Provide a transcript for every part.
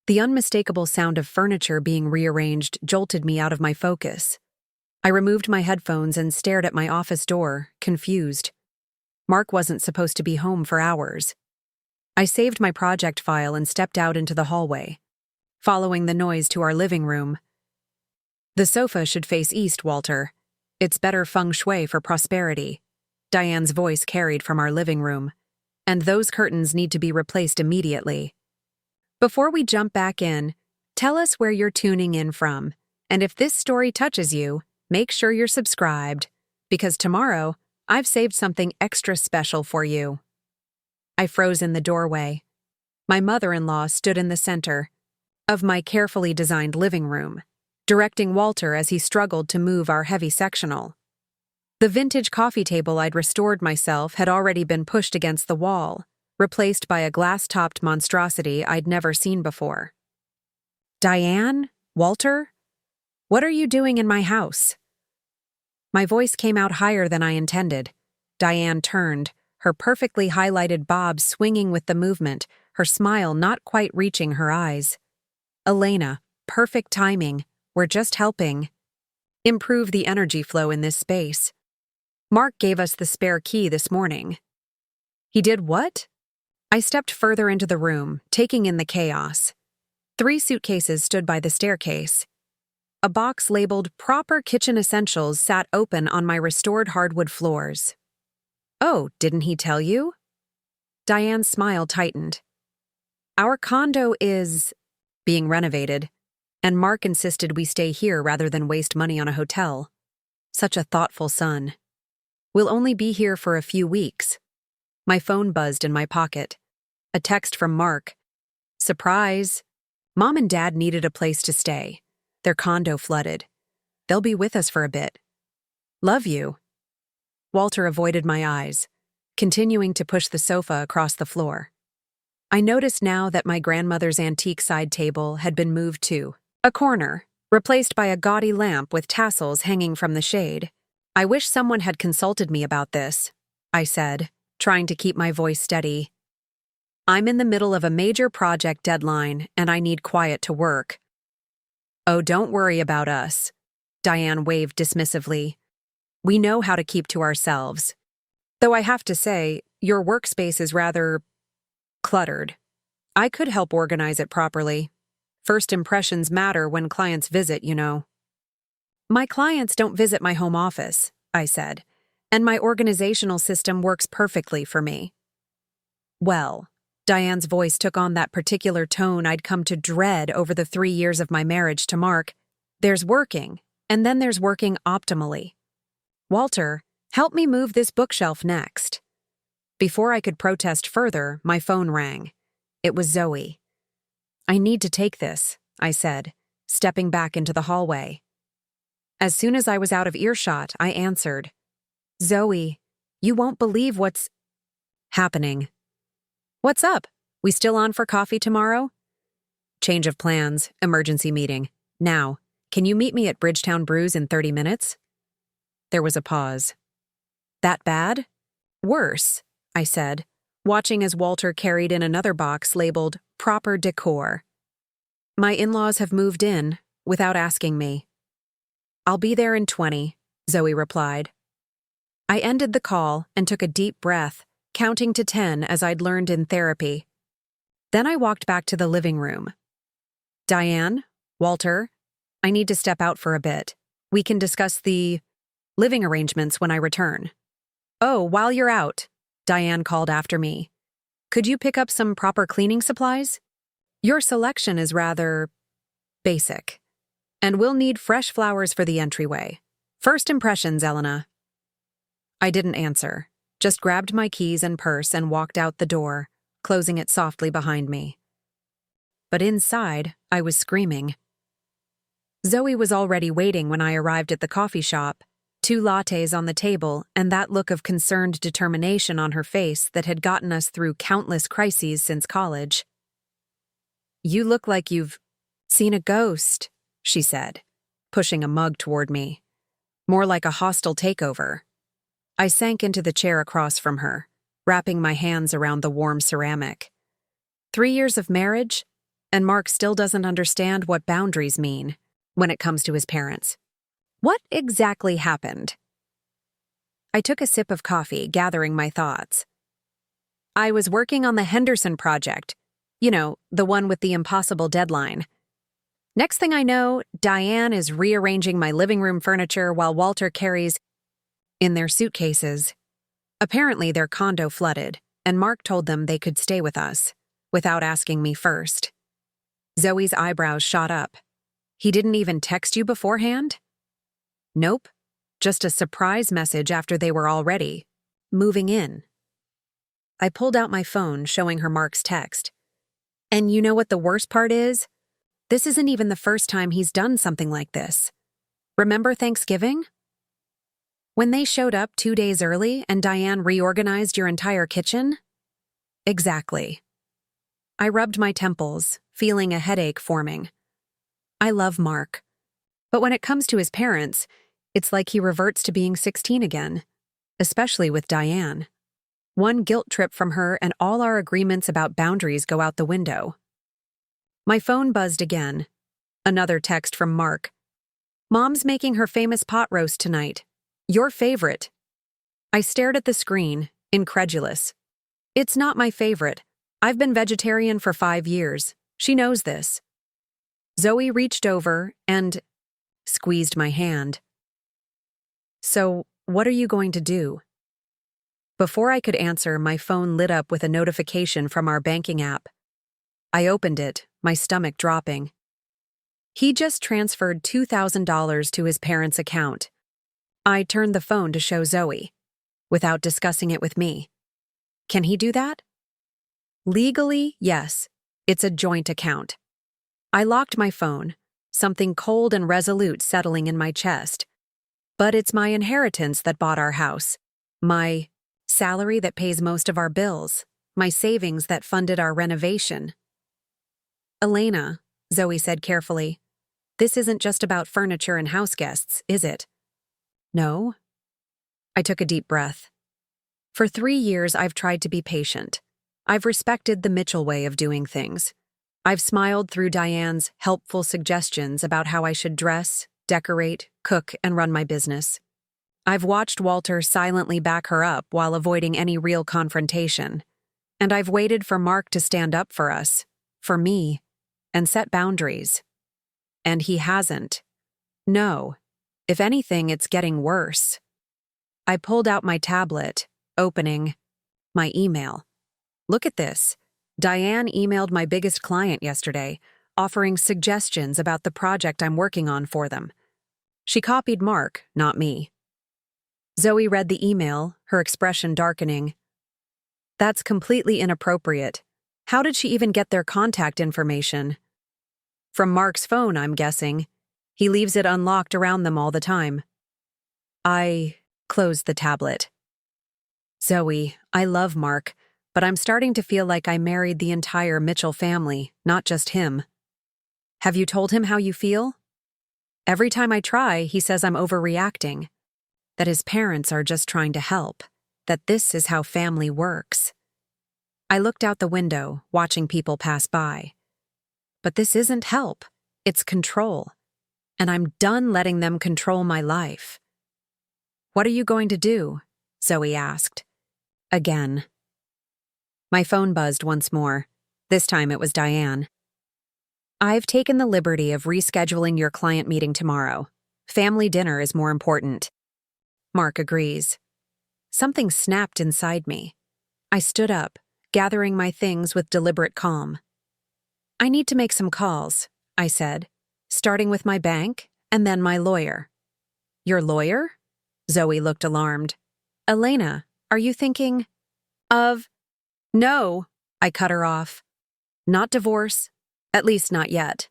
The unmistakable sound of furniture being rearranged jolted me out of my focus. I removed my headphones and stared at my office door, confused. Mark wasn't supposed to be home for hours. I saved my project file and stepped out into the hallway, following the noise to our living room. "The sofa should face east, Walter. It's better feng shui for prosperity," Diane's voice carried from our living room. "And those curtains need to be replaced immediately." Before we jump back in, tell us where you're tuning in from, and if this story touches you, make sure you're subscribed, because tomorrow, I've saved something extra special for you. I froze in the doorway. My mother-in-law stood in the center of my carefully designed living room, directing Walter as he struggled to move our heavy sectional. The vintage coffee table I'd restored myself had already been pushed against the wall, replaced by a glass-topped monstrosity I'd never seen before. "Diane? Walter? What are you doing in my house?" My voice came out higher than I intended. Diane turned, her perfectly highlighted bob swinging with the movement, her smile not quite reaching her eyes. "Elena, perfect timing. We're just helping improve the energy flow in this space. Mark gave us the spare key this morning." "He did what?" I stepped further into the room, taking in the chaos. 3 suitcases stood by the staircase. A box labeled "Proper Kitchen Essentials" sat open on my restored hardwood floors. "Oh, didn't he tell you?" Diane's smile tightened. "Our condo is being renovated, and Mark insisted we stay here rather than waste money on a hotel. Such a thoughtful son. We'll only be here for a few weeks." My phone buzzed in my pocket. A text from Mark. "Surprise! Mom and Dad needed a place to stay. Their condo flooded. They'll be with us for a bit. Love you." Walter avoided my eyes, continuing to push the sofa across the floor. I noticed now that my grandmother's antique side table had been moved to a corner, replaced by a gaudy lamp with tassels hanging from the shade. "I wish someone had consulted me about this," I said, trying to keep my voice steady. "I'm in the middle of a major project deadline, and I need quiet to work." "Oh, don't worry about us," Diane waved dismissively. "We know how to keep to ourselves. Though I have to say, your workspace is rather cluttered. I could help organize it properly. First impressions matter when clients visit, you know." "My clients don't visit my home office," I said, "and my organizational system works perfectly for me." "Well," Diane's voice took on that particular tone I'd come to dread over the 3 years of my marriage to Mark, "there's working, and then there's working optimally. Walter, help me move this bookshelf next." Before I could protest further, my phone rang. It was Zoe. "I need to take this," I said, stepping back into the hallway. As soon as I was out of earshot, I answered, "Zoe, you won't believe what's happening." "What's up? We still on for coffee tomorrow?" "Change of plans, emergency meeting. Now, can you meet me at Bridgetown Brews in 30 minutes? There was a pause. "That bad?" "Worse," I said, watching as Walter carried in another box labeled "Proper Decor." "My in-laws have moved in, without asking me." "I'll be there in 20, Zoe replied. I ended the call and took a deep breath, counting to 10 as I'd learned in therapy. Then I walked back to the living room. "Diane, Walter, I need to step out for a bit. We can discuss the living arrangements when I return." "Oh, while you're out," Diane called after me, "could you pick up some proper cleaning supplies? Your selection is rather basic, and we'll need fresh flowers for the entryway. First impressions, Elena." I didn't answer, just grabbed my keys and purse and walked out the door, closing it softly behind me. But inside, I was screaming. Zoe was already waiting when I arrived at the coffee shop, 2 lattes on the table and that look of concerned determination on her face that had gotten us through countless crises since college. "You look like you've seen a ghost," she said, pushing a mug toward me. "More like a hostile takeover." I sank into the chair across from her, wrapping my hands around the warm ceramic. 3 years of marriage, And Mark still doesn't understand what boundaries mean when it comes to his parents. What exactly happened? I took a sip of coffee, gathering my thoughts. I was working on the Henderson project. You know, the one with the impossible deadline. Next thing I know, Diane is rearranging my living room furniture while Walter carries in their suitcases. Apparently, their condo flooded, and Mark told them they could stay with us, without asking me first. Zoe's eyebrows shot up. He didn't even text you beforehand? Nope. Just a surprise message after they were all ready. Moving in. I pulled out my phone, showing her Mark's text. And you know what the worst part is? This isn't even the first time he's done something like this. Remember Thanksgiving? When they showed up 2 days early and Diane reorganized your entire kitchen? Exactly. I rubbed my temples, feeling a headache forming. I love Mark. But when it comes to his parents, it's like he reverts to being 16 again, especially with Diane. One guilt trip from her and all our agreements about boundaries go out the window. My phone buzzed again. Another text from Mark. Mom's making her famous pot roast tonight. Your favorite. I stared at the screen, incredulous. It's not my favorite. I've been vegetarian for 5 years. She knows this. Zoe reached over and squeezed my hand. So, what are you going to do? Before I could answer, my phone lit up with a notification from our banking app. I opened it, my stomach dropping. He just transferred $2,000 to his parents' account. I turned the phone to show Zoe, without discussing it with me. Can he do that? Legally, yes. It's a joint account. I locked my phone, something cold and resolute settling in my chest. But it's my inheritance that bought our house. My salary that pays most of our bills. My savings that funded our renovation. Elena, Zoe said carefully, this isn't just about furniture and house guests, is it? No. I took a deep breath. For 3 years, I've tried to be patient. I've respected the Mitchell way of doing things. I've smiled through Diane's helpful suggestions about how I should dress, decorate, cook, and run my business. I've watched Walter silently back her up while avoiding any real confrontation. And I've waited for Mark to stand up for us, for me, and set boundaries. And he hasn't. No. If anything, it's getting worse. I pulled out my tablet, opening my email. Look at this. Diane emailed my biggest client yesterday, offering suggestions about the project I'm working on for them. She copied Mark, not me. Zoe read the email, her expression darkening. That's completely inappropriate. How did she even get their contact information? From Mark's phone, I'm guessing. He leaves it unlocked around them all the time. I closed the tablet. Zoe, I love Mark, but I'm starting to feel like I married the entire Mitchell family, not just him. Have you told him how you feel? Every time I try, he says I'm overreacting, that his parents are just trying to help, that this is how family works. I looked out the window, watching people pass by. But this isn't help, it's control. And I'm done letting them control my life. What are you going to do? Zoe asked. Again. My phone buzzed once more. This time it was Diane. I've taken the liberty of rescheduling your client meeting tomorrow. Family dinner is more important. Mark agrees. Something snapped inside me. I stood up, gathering my things with deliberate calm. I need to make some calls, I said, starting with my bank and then my lawyer. Your lawyer? Zoe looked alarmed. Elena, are you thinking of... No, I cut her off. Not divorce, at least not yet.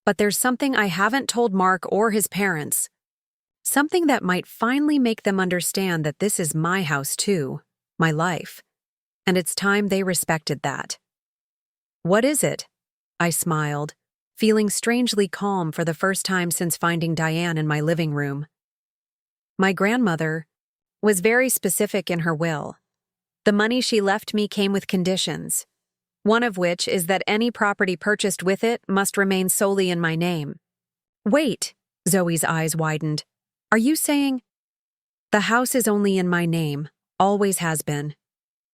But there's something I haven't told Mark or his parents. Something that might finally make them understand that this is my house too, my life. And it's time they respected that. What is it? I smiled, feeling strangely calm for the first time since finding Diane in my living room. My grandmother was very specific in her will. The money she left me came with conditions. One of which is that any property purchased with it must remain solely in my name. Wait, Zoe's eyes widened. Are you saying? The house is only in my name, always has been.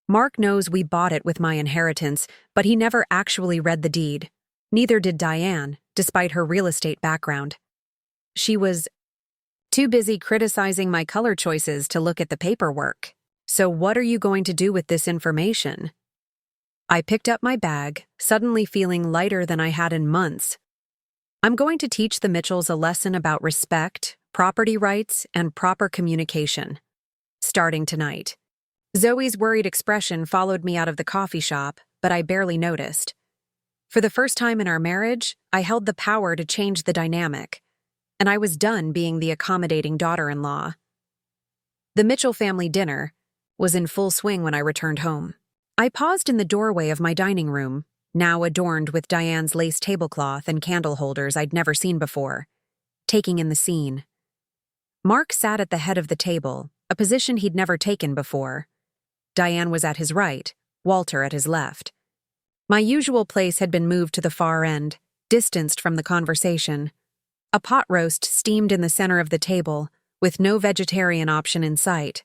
Mark knows we bought it with my inheritance, but he never actually read the deed. Neither did Diane, despite her real estate background. She was too busy criticizing my color choices to look at the paperwork. So what are you going to do with this information? I picked up my bag, suddenly feeling lighter than I had in months. I'm going to teach the Mitchells a lesson about respect, property rights, and proper communication. Starting tonight. Zoe's worried expression followed me out of the coffee shop, but I barely noticed. For the first time in our marriage, I held the power to change the dynamic, and I was done being the accommodating daughter-in-law. The Mitchell family dinner was in full swing when I returned home. I paused in the doorway of my dining room, now adorned with Diane's lace tablecloth and candle holders I'd never seen before, taking in the scene. Mark sat at the head of the table, a position he'd never taken before. Diane was at his right, Walter at his left. My usual place had been moved to the far end, distanced from the conversation. A pot roast steamed in the center of the table, with no vegetarian option in sight.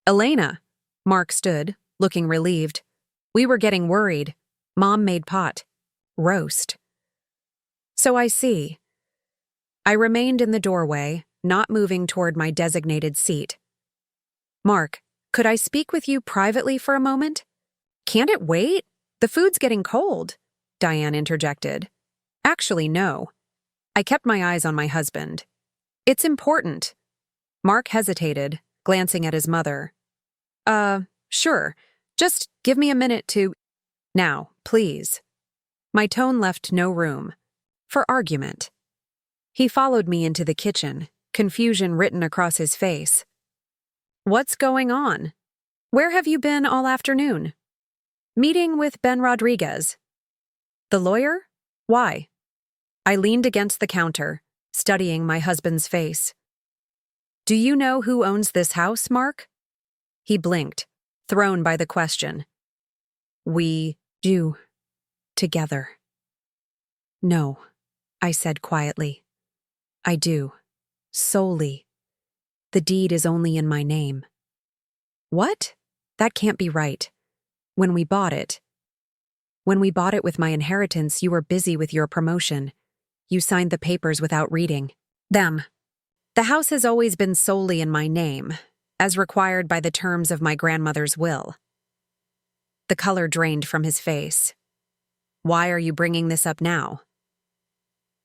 Elena, Mark stood, looking relieved. We were getting worried. Mom made pot. Roast. So I see. I remained in the doorway, not moving toward my designated seat. Mark, could I speak with you privately for a moment? Can't it wait? The food's getting cold, Diane interjected. Actually, no. I kept my eyes on my husband. It's important. Mark hesitated, glancing at his mother. Sure. Just give me a minute to… Now, please. My tone left no room for argument. He followed me into the kitchen, confusion written across his face. What's going on? Where have you been all afternoon? Meeting with Ben Rodriguez. The lawyer? Why? I leaned against the counter, studying my husband's face. Do you know who owns this house, Mark? He blinked, thrown by the question. We do. Together. No, I said quietly. I do. Solely. The deed is only in my name. What? That can't be right. When we bought it with my inheritance, you were busy with your promotion. You signed the papers without reading them. The house has always been solely in my name, as required by the terms of my grandmother's will. The color drained from his face. Why are you bringing this up now?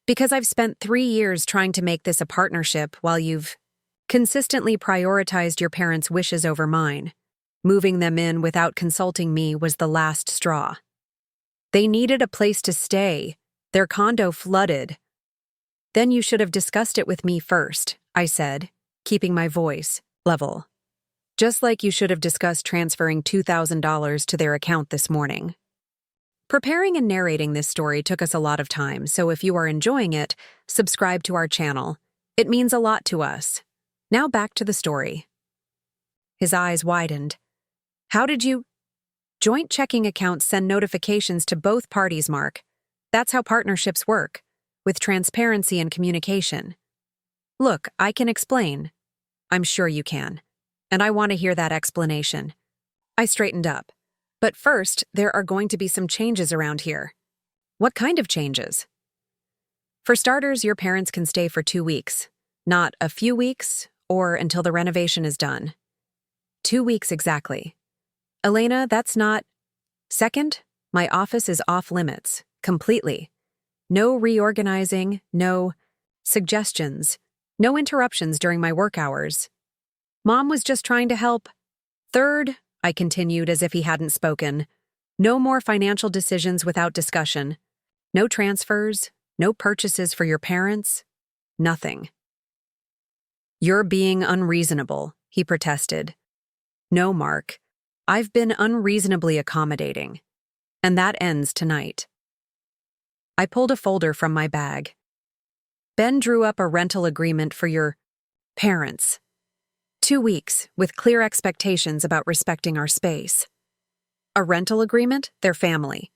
Because I've spent 3 years trying to make this a partnership while you've consistently prioritized your parents' wishes over mine. Moving them in without consulting me was the last straw. They needed a place to stay. Their condo flooded. Then you should have discussed it with me first, I said, keeping my voice level. Just like you should have discussed transferring $2,000 to their account this morning. Preparing and narrating this story took us a lot of time, so if you are enjoying it, subscribe to our channel. It means a lot to us. Now back to the story. His eyes widened. How did you… Joint checking accounts send notifications to both parties, Mark. That's how partnerships work, with transparency and communication. Look, I can explain. I'm sure you can. And I want to hear that explanation. I straightened up. But first, there are going to be some changes around here. What kind of changes? For starters, your parents can stay for 2 weeks. Not a few weeks, or until the renovation is done. 2 weeks exactly. Elena, that's not… Second, my office is off limits, completely. No reorganizing, no suggestions, no interruptions during my work hours. Mom was just trying to help. Third, I continued as if he hadn't spoken, no more financial decisions without discussion. No transfers, no purchases for your parents, nothing. You're being unreasonable, he protested. No, Mark. I've been unreasonably accommodating. And that ends tonight. I pulled a folder from my bag. Ben drew up a rental agreement for your parents. 2 weeks, with clear expectations about respecting our space. A rental agreement? They're family.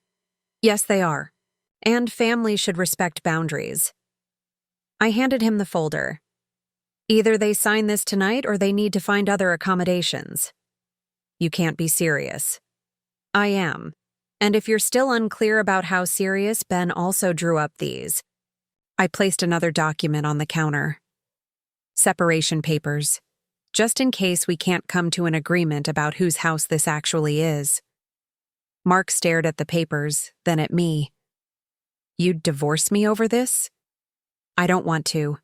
Yes, they are. And family should respect boundaries. I handed him the folder. Either they sign this tonight or they need to find other accommodations. You can't be serious. I am. And if you're still unclear about how serious, Ben also drew up these. I placed another document on the counter. Separation papers. Just in case we can't come to an agreement about whose house this actually is. Mark stared at the papers, then at me. You'd divorce me over this? I don't want to.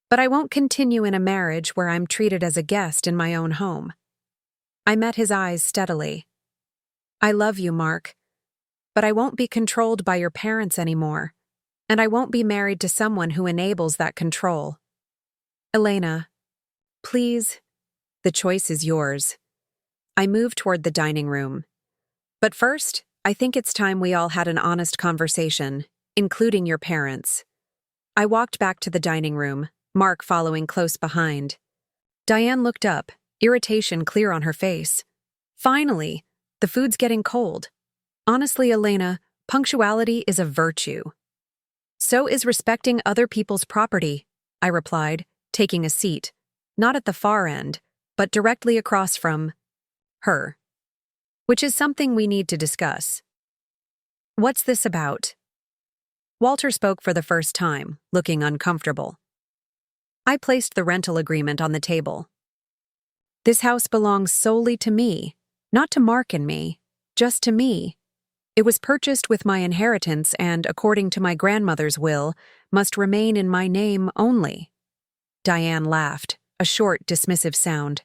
But I won't continue in a marriage where I'm treated as a guest in my own home. I met his eyes steadily. I love you, Mark. But I won't be controlled by your parents anymore. And I won't be married to someone who enables that control. Elena, please. The choice is yours. I moved toward the dining room. But first, I think it's time we all had an honest conversation, including your parents. I walked back to the dining room, Mark following close behind. Diane looked up, irritation clear on her face. Finally, the food's getting cold. Honestly, Elena, punctuality is a virtue. So is respecting other people's property, I replied, taking a seat, not at the far end, but directly across from her. Which is something we need to discuss. What's this about? Walter spoke for the first time, looking uncomfortable. I placed the rental agreement on the table. This house belongs solely to me, not to Mark and me, just to me. It was purchased with my inheritance and, according to my grandmother's will, must remain in my name only. Diane laughed, a short, dismissive sound.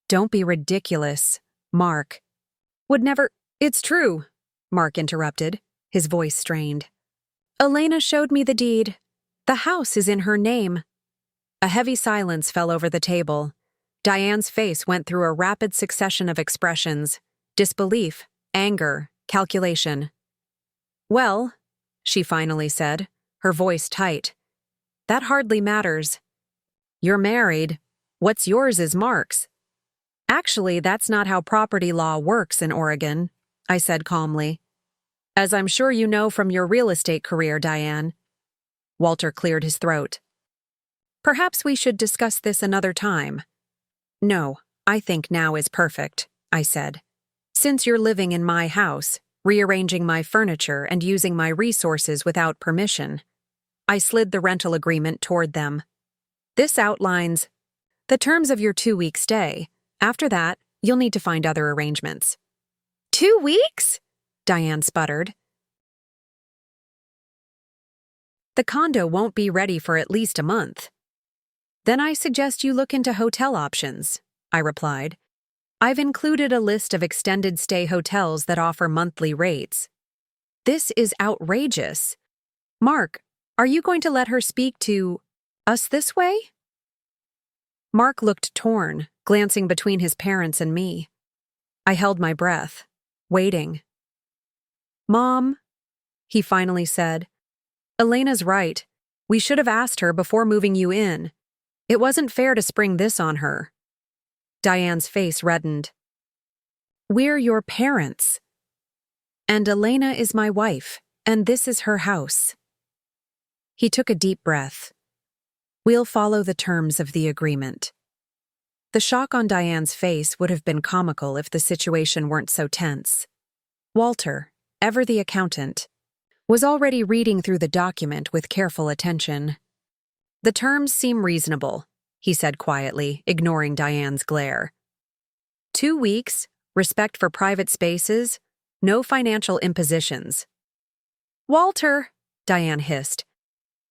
Don't be ridiculous, Mark. Would never— It's true, Mark interrupted, his voice strained. Elena showed me the deed. The house is in her name. A heavy silence fell over the table. Diane's face went through a rapid succession of expressions: disbelief, anger, calculation. Well, she finally said, her voice tight. That hardly matters. You're married. What's yours is Mark's. Actually, that's not how property law works in Oregon, I said calmly. As I'm sure you know from your real estate career, Diane. Walter cleared his throat. Perhaps we should discuss this another time. No, I think now is perfect, I said. Since you're living in my house, rearranging my furniture and using my resources without permission. I slid the rental agreement toward them. This outlines the terms of your 2-week stay. After that, you'll need to find other arrangements. 2 weeks? Diane sputtered. The condo won't be ready for at least a month. Then I suggest you look into hotel options, I replied. I've included a list of extended stay hotels that offer monthly rates. This is outrageous. Mark, are you going to let her speak to us this way? Mark looked torn, glancing between his parents and me. I held my breath, waiting. Mom, he finally said, Elena's right. We should have asked her before moving you in. It wasn't fair to spring this on her. Diane's face reddened. We're your parents. And Elena is my wife, and this is her house. He took a deep breath. We'll follow the terms of the agreement. The shock on Diane's face would have been comical if the situation weren't so tense. Walter, ever the accountant, was already reading through the document with careful attention. The terms seem reasonable, he said quietly, ignoring Diane's glare. 2 weeks, respect for private spaces, no financial impositions. Walter, Diane hissed.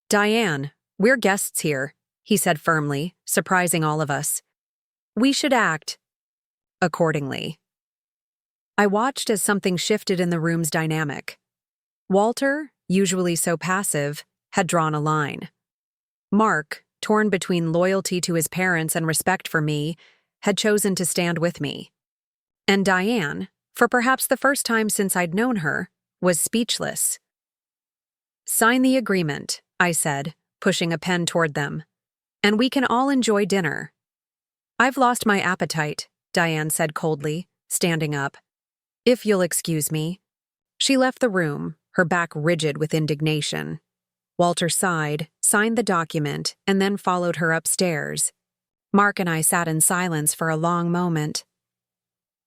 Diane, we're guests here, he said firmly, surprising all of us. We should act accordingly. I watched as something shifted in the room's dynamic. Walter, usually so passive, had drawn a line. Mark, torn between loyalty to his parents and respect for me, had chosen to stand with me. And Diane, for perhaps the first time since I'd known her, was speechless. Sign the agreement, I said, pushing a pen toward them. And we can all enjoy dinner. I've lost my appetite, Diane said coldly, standing up. If you'll excuse me. She left the room, her back rigid with indignation. Walter sighed, signed the document, and then followed her upstairs. Mark and I sat in silence for a long moment.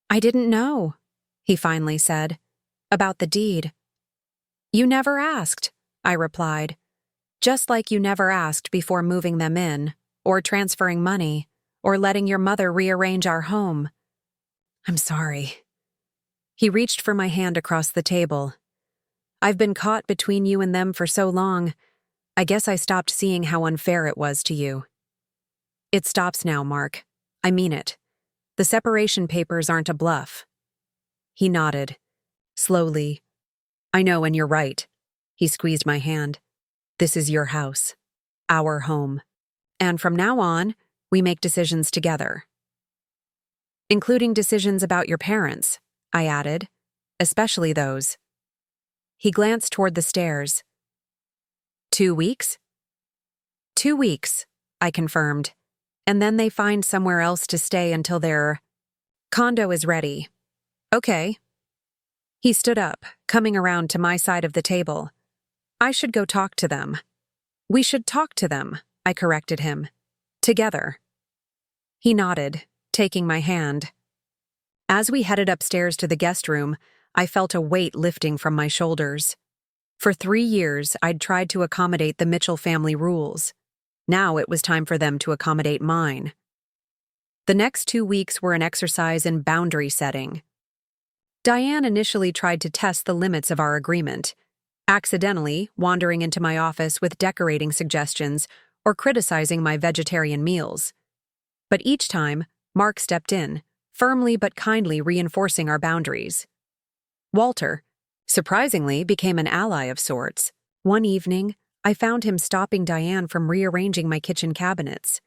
"I didn't know," he finally said, "about the deed." "You never asked," I replied, "just like you never asked before moving them in, or transferring money, or letting your mother rearrange our home." "I'm sorry." He reached for my hand across the table. "I've been caught between you and them for so long, I guess I stopped seeing how unfair it was to you." "It stops now, Mark. I mean it. The separation papers aren't a bluff." He nodded. Slowly. "I know, and you're right." He squeezed my hand. "This is your house. Our home. And from now on, we make decisions together." "Including decisions about your parents," I added. "Especially those." He glanced toward the stairs. 2 weeks? 2 weeks, I confirmed. And then they find somewhere else to stay until their condo is ready. Okay. He stood up, coming around to my side of the table. "I should go talk to them." "We should talk to them," I corrected him. "Together." He nodded, taking my hand. As we headed upstairs to the guest room, I felt a weight lifting from my shoulders. For 3 years, I'd tried to accommodate the Mitchell family rules. Now it was time for them to accommodate mine. The next 2 weeks were an exercise in boundary setting. Diane initially tried to test the limits of our agreement, accidentally wandering into my office with decorating suggestions or criticizing my vegetarian meals. But each time, Mark stepped in, firmly but kindly reinforcing our boundaries. Walter, surprisingly, became an ally of sorts. One evening, I found him stopping Diane from rearranging my kitchen cabinets.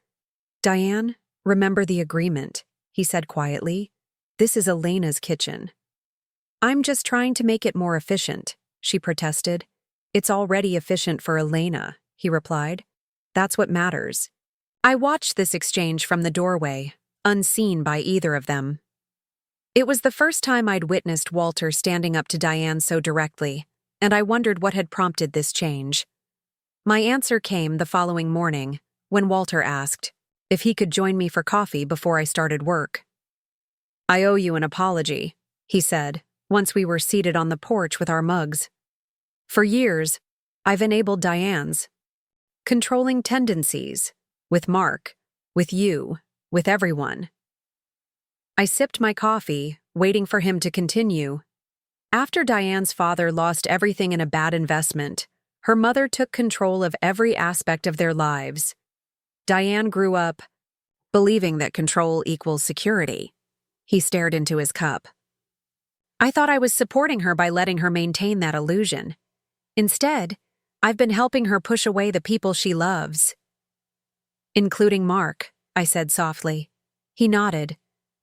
"Diane, remember the agreement," he said quietly. "This is Elena's kitchen." "I'm just trying to make it more efficient," she protested. "It's already efficient for Elena," he replied. "That's what matters." I watched this exchange from the doorway, unseen by either of them. It was the first time I'd witnessed Walter standing up to Diane so directly, and I wondered what had prompted this change. My answer came the following morning, when Walter asked if he could join me for coffee before I started work. "I owe you an apology," he said, once we were seated on the porch with our mugs. "For years, I've enabled Diane's controlling tendencies, with Mark, with you, with everyone." I sipped my coffee, waiting for him to continue. "After Diane's father lost everything in a bad investment, her mother took control of every aspect of their lives. Diane grew up believing that control equals security." He stared into his cup. "I thought I was supporting her by letting her maintain that illusion. Instead, I've been helping her push away the people she loves." "Including Mark," I said softly. He nodded.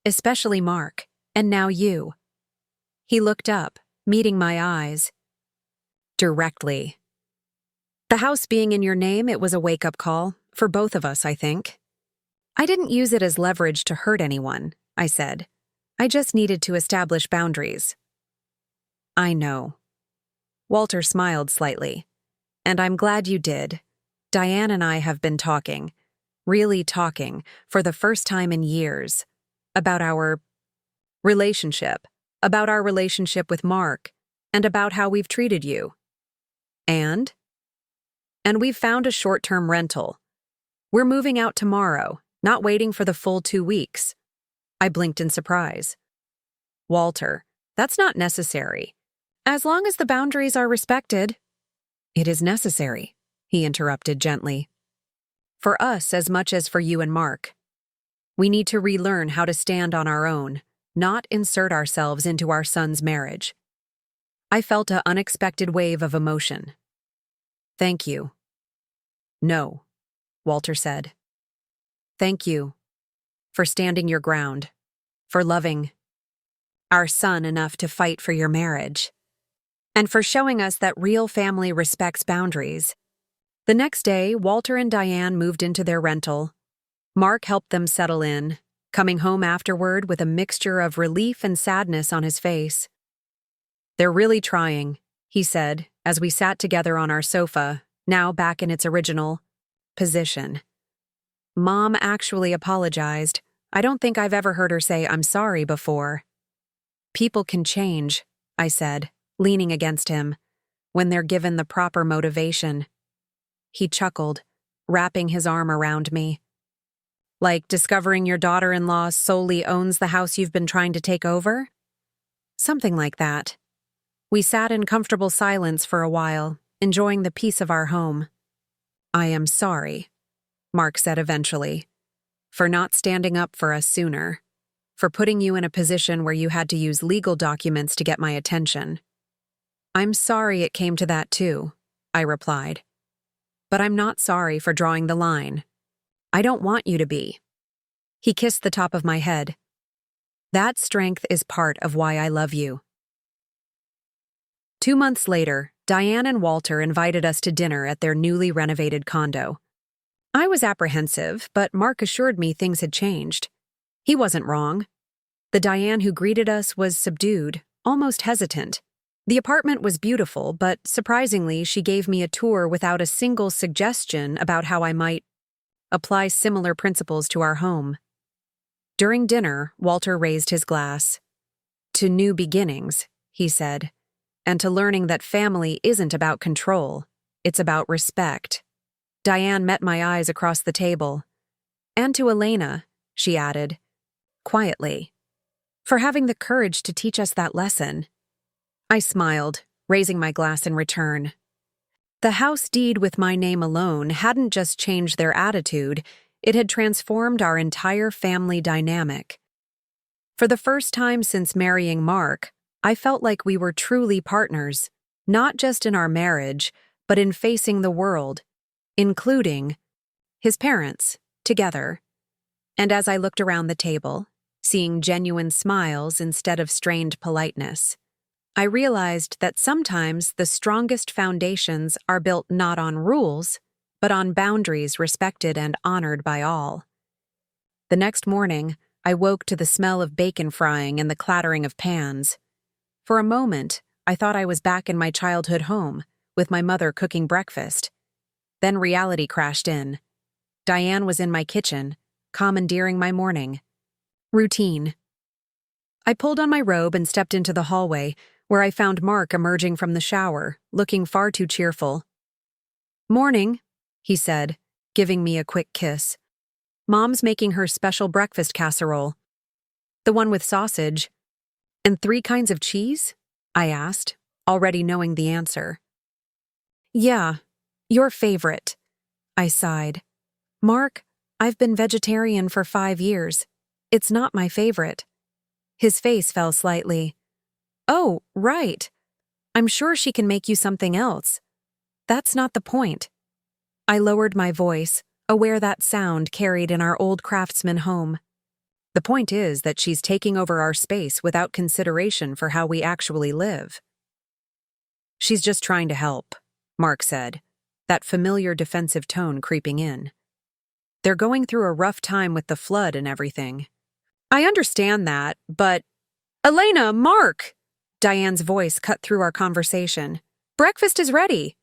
"Especially Mark, and now you." He looked up, meeting my eyes. "Directly." "The house being in your name, it was a wake-up call, for both of us, I think." "I didn't use it as leverage to hurt anyone," I said. "I just needed to establish boundaries." "I know." Walter smiled slightly. "And I'm glad you did. Diane and I have been talking, really talking, for the first time in years, about our relationship, about our relationship with Mark, and about how we've treated you. And we've found a short-term rental. We're moving out tomorrow, not waiting for the full 2 weeks." I blinked in surprise. "Walter, that's not necessary. As long as the boundaries are respected." "It is necessary," he interrupted gently. "For us as much as for you and Mark. We need to relearn how to stand on our own, not insert ourselves into our son's marriage." I felt an unexpected wave of emotion. "Thank you." "No," Walter said. "Thank you for standing your ground, for loving our son enough to fight for your marriage, and for showing us that real family respects boundaries." The next day, Walter and Diane moved into their rental. Mark helped them settle in, coming home afterward with a mixture of relief and sadness on his face. They're really trying, he said, as we sat together on our sofa, now back in its original position. Mom actually apologized. I don't think I've ever heard her say I'm sorry before. People can change, I said, leaning against him, when they're given the proper motivation. He chuckled, wrapping his arm around me. Like discovering your daughter-in-law solely owns the house you've been trying to take over? Something like that. We sat in comfortable silence for a while, enjoying the peace of our home. I am sorry, Mark said eventually, for not standing up for us sooner, for putting you in a position where you had to use legal documents to get my attention. I'm sorry it came to that too, I replied. But I'm not sorry for drawing the line. I don't want you to be. He kissed the top of my head. That strength is part of why I love you. 2 months later, Diane and Walter invited us to dinner at their newly renovated condo. I was apprehensive, but Mark assured me things had changed. He wasn't wrong. The Diane who greeted us was subdued, almost hesitant. The apartment was beautiful, but surprisingly, she gave me a tour without a single suggestion about how I might apply similar principles to our home. During dinner, Walter raised his glass. To new beginnings, he said, and to learning that family isn't about control, it's about respect. Diane met my eyes across the table. And to Elena, she added, quietly, for having the courage to teach us that lesson. I smiled, raising my glass in return. The house deed with my name alone hadn't just changed their attitude, it had transformed our entire family dynamic. For the first time since marrying Mark, I felt like we were truly partners, not just in our marriage, but in facing the world, including his parents, together. And as I looked around the table, seeing genuine smiles instead of strained politeness, I realized that sometimes the strongest foundations are built not on rules, but on boundaries respected and honored by all. The next morning, I woke to the smell of bacon frying and the clattering of pans. For a moment, I thought I was back in my childhood home, with my mother cooking breakfast. Then reality crashed in. Diane was in my kitchen, commandeering my morning. Routine. I pulled on my robe and stepped into the hallway, where I found Mark emerging from the shower, looking far too cheerful. Morning, he said, giving me a quick kiss. Mom's making her special breakfast casserole. The one with sausage. And 3 kinds of cheese? I asked, already knowing the answer. Yeah, your favorite. I sighed. Mark, I've been vegetarian for 5 years. It's not my favorite. His face fell slightly. Oh, right. I'm sure she can make you something else. That's not the point. I lowered my voice, aware that sound carried in our old craftsman home. The point is that she's taking over our space without consideration for how we actually live. She's just trying to help, Mark said, that familiar defensive tone creeping in. They're going through a rough time with the flood and everything. I understand that, but… Elena, Mark! Diane's voice cut through our conversation. Breakfast is ready.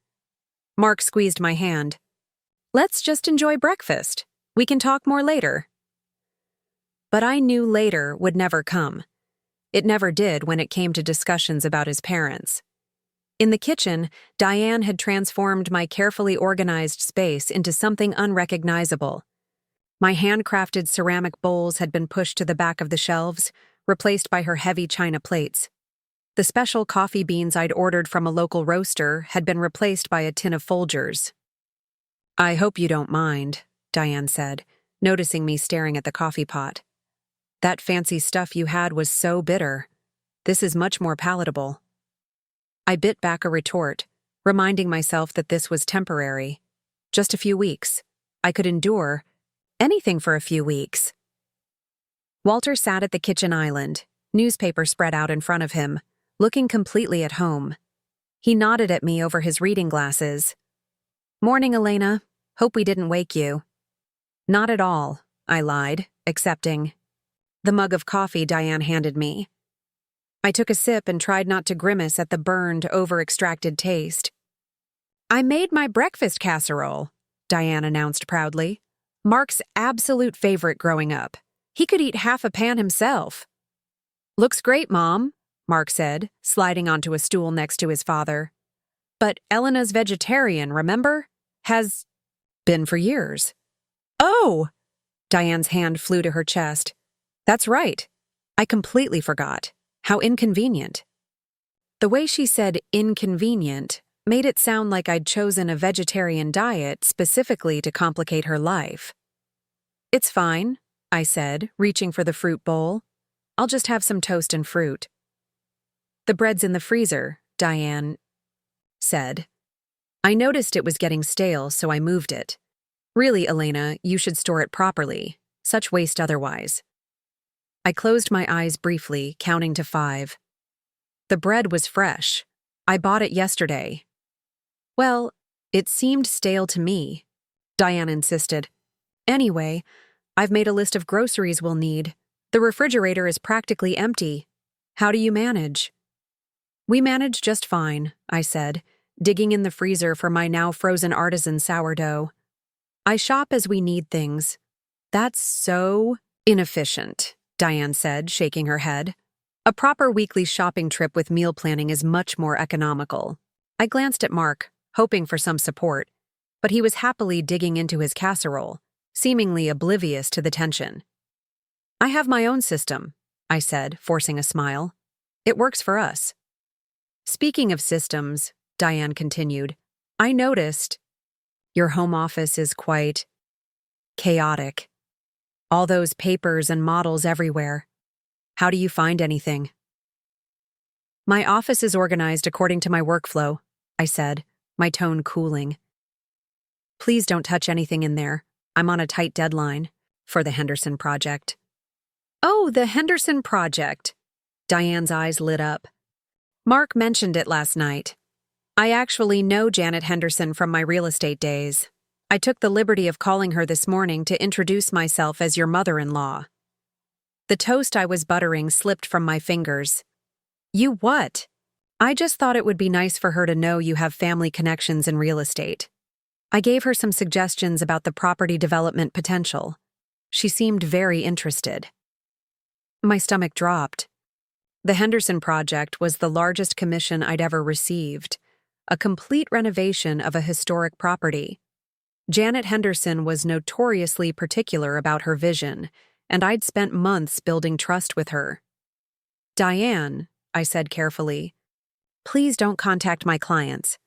Mark squeezed my hand. Let's just enjoy breakfast. We can talk more later. But I knew later would never come. It never did when it came to discussions about his parents. In the kitchen, Diane had transformed my carefully organized space into something unrecognizable. My handcrafted ceramic bowls had been pushed to the back of the shelves, replaced by her heavy china plates. The special coffee beans I'd ordered from a local roaster had been replaced by a tin of Folgers. I hope you don't mind, Diane said, noticing me staring at the coffee pot. That fancy stuff you had was so bitter. This is much more palatable. I bit back a retort, reminding myself that this was temporary. Just a few weeks. I could endure anything for a few weeks. Walter sat at the kitchen island, newspaper spread out in front of him, looking completely at home. He nodded at me over his reading glasses. Morning, Elena. Hope we didn't wake you. Not at all, I lied, accepting the mug of coffee Diane handed me. I took a sip and tried not to grimace at the burned, over-extracted taste. "I made my breakfast casserole," Diane announced proudly. "Mark's absolute favorite growing up. He could eat half a pan himself." "Looks great, Mom," Mark said, sliding onto a stool next to his father. "But Elena's vegetarian, remember? Has been for years." "Oh!" Diane's hand flew to her chest. "That's right. I completely forgot. How inconvenient." The way she said inconvenient made it sound like I'd chosen a vegetarian diet specifically to complicate her life. "It's fine," I said, reaching for the fruit bowl. "I'll just have some toast and fruit." "The bread's in the freezer," Diane said. I noticed it was getting stale, so I moved it. "Really, Elena, you should store it properly. Such waste otherwise." I closed my eyes briefly, counting to 5. The bread was fresh. I bought it yesterday. "Well, it seemed stale to me," Diane insisted. "Anyway, I've made a list of groceries we'll need. The refrigerator is practically empty. How do you manage?" "We manage just fine," I said, digging in the freezer for my now frozen artisan sourdough. "I shop as we need things." "That's so inefficient," Diane said, shaking her head. "A proper weekly shopping trip with meal planning is much more economical." I glanced at Mark, hoping for some support, but he was happily digging into his casserole, seemingly oblivious to the tension. "I have my own system," I said, forcing a smile. "It works for us." "Speaking of systems," Diane continued, "I noticed your home office is quite chaotic. All those papers and models everywhere. How do you find anything?" "My office is organized according to my workflow," I said, my tone cooling. "Please don't touch anything in there. I'm on a tight deadline for the Henderson project." "Oh, the Henderson project." Diane's eyes lit up. "Mark mentioned it last night. I actually know Janet Henderson from my real estate days. I took the liberty of calling her this morning to introduce myself as your mother-in-law." The toast I was buttering slipped from my fingers. "You what?" "I just thought it would be nice for her to know you have family connections in real estate." I gave her some suggestions about the property development potential. She seemed very interested. My stomach dropped. The Henderson project was the largest commission I'd ever received, a complete renovation of a historic property. Janet Henderson was notoriously particular about her vision, and I'd spent months building trust with her. "Diane," I said carefully, "please don't contact my clients.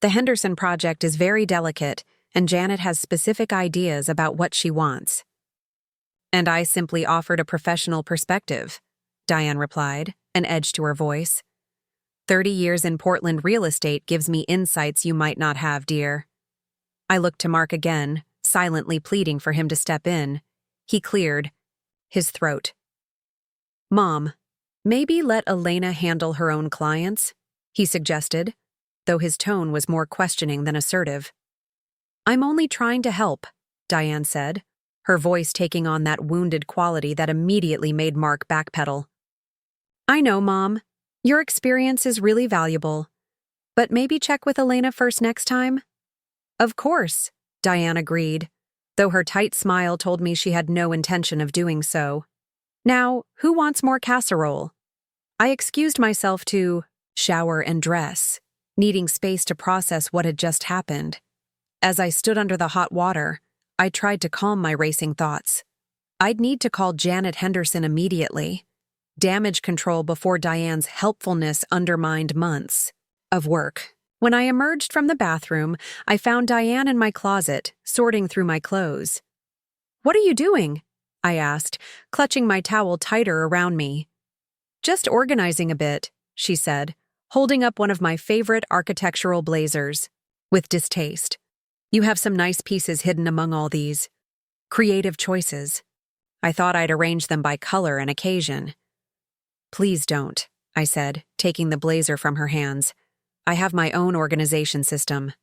The Henderson project is very delicate, and Janet has specific ideas about what she wants." "And I simply offered a professional perspective," Diane replied, an edge to her voice. 30 years in Portland real estate gives me insights you might not have, dear." I looked to Mark again, silently pleading for him to step in. He cleared his throat. "Mom, maybe let Elena handle her own clients," he suggested, though his tone was more questioning than assertive. "I'm only trying to help," Diane said, her voice taking on that wounded quality that immediately made Mark backpedal. "I know, Mom. Your experience is really valuable. But maybe check with Elena first next time?" "Of course," Diane agreed, though her tight smile told me she had no intention of doing so. "Now, who wants more casserole?" I excused myself to shower and dress, needing space to process what had just happened. As I stood under the hot water, I tried to calm my racing thoughts. I'd need to call Janet Henderson immediately. Damage control before Diane's helpfulness undermined months of work. When I emerged from the bathroom, I found Diane in my closet, sorting through my clothes. "What are you doing?" I asked, clutching my towel tighter around me. "Just organizing a bit," she said, holding up one of my favorite architectural blazers. With distaste. "You have some nice pieces hidden among all these creative choices. I thought I'd arrange them by color and occasion." "Please don't," I said, taking the blazer from her hands. "I have my own organization system."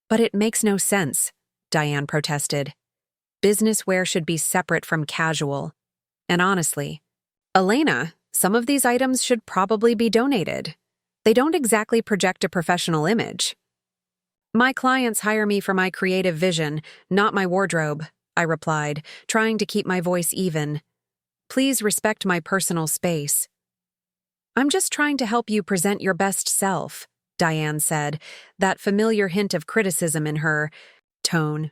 "But it makes no sense," Diane protested. "Business wear should be separate from casual. And honestly, Elena Some of these items should probably be donated. They don't exactly project a professional image. My clients hire me for my creative vision, not my wardrobe, I replied, trying to keep my voice even. Please respect my personal space. I'm just trying to help you present your best self, Diane said, that familiar hint of criticism in her tone.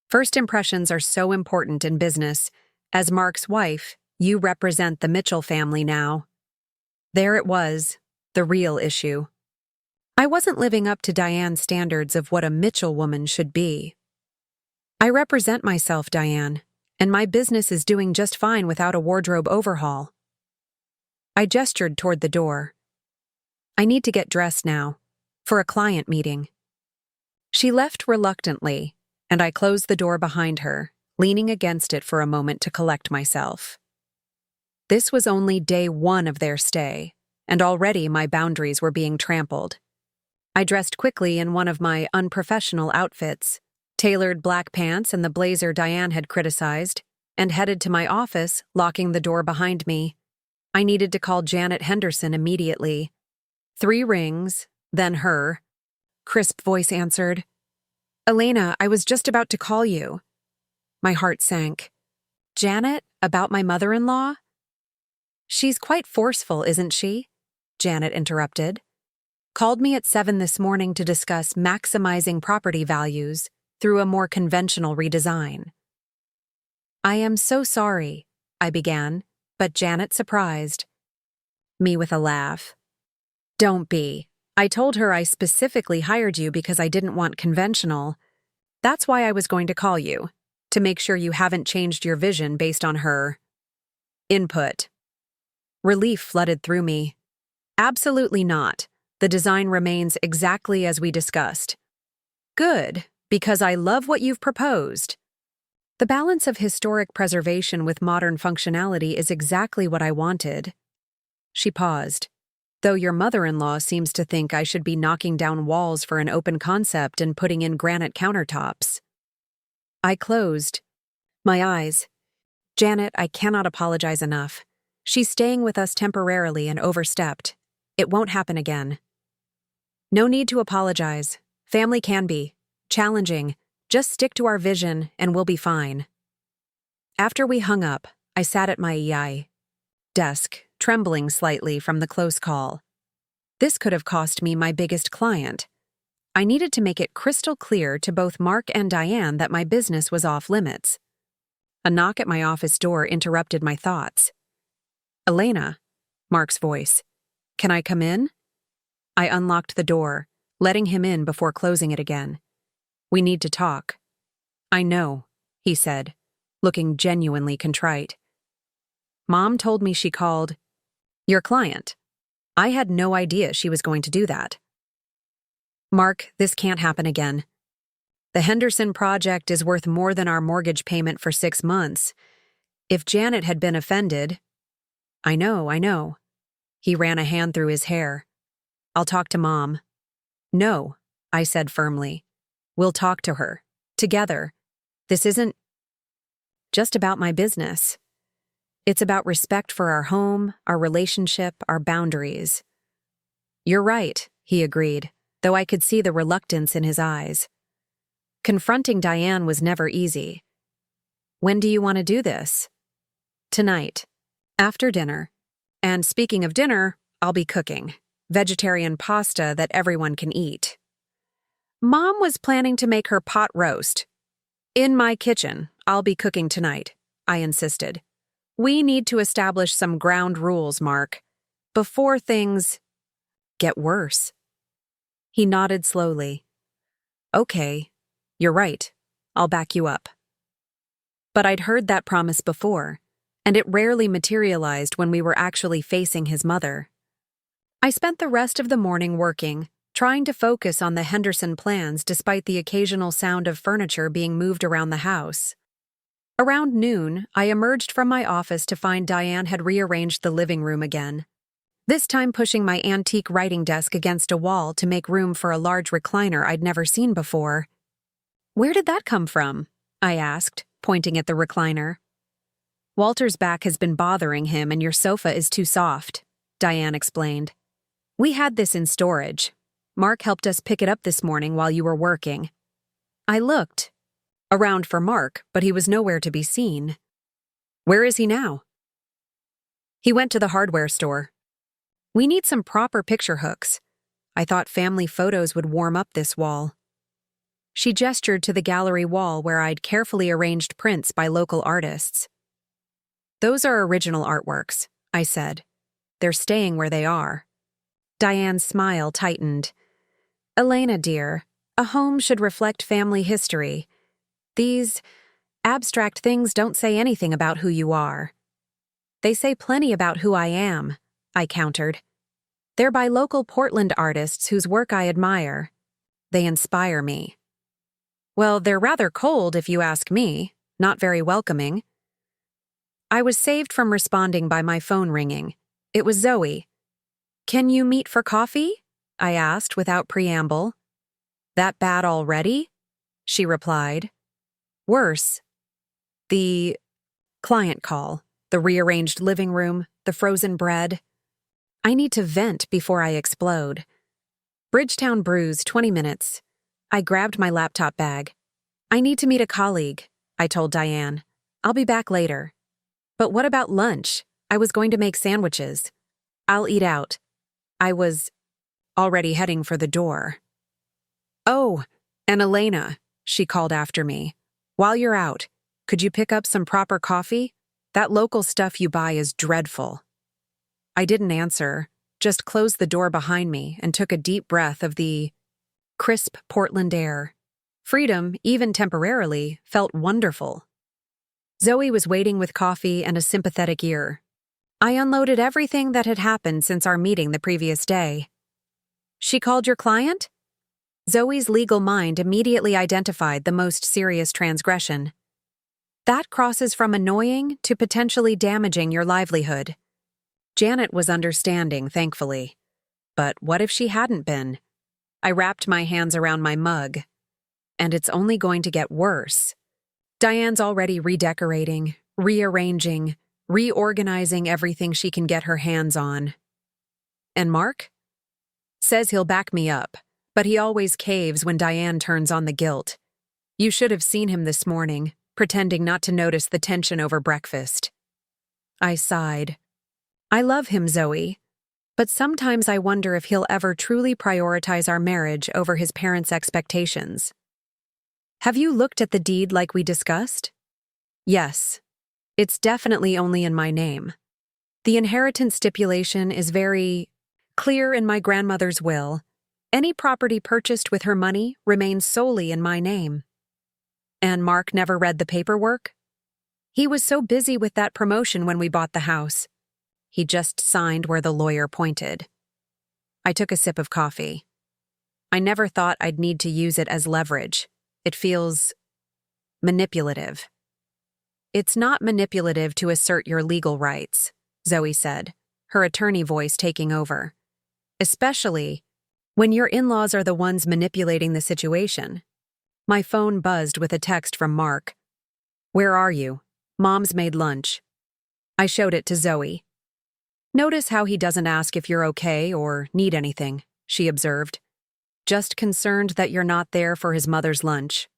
First impressions are so important in business. As Mark's wife, you represent the Mitchell family now. There it was, the real issue. I wasn't living up to Diane's standards of what a Mitchell woman should be. I represent myself, Diane, and my business is doing just fine without a wardrobe overhaul. I gestured toward the door. I need to get dressed now, for a client meeting. She left reluctantly, and I closed the door behind her, leaning against it for a moment to collect myself. This was only day 1 of their stay, and already my boundaries were being trampled. I dressed quickly in one of my unprofessional outfits, tailored black pants and the blazer Diane had criticized, and headed to my office, locking the door behind me. I needed to call Janet Henderson immediately. 3 rings, then her. Crisp voice answered. Elena, I was just about to call you. My heart sank. Janet, about my mother-in-law? She's quite forceful, isn't she? Janet interrupted. Called me at 7 this morning to discuss maximizing property values through a more conventional redesign. I am so sorry, I began, but Janet surprised me with a laugh. Don't be. I told her I specifically hired you because I didn't want conventional. That's why I was going to call you, to make sure you haven't changed your vision based on her input. Relief flooded through me. Absolutely not. The design remains exactly as we discussed. Good, because I love what you've proposed. The balance of historic preservation with modern functionality is exactly what I wanted. She paused. Though your mother-in-law seems to think I should be knocking down walls for an open concept and putting in granite countertops. I closed my eyes. Janet, I cannot apologize enough. She's staying with us temporarily and overstepped. It won't happen again. No need to apologize. Family can be challenging. Just stick to our vision and we'll be fine. After we hung up, I sat at my desk, trembling slightly from the close call. This could have cost me my biggest client. I needed to make it crystal clear to both Mark and Diane that my business was off limits. A knock at my office door interrupted my thoughts. Elena, Mark's voice. Can I come in? I unlocked the door, letting him in before closing it again. We need to talk. I know, he said, looking genuinely contrite. Mom told me she called your client. I had no idea she was going to do that. Mark, this can't happen again. The Henderson project is worth more than our mortgage payment for 6 months. If Janet had been offended... I know. He ran a hand through his hair. I'll talk to Mom. No, I said firmly. We'll talk to her. Together. This isn't just about my business. It's about respect for our home, our relationship, our boundaries. You're right, he agreed, though I could see the reluctance in his eyes. Confronting Diane was never easy. When do you want to do this? Tonight. After dinner. And speaking of dinner, I'll be cooking. Vegetarian pasta that everyone can eat. Mom was planning to make her pot roast. In my kitchen, I'll be cooking tonight, I insisted. We need to establish some ground rules, Mark, before things get worse. He nodded slowly. Okay, you're right. I'll back you up. But I'd heard that promise before, and it rarely materialized when we were actually facing his mother. I spent the rest of the morning working, trying to focus on the Henderson plans despite the occasional sound of furniture being moved around the house. Around noon, I emerged from my office to find Diane had rearranged the living room again, this time pushing my antique writing desk against a wall to make room for a large recliner I'd never seen before. Where did that come from? I asked, pointing at the recliner. Walter's back has been bothering him and your sofa is too soft, Diane explained. We had this in storage. Mark helped us pick it up this morning while you were working. I looked around for Mark, but he was nowhere to be seen. Where is he now? He went to the hardware store. We need some proper picture hooks. I thought family photos would warm up this wall. She gestured to the gallery wall where I'd carefully arranged prints by local artists. Those are original artworks, I said. They're staying where they are. Diane's smile tightened. Elena, dear, a home should reflect family history. These abstract things don't say anything about who you are. They say plenty about who I am, I countered. They're by local Portland artists whose work I admire. They inspire me. Well, they're rather cold if you ask me, not very welcoming. I was saved from responding by my phone ringing. It was Zoe. Can you meet for coffee? I asked without preamble. That bad already? She replied. Worse. The client call, the rearranged living room, the frozen bread. I need to vent before I explode. Bridgetown Brews, 20 minutes. I grabbed my laptop bag. I need to meet a colleague, I told Diane. I'll be back later. But what about lunch? I was going to make sandwiches. I'll eat out. I was already heading for the door. Oh, and Elena, she called after me. While you're out, could you pick up some proper coffee? That local stuff you buy is dreadful. I didn't answer, just closed the door behind me and took a deep breath of the crisp Portland air. Freedom, even temporarily, felt wonderful. Zoe was waiting with coffee and a sympathetic ear. I unloaded everything that had happened since our meeting the previous day. She called your client? Zoe's legal mind immediately identified the most serious transgression. That crosses from annoying to potentially damaging your livelihood. Janet was understanding, thankfully. But what if she hadn't been? I wrapped my hands around my mug. And it's only going to get worse. Diane's already redecorating, rearranging, reorganizing everything she can get her hands on. And Mark? Says he'll back me up, but he always caves when Diane turns on the guilt. You should have seen him this morning, pretending not to notice the tension over breakfast. I sighed. I love him, Zoe, but sometimes I wonder if he'll ever truly prioritize our marriage over his parents' expectations. Have you looked at the deed like we discussed? Yes. It's definitely only in my name. The inheritance stipulation is very clear in my grandmother's will. Any property purchased with her money remains solely in my name. And Mark never read the paperwork? He was so busy with that promotion when we bought the house. He just signed where the lawyer pointed. I took a sip of coffee. I never thought I'd need to use it as leverage. It feels manipulative. It's not manipulative to assert your legal rights, Zoe said, her attorney voice taking over. Especially when your in-laws are the ones manipulating the situation. My phone buzzed with a text from Mark. Where are you? Mom's made lunch. I showed it to Zoe. Notice how he doesn't ask if you're okay or need anything, she observed. Just concerned that you're not there for his mother's lunch.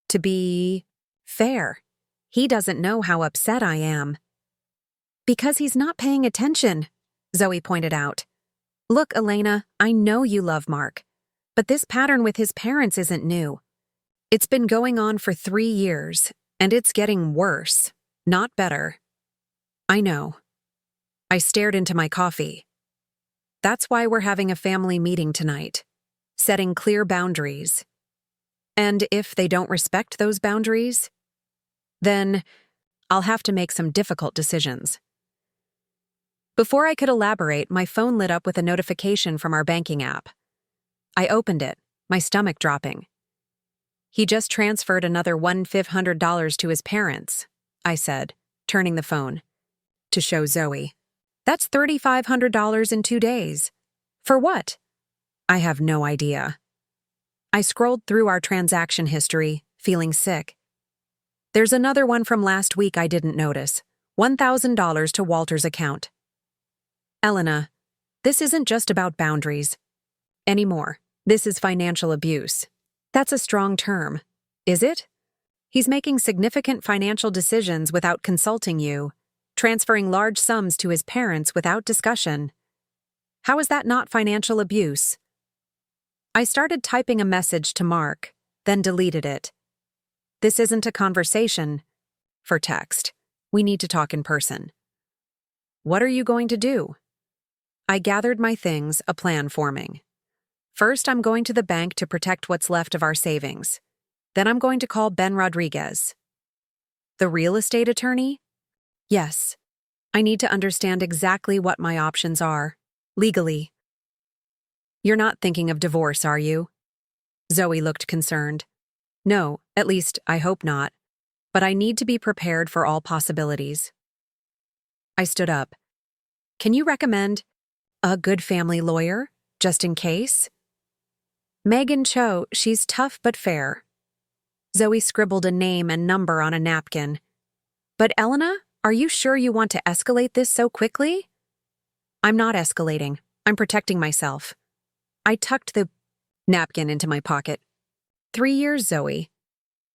To be fair, he doesn't know how upset I am. Because he's not paying attention, Zoe pointed out. Look, Elena, I know you love Mark, but this pattern with his parents isn't new. It's been going on for 3 years, and it's getting worse, not better. I know. I stared into my coffee. That's why we're having a family meeting tonight. Setting clear boundaries. And if they don't respect those boundaries, then I'll have to make some difficult decisions. Before I could elaborate, my phone lit up with a notification from our banking app. I opened it, my stomach dropping. He just transferred another $1,500 to his parents, I said, turning the phone. To show Zoe. That's $3,500 in 2 days. For what? I have no idea. I scrolled through our transaction history, feeling sick. There's another one from last week I didn't notice. $1,000 to Walter's account. Elena, this isn't just about boundaries anymore. This is financial abuse. That's a strong term, is it? He's making significant financial decisions without consulting you, transferring large sums to his parents without discussion. How is that not financial abuse? I started typing a message to Mark, then deleted it. This isn't a conversation for text. We need to talk in person. What are you going to do? I gathered my things, a plan forming. First, I'm going to the bank to protect what's left of our savings. Then I'm going to call Ben Rodriguez. The real estate attorney? Yes. I need to understand exactly what my options are, legally. You're not thinking of divorce, are you? Zoe looked concerned. No, at least I hope not. But I need to be prepared for all possibilities. I stood up. Can you recommend a good family lawyer, just in case? Megan Cho, she's tough but fair. Zoe scribbled a name and number on a napkin. But Elena, are you sure you want to escalate this so quickly? I'm not escalating. I'm protecting myself. I tucked the napkin into my pocket. 3 years, Zoe.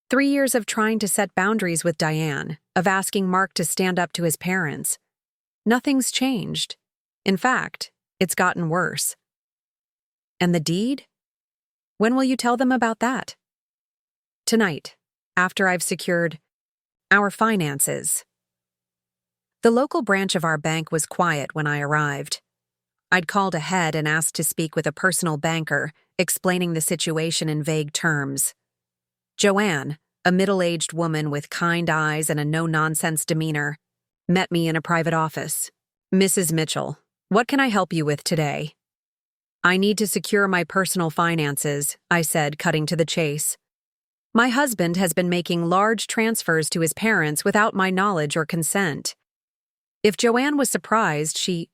3 years of trying to set boundaries with Diane, of asking Mark to stand up to his parents. Nothing's changed. In fact, it's gotten worse. And the deed? When will you tell them about that? Tonight, after I've secured our finances. The local branch of our bank was quiet when I arrived. I'd called ahead and asked to speak with a personal banker, explaining the situation in vague terms. Joanne, a middle-aged woman with kind eyes and a no-nonsense demeanor, met me in a private office. Mrs. Mitchell, what can I help you with today? I need to secure my personal finances, I said, cutting to the chase. My husband has been making large transfers to his parents without my knowledge or consent. If Joanne was surprised, she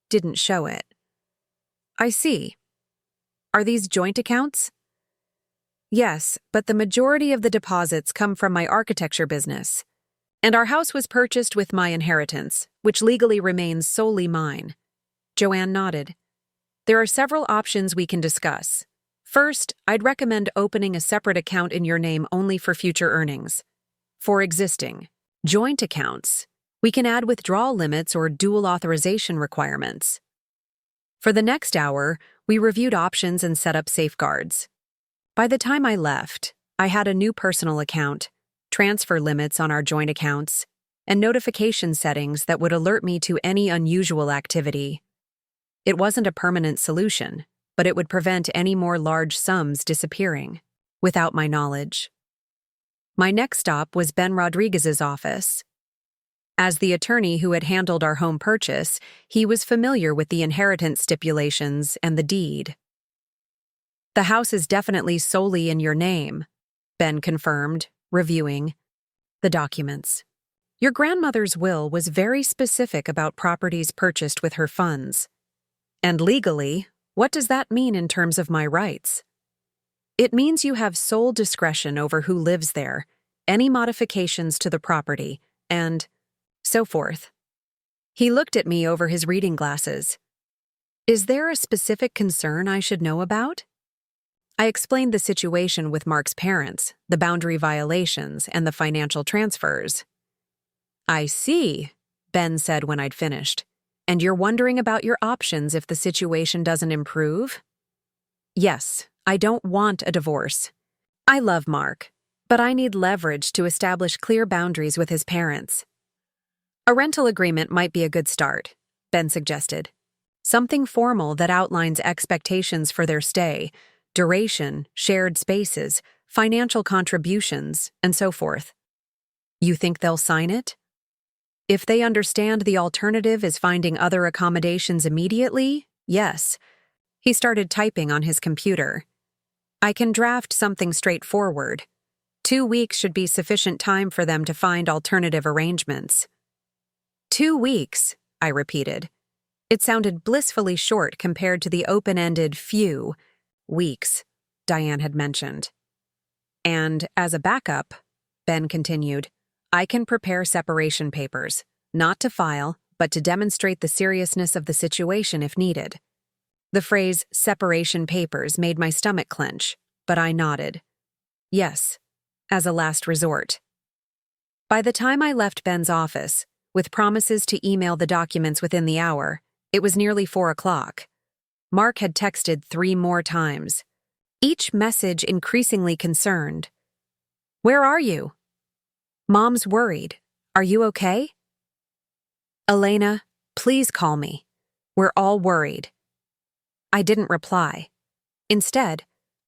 didn't show it. I see. Are these joint accounts? Yes, but the majority of the deposits come from my architecture business. And our house was purchased with my inheritance, which legally remains solely mine. Joanne nodded. There are several options we can discuss. First, I'd recommend opening a separate account in your name only for future earnings. For existing joint accounts, we can add withdrawal limits or dual authorization requirements. For the next hour, we reviewed options and set up safeguards. By the time I left, I had a new personal account, transfer limits on our joint accounts, and notification settings that would alert me to any unusual activity. It wasn't a permanent solution, but it would prevent any more large sums disappearing, without my knowledge. My next stop was Ben Rodriguez's office. As the attorney who had handled our home purchase, he was familiar with the inheritance stipulations and the deed. The house is definitely solely in your name, Ben confirmed, reviewing the documents. Your grandmother's will was very specific about properties purchased with her funds. And legally, what does that mean in terms of my rights? It means you have sole discretion over who lives there, any modifications to the property, and so forth. He looked at me over his reading glasses. Is there a specific concern I should know about? I explained the situation with Mark's parents, the boundary violations, and the financial transfers. I see, Ben said when I'd finished. And you're wondering about your options if the situation doesn't improve? Yes, I don't want a divorce. I love Mark, but I need leverage to establish clear boundaries with his parents. A rental agreement might be a good start, Ben suggested. Something formal that outlines expectations for their stay, duration, shared spaces, financial contributions, and so forth. You think they'll sign it? If they understand the alternative is finding other accommodations immediately, yes. He started typing on his computer. I can draft something straightforward. 2 weeks should be sufficient time for them to find alternative arrangements. 2 weeks, I repeated. It sounded blissfully short compared to the open-ended few weeks Diane had mentioned. And as a backup, Ben continued, I can prepare separation papers. not to file, but to demonstrate the seriousness of the situation if needed. The phrase separation papers made my stomach clench, but I nodded. Yes, as a last resort. By the time I left Ben's office, with promises to email the documents within the hour, it was nearly 4 o'clock. Mark had texted 3 more times, each message increasingly concerned. "Where are you?" "Mom's worried. Are you okay?" "Elena, please call me. We're all worried." I didn't reply. Instead,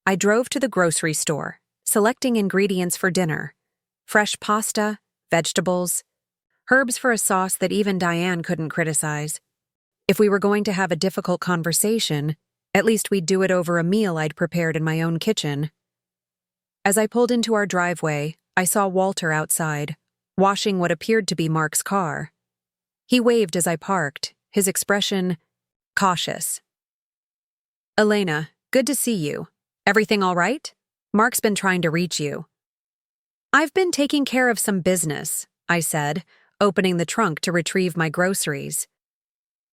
I drove to the grocery store, selecting ingredients for dinner: fresh pasta, vegetables, herbs for a sauce that even Diane couldn't criticize. If we were going to have a difficult conversation, at least we'd do it over a meal I'd prepared in my own kitchen. As I pulled into our driveway, I saw Walter outside, washing what appeared to be Mark's car. He waved as I parked, his expression cautious. "Elena, good to see you. Everything all right? Mark's been trying to reach you." "I've been taking care of some business," I said, opening the trunk to retrieve my groceries.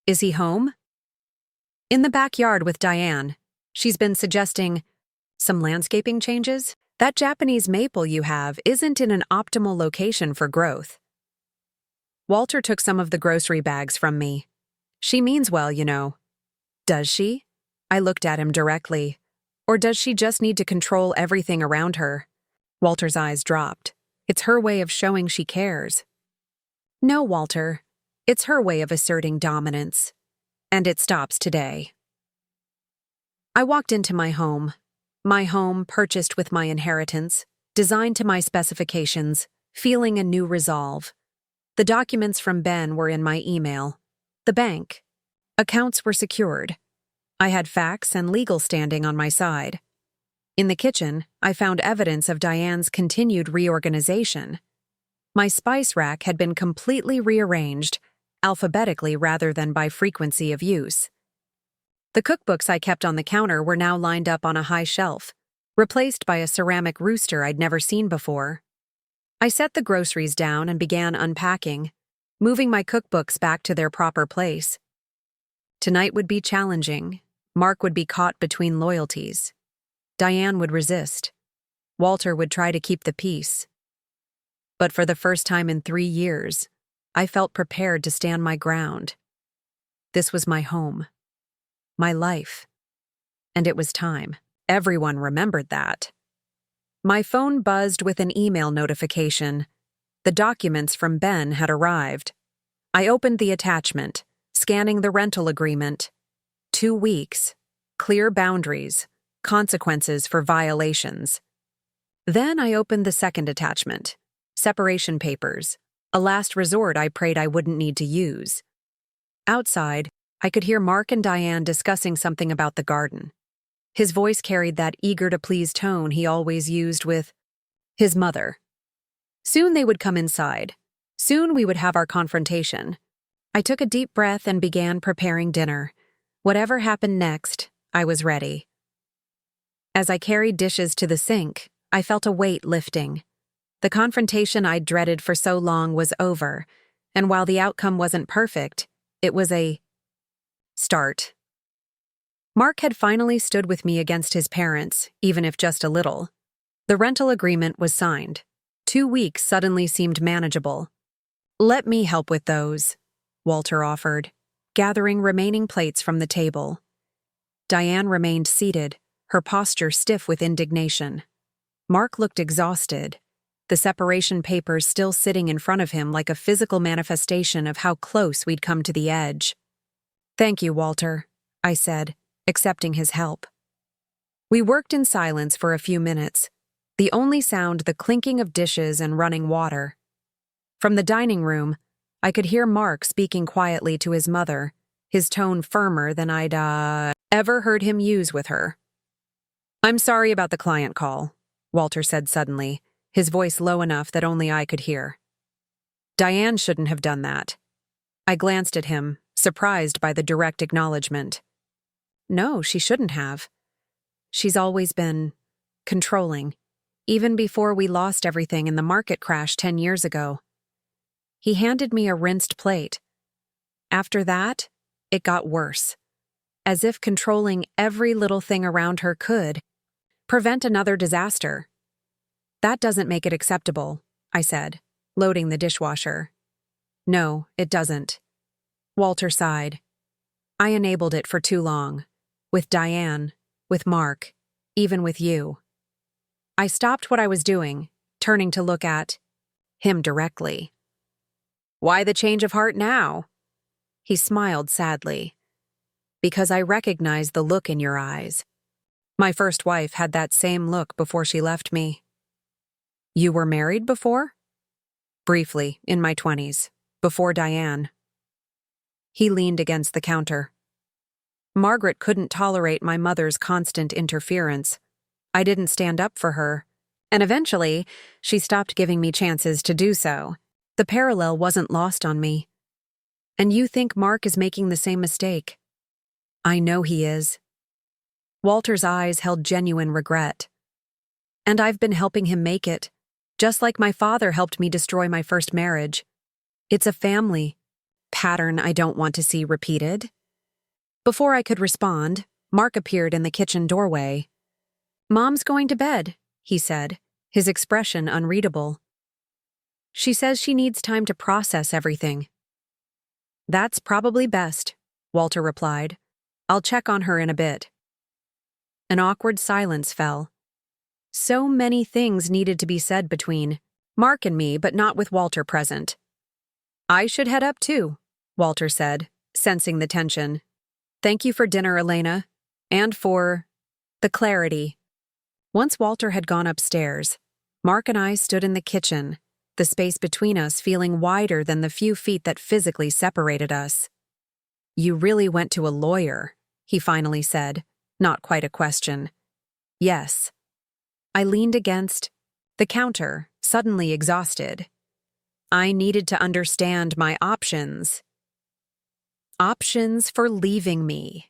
"Is he home?" "In the backyard with Diane. She's been suggesting some landscaping changes. That Japanese maple you have isn't in an optimal location for growth." Walter took some of the grocery bags from me. "She means well, you know." "Does she?" I looked at him directly. "Or does she just need to control everything around her?" Walter's eyes dropped. "It's her way of showing she cares." "No, Walter. It's her way of asserting dominance. And it stops today." I walked into my home purchased with my inheritance, designed to my specifications, feeling a new resolve. The documents from Ben were in my email. The bank. Accounts were secured. I had facts and legal standing on my side. In the kitchen, I found evidence of Diane's continued reorganization. My spice rack had been completely rearranged, alphabetically rather than by frequency of use. The cookbooks I kept on the counter were now lined up on a high shelf, replaced by a ceramic rooster I'd never seen before. I set the groceries down and began unpacking, moving my cookbooks back to their proper place. Tonight would be challenging. Mark would be caught between loyalties. Diane would resist. Walter would try to keep the peace. But for the first time in 3 years, I felt prepared to stand my ground. This was my home, my life, and it was time. Everyone remembered that. My phone buzzed with an email notification. The documents from Ben had arrived. I opened the attachment, scanning the rental agreement. 2 weeks, clear boundaries, consequences for violations. Then I opened the second attachment, separation papers, a last resort I prayed I wouldn't need to use. Outside, I could hear Mark and Diane discussing something about the garden. His voice carried that eager-to-please tone he always used with his mother. Soon they would come inside. Soon we would have our confrontation. I took a deep breath and began preparing dinner. Whatever happened next, I was ready. As I carried dishes to the sink, I felt a weight lifting. The confrontation I'd dreaded for so long was over, and while the outcome wasn't perfect, it was a start. Mark had finally stood with me against his parents, even if just a little. The rental agreement was signed. 2 weeks suddenly seemed manageable. "Let me help with those," Walter offered, gathering remaining plates from the table. Diane remained seated, her posture stiff with indignation. Mark looked exhausted, the separation papers still sitting in front of him like a physical manifestation of how close we'd come to the edge. "Thank you, Walter," I said, accepting his help. We worked in silence for a few minutes, the only sound the clinking of dishes and running water. From the dining room, I could hear Mark speaking quietly to his mother, his tone firmer than I'd ever heard him use with her. "I'm sorry about the client call," Walter said suddenly, his voice low enough that only I could hear. "Diane shouldn't have done that." I glanced at him, surprised by the direct acknowledgement. "No, she shouldn't have. She's always been controlling, even before we lost everything in the market crash 10 years ago." He handed me a rinsed plate. After that, it got worse. As if controlling every little thing around her could prevent another disaster. That doesn't make it acceptable, I said, loading the dishwasher. No, it doesn't. Walter sighed. I enabled it for too long. With Diane, with Mark, even with you. I stopped what I was doing, turning to look at him directly. Why the change of heart now? He smiled sadly. Because I recognized the look in your eyes. My first wife had that same look before she left me. You were married before? Briefly, in my 20s, before Diane. He leaned against the counter. Margaret couldn't tolerate my mother's constant interference. I didn't stand up for her, and eventually, she stopped giving me chances to do so. The parallel wasn't lost on me. And you think Mark is making the same mistake? I know he is. Walter's eyes held genuine regret. And I've been helping him make it, just like my father helped me destroy my first marriage. It's a family pattern I don't want to see repeated. Before I could respond, Mark appeared in the kitchen doorway. Mom's going to bed, he said, his expression unreadable. She says she needs time to process everything. That's probably best, Walter replied. I'll check on her in a bit. An awkward silence fell. So many things needed to be said between Mark and me, but not with Walter present. I should head up too, Walter said, sensing the tension. Thank you for dinner, Elena, and for the clarity. Once Walter had gone upstairs, Mark and I stood in the kitchen, the space between us feeling wider than the few feet that physically separated us. You really went to a lawyer, he finally said, not quite a question. Yes. I leaned against the counter, suddenly exhausted. I needed to understand my options. Options for leaving me.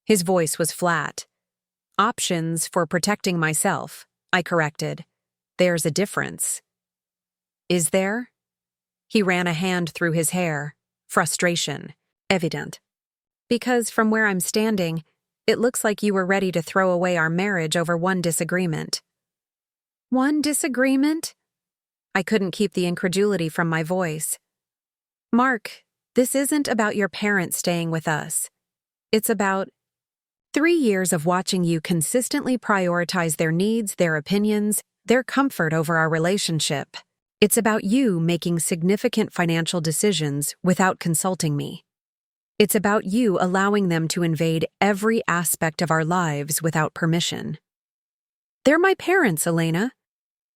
His voice was flat. Options for protecting myself, I corrected. There's a difference. Is there? He ran a hand through his hair, frustration evident. Because from where I'm standing, it looks like you were ready to throw away our marriage over one disagreement. One disagreement? I couldn't keep the incredulity from my voice. Mark, this isn't about your parents staying with us. It's about 3 years of watching you consistently prioritize their needs, their opinions, their comfort over our relationship. It's about you making significant financial decisions without consulting me. It's about you allowing them to invade every aspect of our lives without permission. They're my parents, Elena.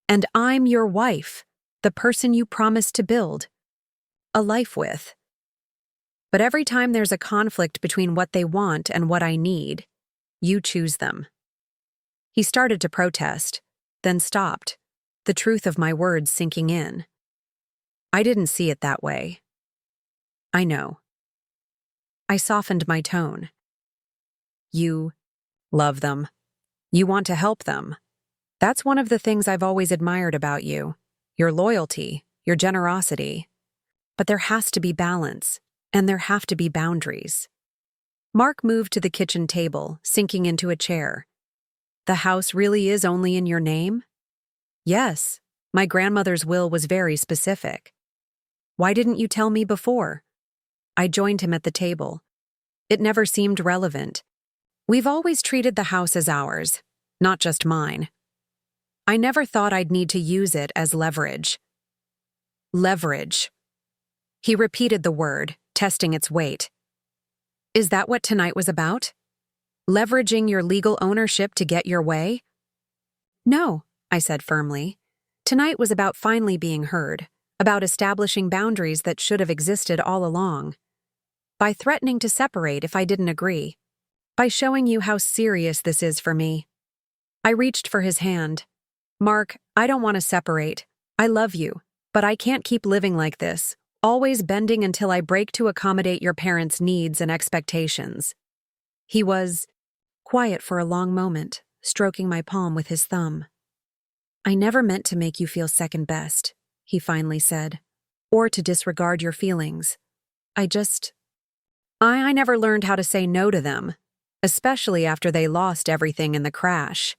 And I'm your wife, the person you promised to build a life with. But every time there's a conflict between what they want and what I need, you choose them. He started to protest, then stopped, the truth of my words sinking in. I didn't see it that way. I know. I softened my tone. You love them. You want to help them. That's one of the things I've always admired about you, your loyalty, your generosity. But there has to be balance, and there have to be boundaries. Mark moved to the kitchen table, sinking into a chair. The house really is only in your name? Yes, my grandmother's will was very specific. Why didn't you tell me before? I joined him at the table. It never seemed relevant. We've always treated the house as ours, not just mine. I never thought I'd need to use it as leverage. Leverage. He repeated the word, testing its weight. Is that what tonight was about? Leveraging your legal ownership to get your way? No, I said firmly. Tonight was about finally being heard, about establishing boundaries that should have existed all along. By threatening to separate if I didn't agree. By showing you how serious this is for me. I reached for his hand. Mark, I don't want to separate. I love you, but I can't keep living like this, always bending until I break to accommodate your parents' needs and expectations. He was quiet for a long moment, stroking my palm with his thumb. I never meant to make you feel second best, he finally said. or to disregard your feelings. I never learned how to say no to them, especially after they lost everything in the crash.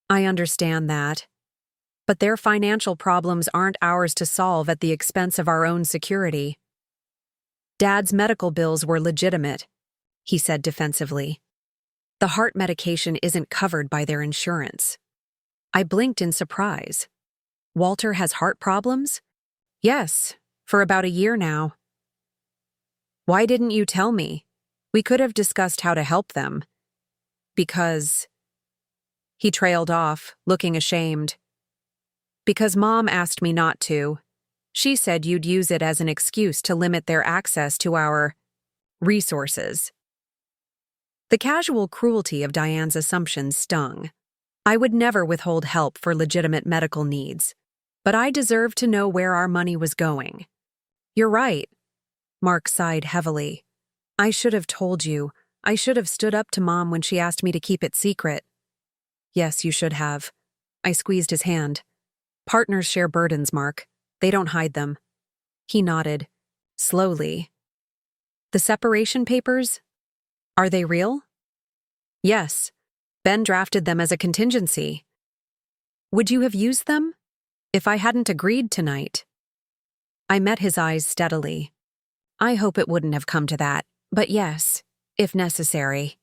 I understand that. But their financial problems aren't ours to solve at the expense of our own security. Dad's medical bills were legitimate, he said defensively. The heart medication isn't covered by their insurance. I blinked in surprise. Walter has heart problems? Yes, for about a year now. Why didn't you tell me? We could have discussed how to help them. Because... He trailed off, looking ashamed. Because Mom asked me not to. She said you'd use it as an excuse to limit their access to our resources. The casual cruelty of Diane's assumptions stung. I would never withhold help for legitimate medical needs, but I deserved to know where our money was going. You're right. Mark sighed heavily. I should have told you. I should have stood up to Mom when she asked me to keep it secret. Yes, you should have. I squeezed his hand. Partners share burdens, Mark. They don't hide them. He nodded, slowly. The separation papers? Are they real? Yes. Ben drafted them as a contingency. Would you have used them? If I hadn't agreed tonight? I met his eyes steadily. I hope it wouldn't have come to that, but yes, if necessary.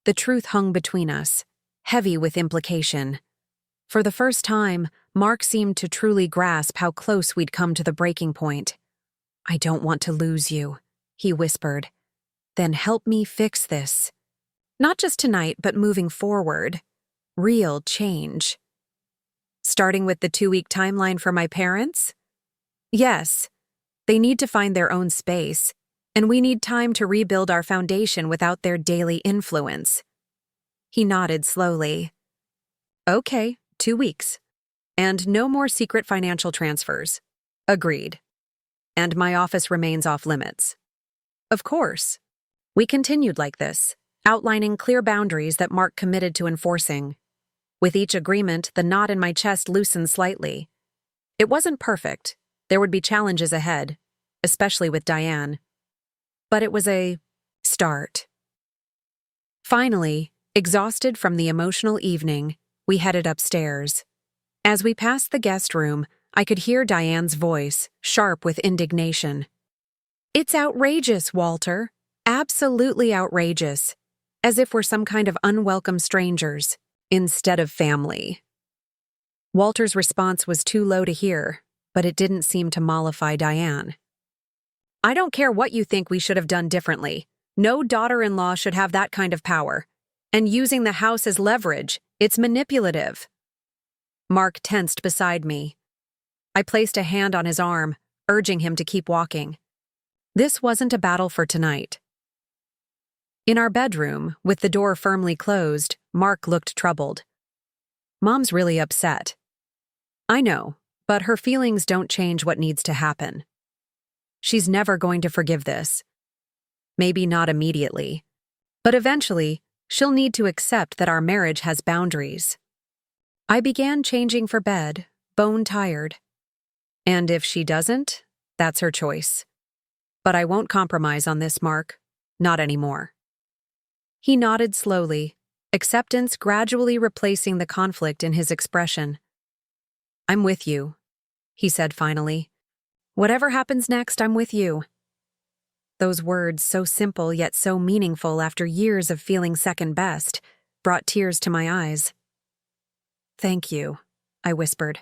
The truth hung between us, heavy with implication. For the first time, Mark seemed to truly grasp how close we'd come to the breaking point. I don't want to lose you, he whispered. Then help me fix this. Not just tonight, but moving forward. Real change. Starting with the 2-week timeline for my parents? Yes. They need to find their own space, and we need time to rebuild our foundation without their daily influence. He nodded slowly. Okay, 2 weeks. And no more secret financial transfers. Agreed. And my office remains off limits. Of course. We continued like this, outlining clear boundaries that Mark committed to enforcing. With each agreement, the knot in my chest loosened slightly. It wasn't perfect. There would be challenges ahead, especially with Diane. But it was a start. Finally, exhausted from the emotional evening, we headed upstairs. As we passed the guest room, I could hear Diane's voice, sharp with indignation. It's outrageous, Walter. Absolutely outrageous. As if we're some kind of unwelcome strangers, instead of family. Walter's response was too low to hear, but it didn't seem to mollify Diane. I don't care what you think we should have done differently. No daughter-in-law should have that kind of power. And using the house as leverage, it's manipulative. Mark tensed beside me. I placed a hand on his arm, urging him to keep walking. This wasn't a battle for tonight. In our bedroom, with the door firmly closed, Mark looked troubled. Mom's really upset. I know, but her feelings don't change what needs to happen. She's never going to forgive this. Maybe not immediately, but eventually, she'll need to accept that our marriage has boundaries. I began changing for bed, bone-tired. And if she doesn't, that's her choice. But I won't compromise on this, Mark. Not anymore. He nodded slowly, acceptance gradually replacing the conflict in his expression. I'm with you, he said finally. Whatever happens next, I'm with you. Those words, so simple yet so meaningful after years of feeling second best, brought tears to my eyes. Thank you, I whispered.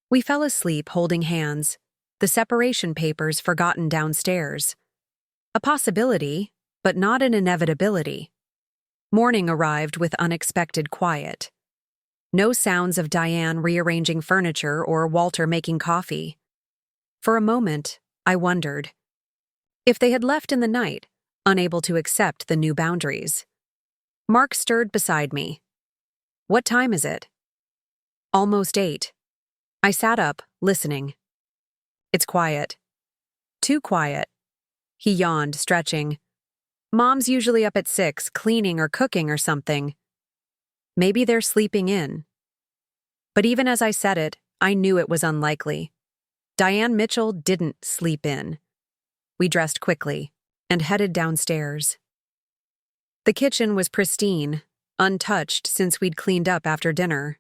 We fell asleep holding hands, the separation papers forgotten downstairs. A possibility, but not an inevitability. Morning arrived with unexpected quiet. No sounds of Diane rearranging furniture or Walter making coffee. For a moment, I wondered if they had left in the night, unable to accept the new boundaries. Mark stirred beside me. What time is it? Almost 8. I sat up, listening. It's quiet. Too quiet. He yawned, stretching. Mom's usually up at 6, cleaning or cooking or something. Maybe they're sleeping in. But even as I said it, I knew it was unlikely. Diane Mitchell didn't sleep in. We dressed quickly and headed downstairs. The kitchen was pristine, untouched since we'd cleaned up after dinner.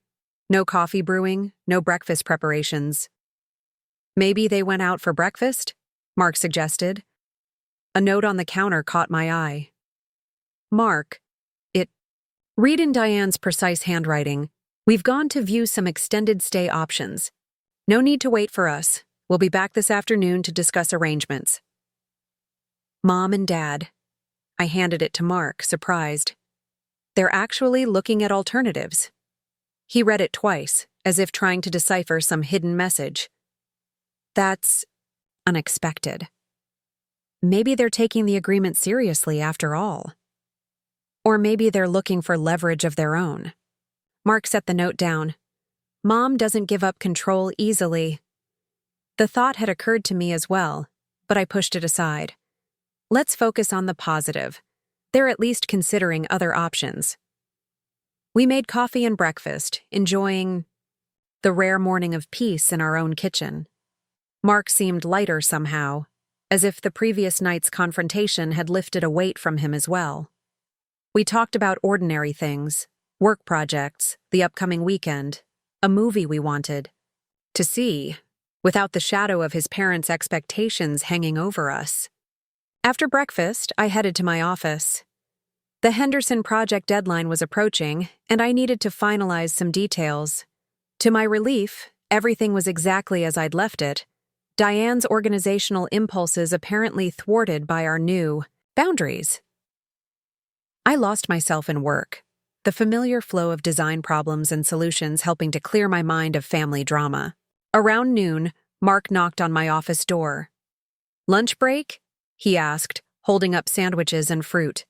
No coffee brewing, no breakfast preparations. Maybe they went out for breakfast? Mark suggested. A note on the counter caught my eye. Mark, read in Diane's precise handwriting. We've gone to view some extended stay options. No need to wait for us. We'll be back this afternoon to discuss arrangements. Mom and Dad. I handed it to Mark, surprised. They're actually looking at alternatives. He read it twice, as if trying to decipher some hidden message. That's unexpected. Maybe they're taking the agreement seriously after all. Or maybe they're looking for leverage of their own. Mark set the note down. Mom doesn't give up control easily. The thought had occurred to me as well, but I pushed it aside. Let's focus on the positive. They're at least considering other options. We made coffee and breakfast, enjoying the rare morning of peace in our own kitchen. Mark seemed lighter somehow, as if the previous night's confrontation had lifted a weight from him as well. We talked about ordinary things, work projects, the upcoming weekend, a movie we wanted to see, without the shadow of his parents' expectations hanging over us. After breakfast, I headed to my office. The Henderson project deadline was approaching, and I needed to finalize some details. To my relief, everything was exactly as I'd left it. Diane's organizational impulses apparently thwarted by our new boundaries. I lost myself in work, the familiar flow of design problems and solutions helping to clear my mind of family drama. Around noon, Mark knocked on my office door. "Lunch break?" he asked, holding up sandwiches and fruit.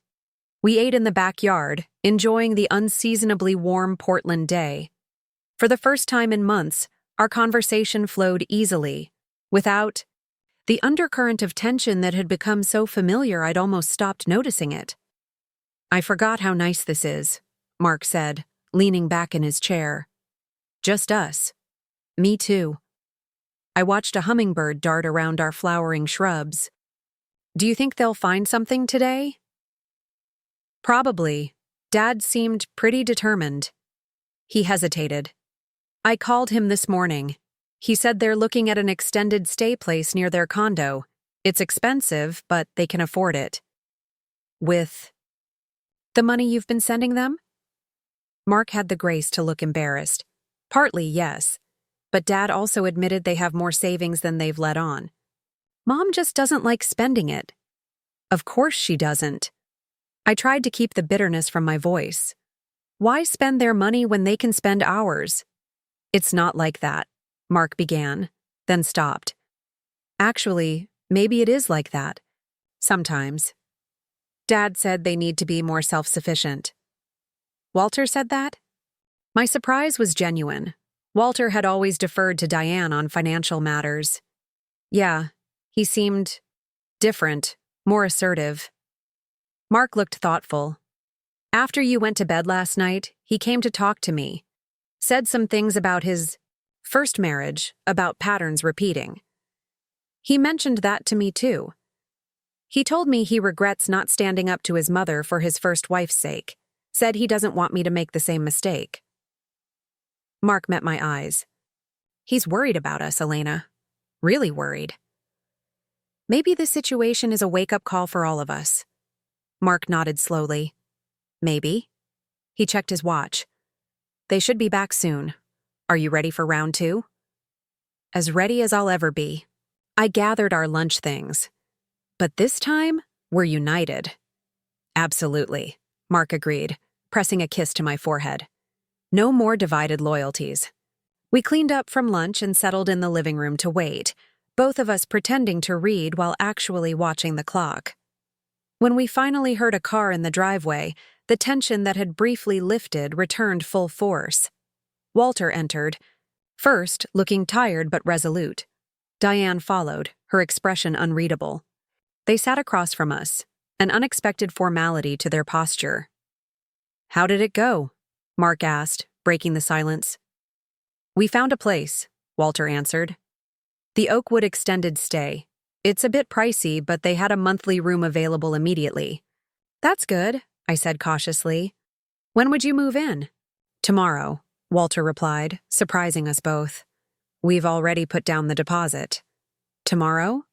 We ate in the backyard, enjoying the unseasonably warm Portland day. For the first time in months, our conversation flowed easily, without the undercurrent of tension that had become so familiar I'd almost stopped noticing it. "I forgot how nice this is," Mark said, leaning back in his chair. "Just us." "Me too." I watched a hummingbird dart around our flowering shrubs. "Do you think they'll find something today?" "Probably." Dad seemed pretty determined. He hesitated. "I called him this morning. He said they're looking at an extended stay place near their condo. It's expensive, but they can afford it." "With the money you've been sending them?" Mark had the grace to look embarrassed. "Partly, yes. But Dad also admitted they have more savings than they've let on. Mom just doesn't like spending it." "Of course she doesn't." I tried to keep the bitterness from my voice. "Why spend their money when they can spend ours?" "It's not like that," Mark began, then stopped. "Actually, maybe it is like that. Sometimes. Dad said they need to be more self-sufficient." "Walter said that?" My surprise was genuine. Walter had always deferred to Diane on financial matters. "Yeah, he seemed different, more assertive." Mark looked thoughtful. "After you went to bed last night, he came to talk to me. Said some things about his first marriage, about patterns repeating. He mentioned that to me too. He told me he regrets not standing up to his mother for his first wife's sake. Said he doesn't want me to make the same mistake." Mark met my eyes. "He's worried about us, Elena. Really worried." "Maybe this situation is a wake-up call for all of us." Mark nodded slowly. "Maybe." He checked his watch. "They should be back soon. Are you ready for round 2? "As ready as I'll ever be." I gathered our lunch things. "But this time, we're united." "Absolutely," Mark agreed, pressing a kiss to my forehead. "No more divided loyalties." We cleaned up from lunch and settled in the living room to wait, both of us pretending to read while actually watching the clock. When we finally heard a car in the driveway, the tension that had briefly lifted returned full force. Walter entered, first looking tired but resolute. Diane followed, her expression unreadable. They sat across from us, an unexpected formality to their posture. "How did it go?" Mark asked, breaking the silence. "We found a place," Walter answered. The Oakwood extended stay. It's a bit pricey, but they had a monthly room available immediately. That's good, I said cautiously. When would you move in? Tomorrow, Walter replied, surprising us both. We've already put down the deposit. Tomorrow?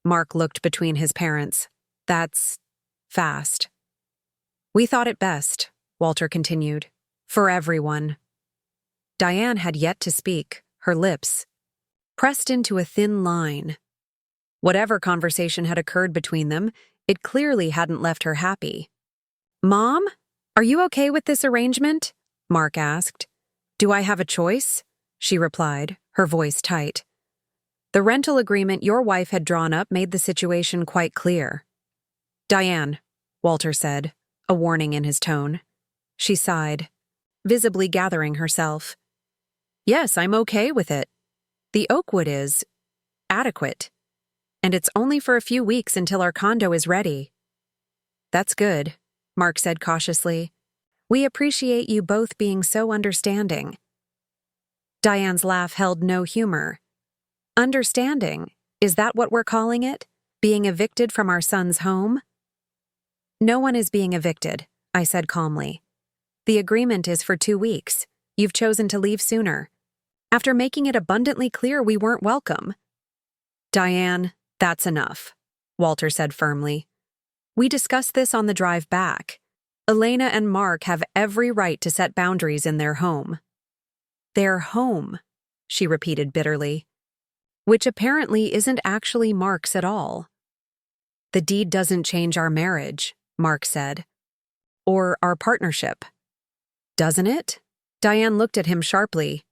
Mark looked between his parents. That's fast. We thought it best, Walter continued. For everyone. Diane had yet to speak, her lips pressed into a thin line. Whatever conversation had occurred between them, it clearly hadn't left her happy. Mom, are you okay with this arrangement? Mark asked. Do I have a choice? She replied, her voice tight. The rental agreement your wife had drawn up made the situation quite clear. Diane, Walter said, a warning in his tone. She sighed, visibly gathering herself. Yes, I'm okay with it. The Oakwood is adequate. And it's only for a few weeks until our condo is ready. That's good, Mark said cautiously. We appreciate you both being so understanding. Diane's laugh held no humor. Understanding, is that what we're calling it? Being evicted from our son's home? No one is being evicted, I said calmly. The agreement is for 2 weeks. You've chosen to leave sooner. After making it abundantly clear we weren't welcome. Diane, that's enough, Walter said firmly. We discussed this on the drive back. Elena and Mark have every right to set boundaries in their home. Their home, she repeated bitterly. Which apparently isn't actually Mark's at all. The deed doesn't change our marriage, Mark said. Or our partnership. Doesn't it? Diane looked at him sharply.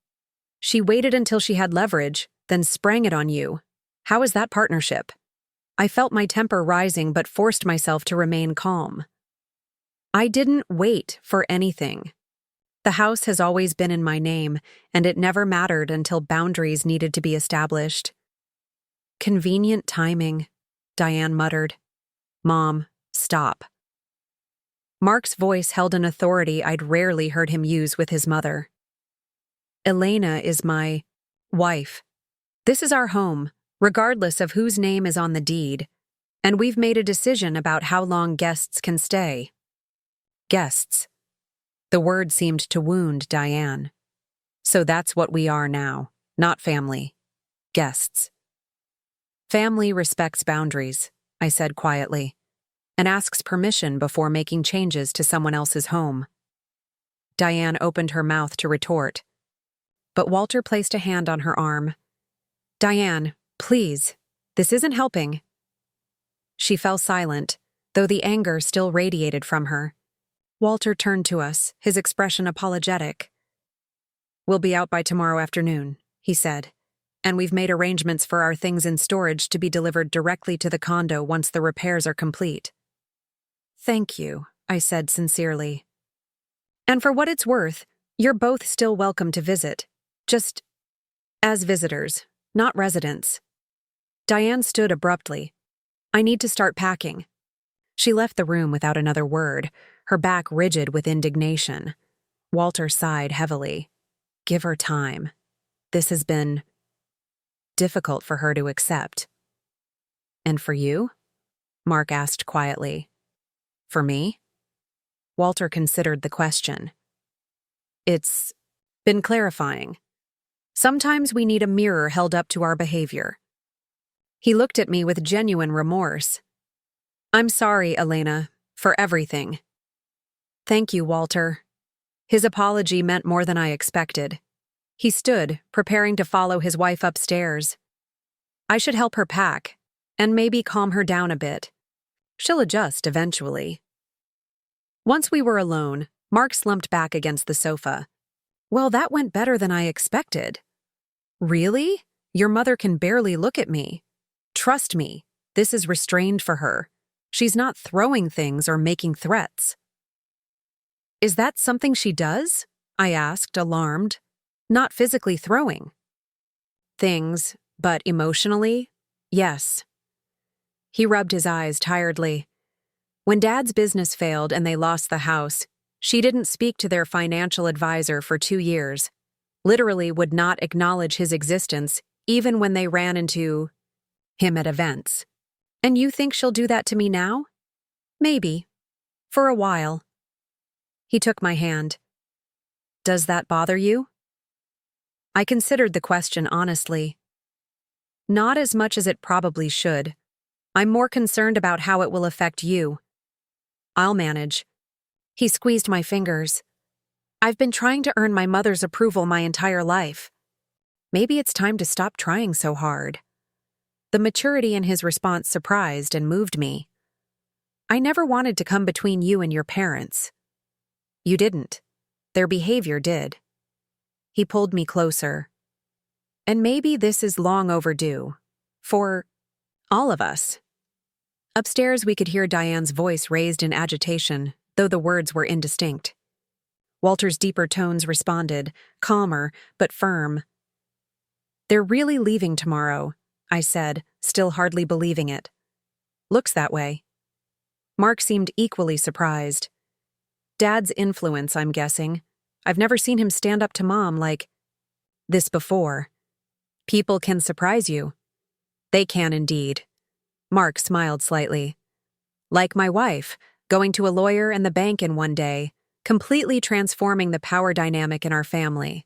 She waited until she had leverage, then sprang it on you. How is that partnership? I felt my temper rising but forced myself to remain calm. I didn't wait for anything. The house has always been in my name, and it never mattered until boundaries needed to be established. Convenient timing, Diane muttered. Mom, stop. Mark's voice held an authority I'd rarely heard him use with his mother. Elena is my wife. This is our home, regardless of whose name is on the deed, and we've made a decision about how long guests can stay. Guests. The word seemed to wound Diane. So that's what we are now, not family. Guests. Family respects boundaries, I said quietly, and asks permission before making changes to someone else's home. Diane opened her mouth to retort, but Walter placed a hand on her arm. Diane, please, this isn't helping. She fell silent, though the anger still radiated from her. Walter turned to us, his expression apologetic. We'll be out by tomorrow afternoon, he said, and we've made arrangements for our things in storage to be delivered directly to the condo once the repairs are complete. Thank you, I said sincerely. And for what it's worth, you're both still welcome to visit. Just as visitors, not residents. Diane stood abruptly. I need to start packing. She left the room without another word, her back rigid with indignation. Walter sighed heavily. Give her time. This has been difficult for her to accept. And for you? Mark asked quietly. For me? Walter considered the question. It's been clarifying. Sometimes we need a mirror held up to our behavior. He looked at me with genuine remorse. I'm sorry, Elena, for everything. Thank you, Walter. His apology meant more than I expected. He stood, preparing to follow his wife upstairs. I should help her pack, and maybe calm her down a bit. She'll adjust eventually. Once we were alone, Mark slumped back against the sofa. Well, that went better than I expected. Really? Your mother can barely look at me. Trust me, this is restrained for her. She's not throwing things or making threats. Is that something she does? I asked, alarmed. Not physically throwing. Things, but emotionally? Yes. He rubbed his eyes tiredly. When Dad's business failed and they lost the house, she didn't speak to their financial advisor for 2 years. Literally would not acknowledge his existence, even when they ran into him at events. And you think she'll do that to me now? Maybe. For a while. He took my hand. Does that bother you? I considered the question honestly. Not as much as it probably should. I'm more concerned about how it will affect you. I'll manage. He squeezed my fingers. I've been trying to earn my mother's approval my entire life. Maybe it's time to stop trying so hard. The maturity in his response surprised and moved me. I never wanted to come between you and your parents. You didn't. Their behavior did. He pulled me closer. And maybe this is long overdue. For all of us. Upstairs, we could hear Diane's voice raised in agitation, though the words were indistinct. Walter's deeper tones responded, calmer but firm. They're really leaving tomorrow, I said, still hardly believing it. Looks that way. Mark seemed equally surprised. Dad's influence, I'm guessing. I've never seen him stand up to Mom like this before. People can surprise you. They can indeed. Mark smiled slightly. Like my wife, going to a lawyer and the bank in one day, completely transforming the power dynamic in our family.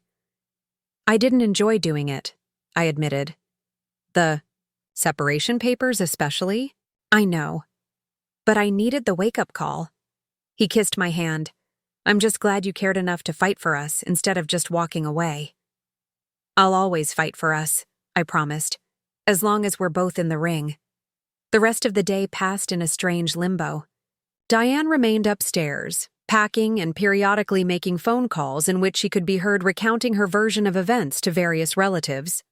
I didn't enjoy doing it, I admitted. The separation papers especially? I know. But I needed the wake-up call. He kissed my hand. I'm just glad you cared enough to fight for us instead of just walking away. I'll always fight for us, I promised, as long as we're both in the ring. The rest of the day passed in a strange limbo. Diane remained upstairs, packing and periodically making phone calls in which she could be heard recounting her version of events to various relatives.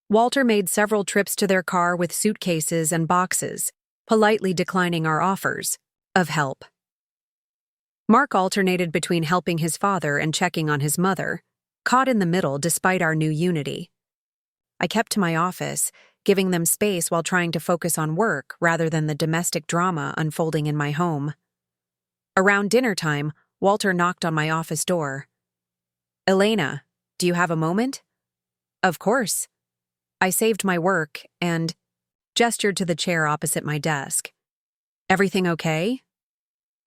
Walter made several trips to their car with suitcases and boxes, politely declining our offers of help. Mark alternated between helping his father and checking on his mother, caught in the middle despite our new unity. I kept to my office, giving them space while trying to focus on work rather than the domestic drama unfolding in my home. Around dinner time, Walter knocked on my office door. Elena, do you have a moment? Of course. I saved my work and gestured to the chair opposite my desk. Everything okay?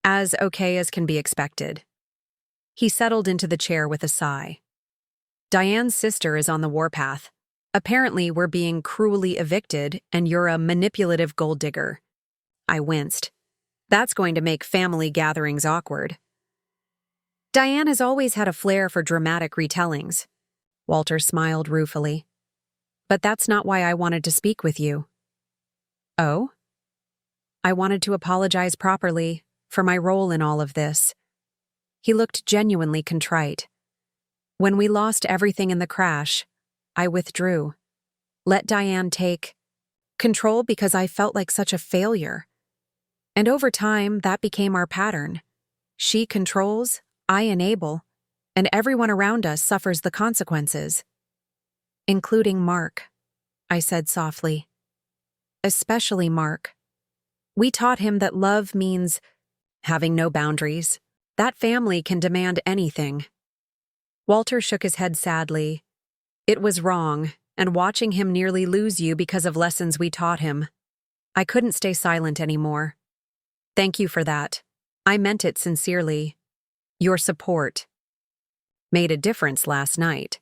As okay as can be expected. He settled into the chair with a sigh. Diane's sister is on the warpath. Apparently, we're being cruelly evicted, and you're a manipulative gold digger. I winced. That's going to make family gatherings awkward. Diane has always had a flair for dramatic retellings. Walter smiled ruefully. But that's not why I wanted to speak with you. Oh? I wanted to apologize properly for my role in all of this. He looked genuinely contrite. When we lost everything in the crash, I withdrew. Let Diane take control because I felt like such a failure. And over time, that became our pattern. She controls, I enable, and everyone around us suffers the consequences. Including Mark, I said softly. Especially Mark. We taught him that love means having no boundaries. That family can demand anything. Walter shook his head sadly. It was wrong, and watching him nearly lose you because of lessons we taught him. I couldn't stay silent anymore. Thank you for that. I meant it sincerely. Your support made a difference last night.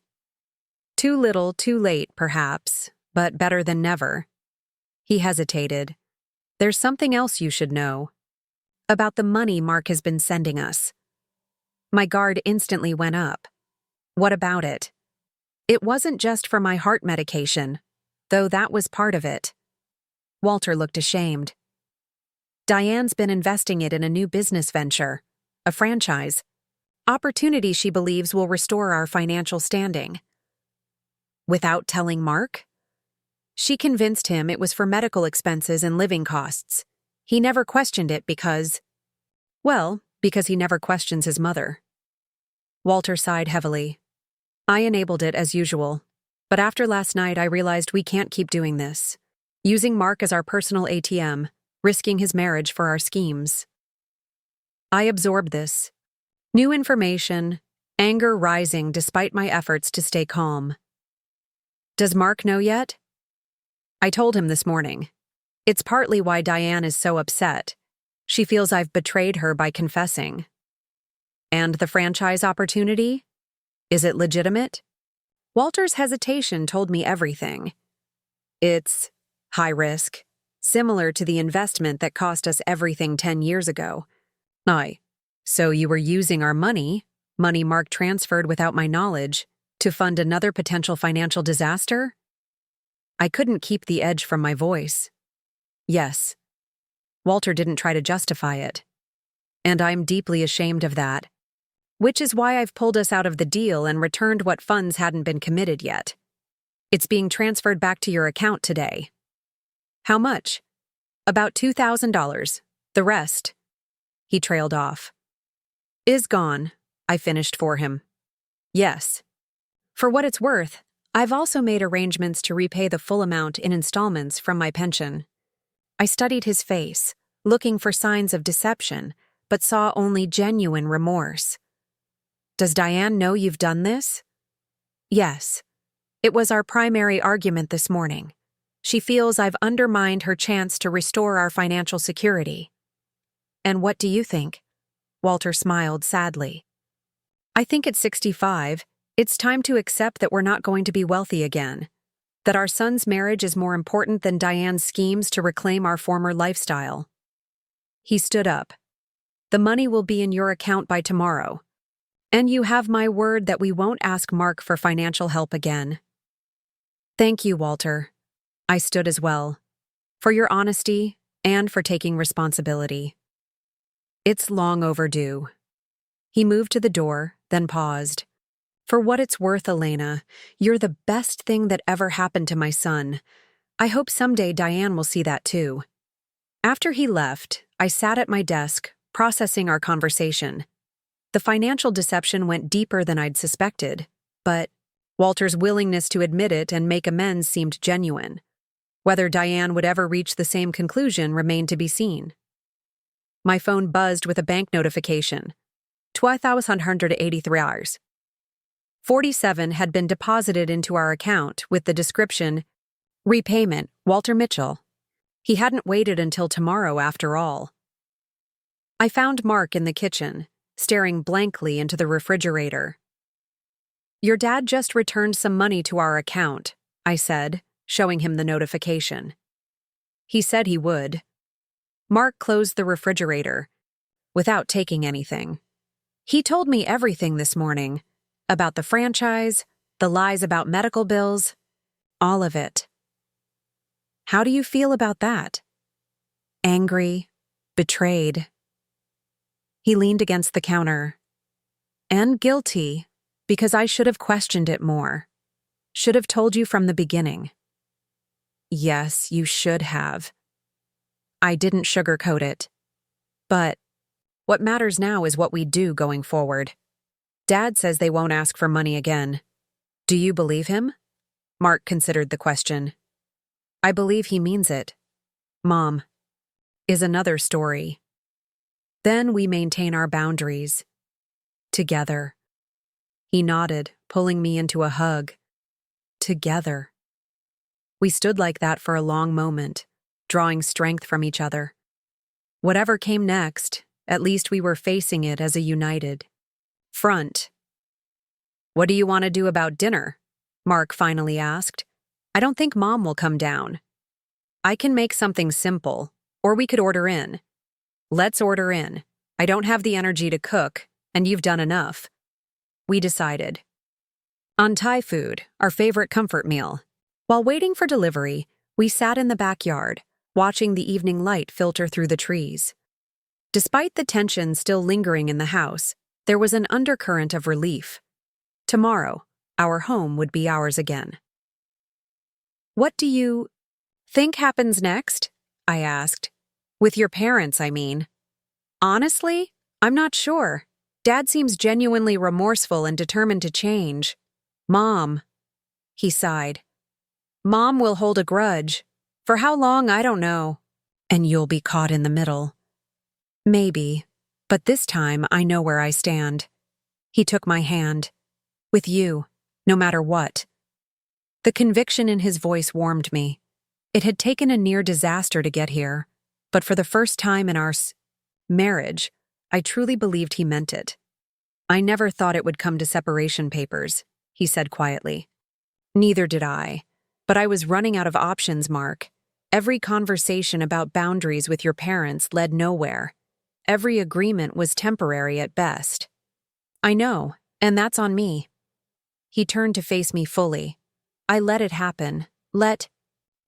Too little, too late, perhaps, but better than never. He hesitated. There's something else you should know. About the money Mark has been sending us. My guard instantly went up. What about it? It wasn't just for my heart medication, though that was part of it. Walter looked ashamed. Diane's been investing it in a new business venture, a franchise. Opportunity she believes will restore our financial standing. Without telling Mark? She convinced him it was for medical expenses and living costs. He never questioned it because he never questions his mother. Walter sighed heavily. I enabled it as usual, but after last night I realized we can't keep doing this. Using Mark as our personal ATM, risking his marriage for our schemes. I absorbed this. New information, anger rising despite my efforts to stay calm. Does Mark know yet? I told him this morning. It's partly why Diane is so upset. She feels I've betrayed her by confessing. And the franchise opportunity? Is it legitimate? Walter's hesitation told me everything. It's high risk, similar to the investment that cost us everything 10 years ago. So you were using our money Mark transferred without my knowledge, to fund another potential financial disaster? I couldn't keep the edge from my voice. Yes. Walter didn't try to justify it. And I'm deeply ashamed of that. Which is why I've pulled us out of the deal and returned what funds hadn't been committed yet. It's being transferred back to your account today. How much? About $2,000. The rest. He trailed off. Is gone, I finished for him. Yes. For what it's worth, I've also made arrangements to repay the full amount in installments from my pension. I studied his face, looking for signs of deception, but saw only genuine remorse. Does Diane know you've done this? Yes. It was our primary argument this morning. She feels I've undermined her chance to restore our financial security. And what do you think? Walter smiled sadly. I think at 65, it's time to accept that we're not going to be wealthy again. That our son's marriage is more important than Diane's schemes to reclaim our former lifestyle. He stood up. The money will be in your account by tomorrow. And you have my word that we won't ask Mark for financial help again. Thank you, Walter. I stood as well. For your honesty and for taking responsibility. It's long overdue. He moved to the door, then paused. For what it's worth, Elena, you're the best thing that ever happened to my son. I hope someday Diane will see that too. After he left, I sat at my desk, processing our conversation. The financial deception went deeper than I'd suspected, but Walter's willingness to admit it and make amends seemed genuine. Whether Diane would ever reach the same conclusion remained to be seen. My phone buzzed with a bank notification. $2,183. 47 had been deposited into our account with the description, Repayment, Walter Mitchell. He hadn't waited until tomorrow after all. I found Mark in the kitchen, staring blankly into the refrigerator. Your dad just returned some money to our account, I said, showing him the notification. He said he would. Mark closed the refrigerator, without taking anything. He told me everything this morning, about the franchise, the lies about medical bills, all of it. How do you feel about that? Angry, betrayed. He leaned against the counter. And guilty, because I should have questioned it more. Should have told you from the beginning. Yes, you should have. I didn't sugarcoat it. But what matters now is what we do going forward. Dad says they won't ask for money again. Do you believe him? Mark considered the question. I believe he means it. Mom is another story. Then we maintain our boundaries. Together. He nodded, pulling me into a hug. Together. We stood like that for a long moment, drawing strength from each other. Whatever came next, at least we were facing it as a united front. What do you want to do about dinner? Mark finally asked. I don't think Mom will come down. I can make something simple, or we could order in. Let's order in. I don't have the energy to cook, and you've done enough. We decided. On Thai food, our favorite comfort meal. While waiting for delivery, we sat in the backyard, watching the evening light filter through the trees. Despite the tension still lingering in the house, there was an undercurrent of relief. Tomorrow, our home would be ours again. What do you think happens next? I asked. With your parents, I mean. Honestly, I'm not sure. Dad seems genuinely remorseful and determined to change. Mom, he sighed. Mom will hold a grudge. For how long, I don't know. And you'll be caught in the middle. Maybe, but this time I know where I stand. He took my hand. With you, no matter what. The conviction in his voice warmed me. It had taken a near disaster to get here, but for the first time in our marriage, I truly believed he meant it. "I never thought it would come to separation papers," he said quietly. "Neither did I. But I was running out of options, Mark. Every conversation about boundaries with your parents led nowhere. Every agreement was temporary at best." "I know, and that's on me." He turned to face me fully. "I let it happen. Let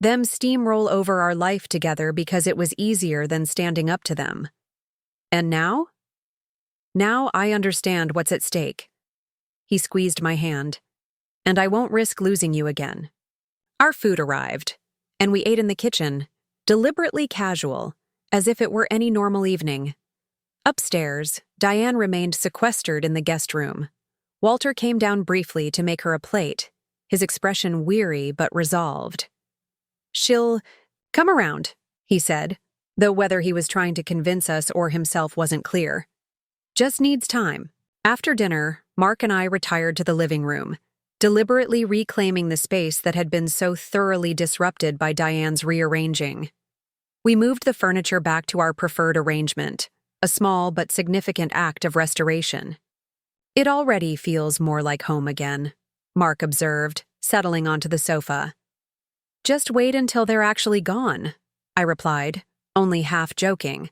them steamroll over our life together because it was easier than standing up to them. And now? Now I understand what's at stake." He squeezed my hand. "And I won't risk losing you again." Our food arrived, and we ate in the kitchen, deliberately casual, as if it were any normal evening. Upstairs, Diane remained sequestered in the guest room. Walter came down briefly to make her a plate, his expression weary but resolved. "She'll come around," he said, though whether he was trying to convince us or himself wasn't clear. "Just needs time." After dinner, Mark and I retired to the living room, deliberately reclaiming the space that had been so thoroughly disrupted by Diane's rearranging. We moved the furniture back to our preferred arrangement, a small but significant act of restoration. "It already feels more like home again," Mark observed, settling onto the sofa. "Just wait until they're actually gone," I replied, only half joking.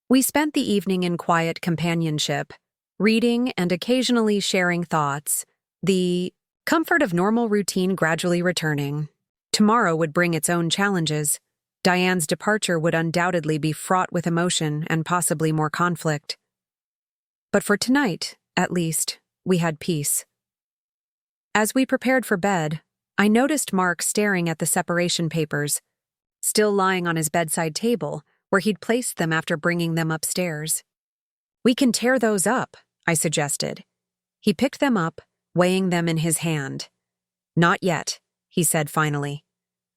We spent the evening in quiet companionship, reading and occasionally sharing thoughts, the comfort of normal routine gradually returning. Tomorrow would bring its own challenges. Diane's departure would undoubtedly be fraught with emotion and possibly more conflict. But for tonight, at least, we had peace. As we prepared for bed, I noticed Mark staring at the separation papers, still lying on his bedside table, where he'd placed them after bringing them upstairs. "We can tear those up," I suggested. He picked them up, weighing them in his hand. "Not yet," he said finally.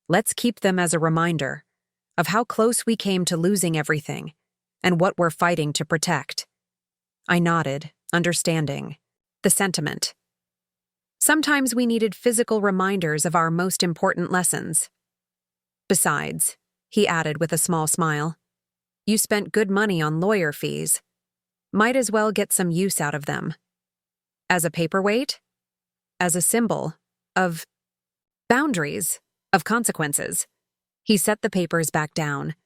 "Let's keep them as a reminder of how close we came to losing everything and what we're fighting to protect." I nodded, understanding the sentiment. Sometimes we needed physical reminders of our most important lessons. "Besides," he added with a small smile, "you spent good money on lawyer fees. Might as well get some use out of them." As a paperweight? As a symbol of boundaries, of consequences. He set the papers back down.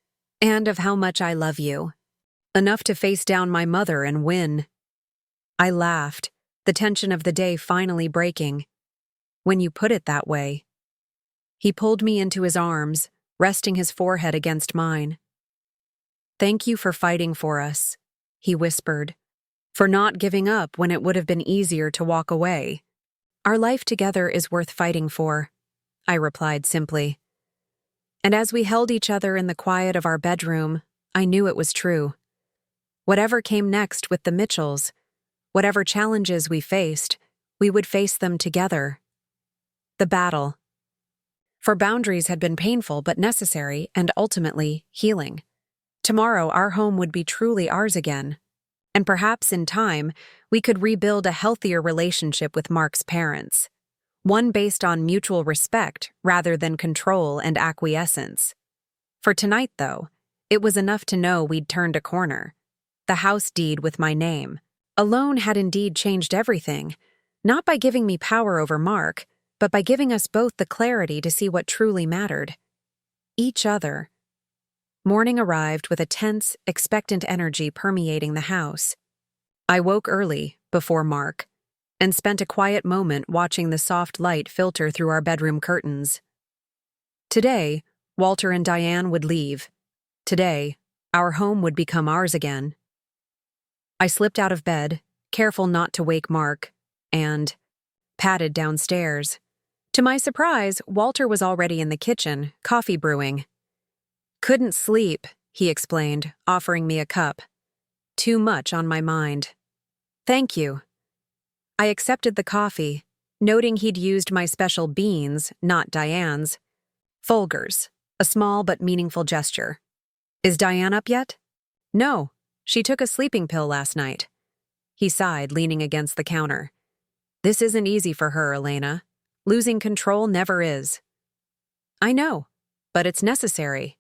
"And of how much I love you. Enough to face down my mother and win." I laughed, the tension of the day finally breaking. "When you put it that way." He pulled me into his arms, resting his forehead against mine. "Thank you for fighting for us," he whispered, "for not giving up when it would have been easier to walk away." "Our life together is worth fighting for," I replied simply. And as we held each other in the quiet of our bedroom, I knew it was true. Whatever came next with the Mitchells, whatever challenges we faced, we would face them together. The battle for boundaries had been painful but necessary and ultimately healing. Tomorrow our home would be truly ours again. And perhaps in time, we could rebuild a healthier relationship with Mark's parents. One based on mutual respect rather than control and acquiescence. For tonight, though, it was enough to know we'd turned a corner. The house deed with my name alone had indeed changed everything, not by giving me power over Mark, but by giving us both the clarity to see what truly mattered. Each other. Morning arrived with a tense, expectant energy permeating the house. I woke early, before Mark, and spent a quiet moment watching the soft light filter through our bedroom curtains. Today, Walter and Diane would leave. Today, our home would become ours again. I slipped out of bed, careful not to wake Mark, and padded downstairs. To my surprise, Walter was already in the kitchen, coffee brewing. "Couldn't sleep," he explained, offering me a cup. "Too much on my mind." "Thank you." I accepted the coffee, noting he'd used my special beans, not Diane's. Folgers, a small but meaningful gesture. "Is Diane up yet?" "No, she took a sleeping pill last night." He sighed, leaning against the counter. "This isn't easy for her, Elena. Losing control never is. I know, but it's necessary.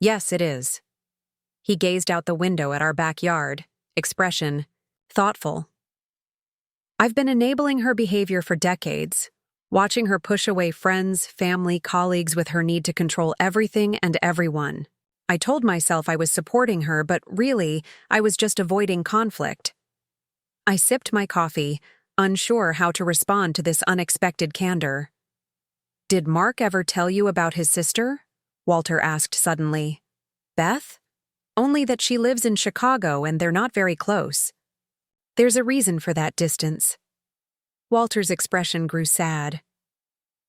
Yes, it is. He gazed out the window at our backyard, expression thoughtful. I've been enabling her behavior for decades, watching her push away friends, family, colleagues with her need to control everything and everyone. I told myself I was supporting her, but really, I was just avoiding conflict. I sipped my coffee, unsure how to respond to this unexpected candor. Did Mark ever tell you about his sister? Walter asked suddenly. Beth? Only that she lives in Chicago and they're not very close. There's a reason for that distance. Walter's expression grew sad.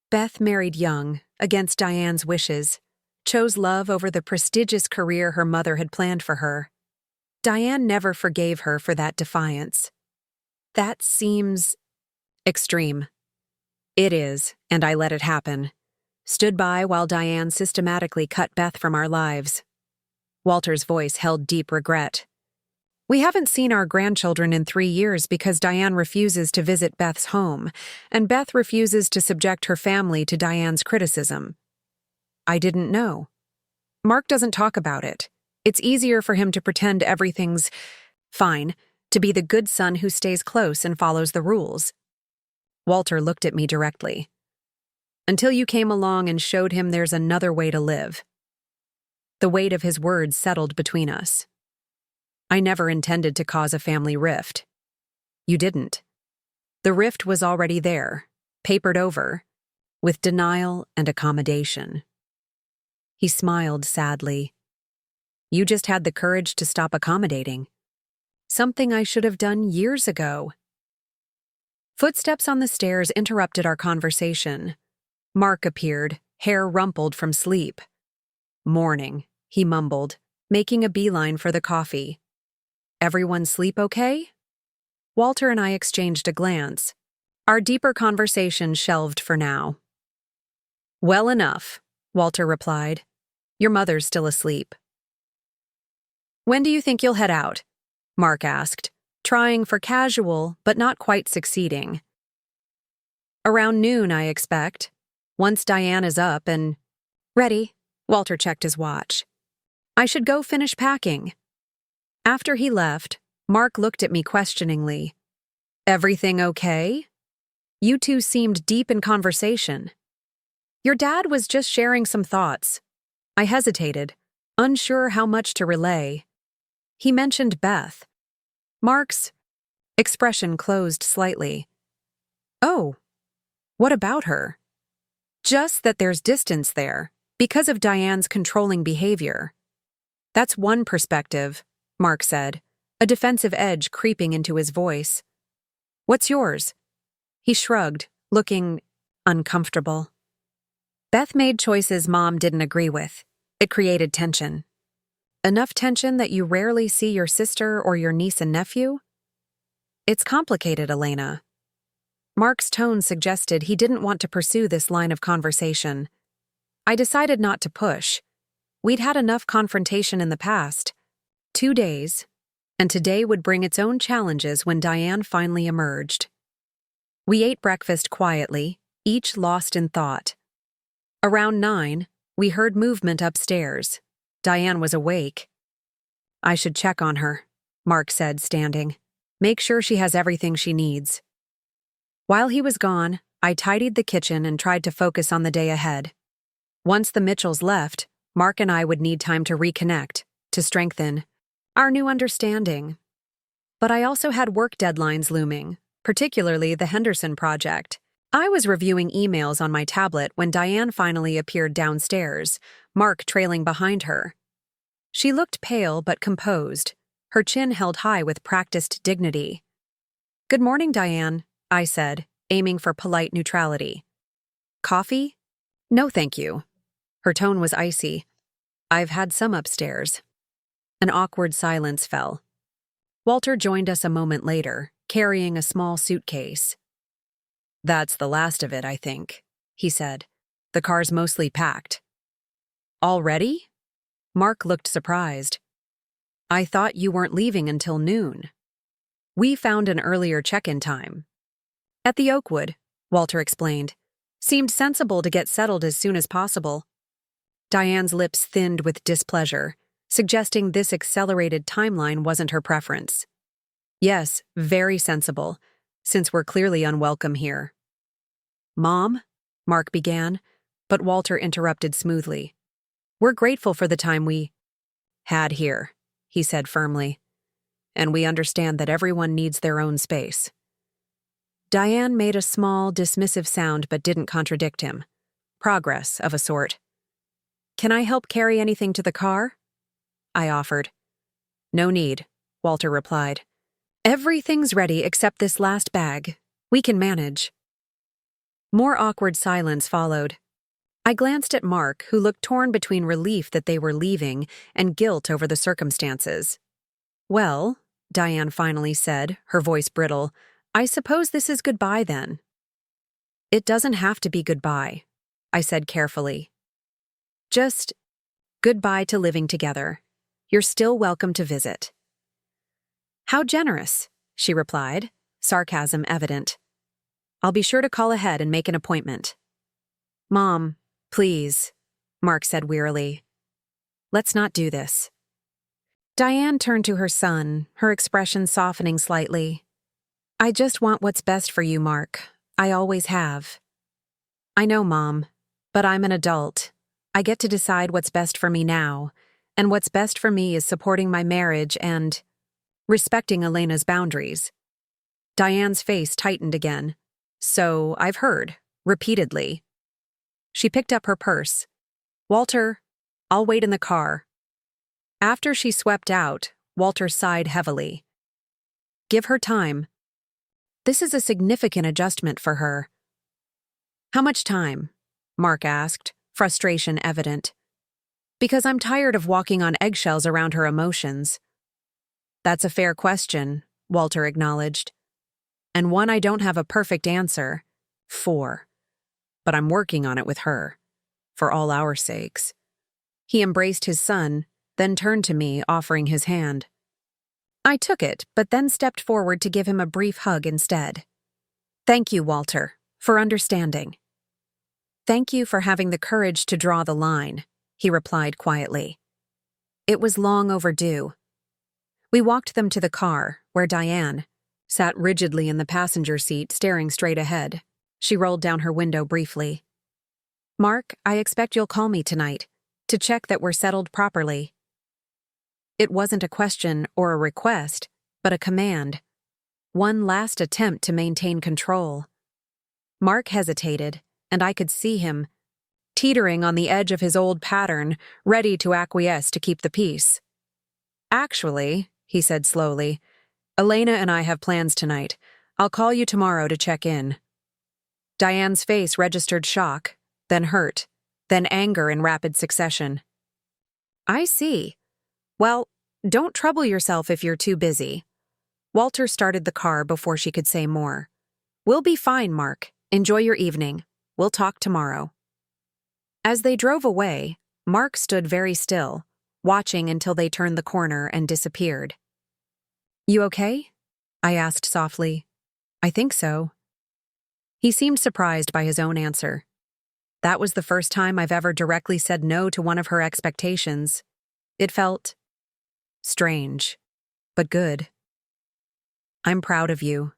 Beth married young, against Diane's wishes, chose love over the prestigious career her mother had planned for her. Diane never forgave her for that defiance. That seems extreme. It is, and I let it happen. Stood by while Diane systematically cut Beth from our lives. Walter's voice held deep regret. We haven't seen our grandchildren in 3 years because Diane refuses to visit Beth's home, and Beth refuses to subject her family to Diane's criticism. I didn't know. Mark doesn't talk about it. It's easier for him to pretend everything's fine, to be the good son who stays close and follows the rules. Walter looked at me directly. Until you came along and showed him there's another way to live. The weight of his words settled between us. I never intended to cause a family rift. You didn't. The rift was already there, papered over, with denial and accommodation. He smiled sadly. You just had the courage to stop accommodating. Something I should have done years ago. Footsteps on the stairs interrupted our conversation. Mark appeared, hair rumpled from sleep. Morning, he mumbled, making a beeline for the coffee. Everyone sleep okay? Walter and I exchanged a glance. Our deeper conversation shelved for now. Well enough, Walter replied. Your mother's still asleep. When do you think you'll head out? Mark asked, trying for casual but not quite succeeding. Around noon, I expect. Once Diane is up and ready, Walter checked his watch. I should go finish packing. After he left, Mark looked at me questioningly. Everything okay? You two seemed deep in conversation. Your dad was just sharing some thoughts. I hesitated, unsure how much to relay. He mentioned Beth. Mark's expression closed slightly. Oh, what about her? Just that there's distance there, because of Diane's controlling behavior. That's one perspective, Mark said, a defensive edge creeping into his voice. What's yours? He shrugged, looking uncomfortable. Beth made choices Mom didn't agree with. It created tension. Enough tension that you rarely see your sister or your niece and nephew? It's complicated, Elena. Mark's tone suggested he didn't want to pursue this line of conversation. I decided not to push. We'd had enough confrontation in the past. 2 days, and today would bring its own challenges when Diane finally emerged. We ate breakfast quietly, each lost in thought. Around 9, we heard movement upstairs. Diane was awake. I should check on her, Mark said, standing. Make sure she has everything she needs. While he was gone, I tidied the kitchen and tried to focus on the day ahead. Once the Mitchells left, Mark and I would need time to reconnect, to strengthen our new understanding. But I also had work deadlines looming, particularly the Henderson project. I was reviewing emails on my tablet when Diane finally appeared downstairs, Mark trailing behind her. She looked pale but composed, her chin held high with practiced dignity. Good morning, Diane, I said, aiming for polite neutrality. Coffee? No, thank you. Her tone was icy. I've had some upstairs. An awkward silence fell. Walter joined us a moment later, carrying a small suitcase. That's the last of it, I think, he said. The car's mostly packed. Already? Mark looked surprised. I thought you weren't leaving until noon. We found an earlier check-in time. At the Oakwood, Walter explained. Seemed sensible to get settled as soon as possible. Diane's lips thinned with displeasure, suggesting this accelerated timeline wasn't her preference. Yes, very sensible, since we're clearly unwelcome here. Mom? Mark began, but Walter interrupted smoothly. We're grateful for the time we had here, he said firmly. And we understand that everyone needs their own space. Diane made a small, dismissive sound but didn't contradict him. Progress, of a sort. Can I help carry anything to the car? I offered. No need, Walter replied. Everything's ready except this last bag. We can manage. More awkward silence followed. I glanced at Mark, who looked torn between relief that they were leaving and guilt over the circumstances. Well, Diane finally said, her voice brittle, I suppose this is goodbye then. It doesn't have to be goodbye, I said carefully. Just goodbye to living together. You're still welcome to visit. How generous, she replied, sarcasm evident. I'll be sure to call ahead and make an appointment. Mom, please, Mark said wearily. Let's not do this. Diane turned to her son, her expression softening slightly. I just want what's best for you, Mark. I always have. I know, Mom, but I'm an adult. I get to decide what's best for me now, and what's best for me is supporting my marriage and respecting Elena's boundaries. Diane's face tightened again. So, I've heard, repeatedly. She picked up her purse. Walter, I'll wait in the car. After she swept out, Walter sighed heavily. Give her time. This is a significant adjustment for her. How much time? Mark asked, frustration evident. Because I'm tired of walking on eggshells around her emotions. That's a fair question, Walter acknowledged. And one I don't have a perfect answer for. But I'm working on it with her, for all our sakes. He embraced his son, then turned to me, offering his hand. I took it, but then stepped forward to give him a brief hug instead. Thank you, Walter, for understanding. Thank you for having the courage to draw the line, he replied quietly. It was long overdue. We walked them to the car, where Diane sat rigidly in the passenger seat, staring straight ahead. She rolled down her window briefly. Mark, I expect you'll call me tonight, to check that we're settled properly. It wasn't a question or a request, but a command. One last attempt to maintain control. Mark hesitated, and I could see him, teetering on the edge of his old pattern, ready to acquiesce to keep the peace. Actually, he said slowly, Elena and I have plans tonight. I'll call you tomorrow to check in. Diane's face registered shock, then hurt, then anger in rapid succession. I see. Well, don't trouble yourself if you're too busy. Walter started the car before she could say more. We'll be fine, Mark. Enjoy your evening. We'll talk tomorrow. As they drove away, Mark stood very still, watching until they turned the corner and disappeared. You okay? I asked softly. I think so. He seemed surprised by his own answer. That was the first time I've ever directly said no to one of her expectations. It felt strange, but good. I'm proud of you.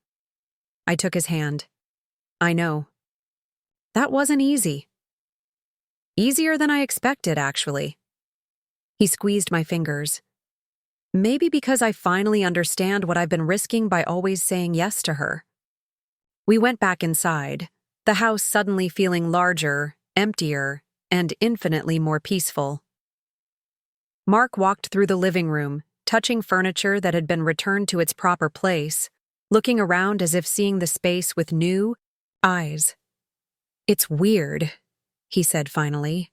I took his hand. I know. That wasn't easy. Easier than I expected, actually. He squeezed my fingers. Maybe because I finally understand what I've been risking by always saying yes to her. We went back inside, the house suddenly feeling larger, emptier, and infinitely more peaceful. Mark walked through the living room, touching furniture that had been returned to its proper place, looking around as if seeing the space with new eyes. It's weird, he said finally.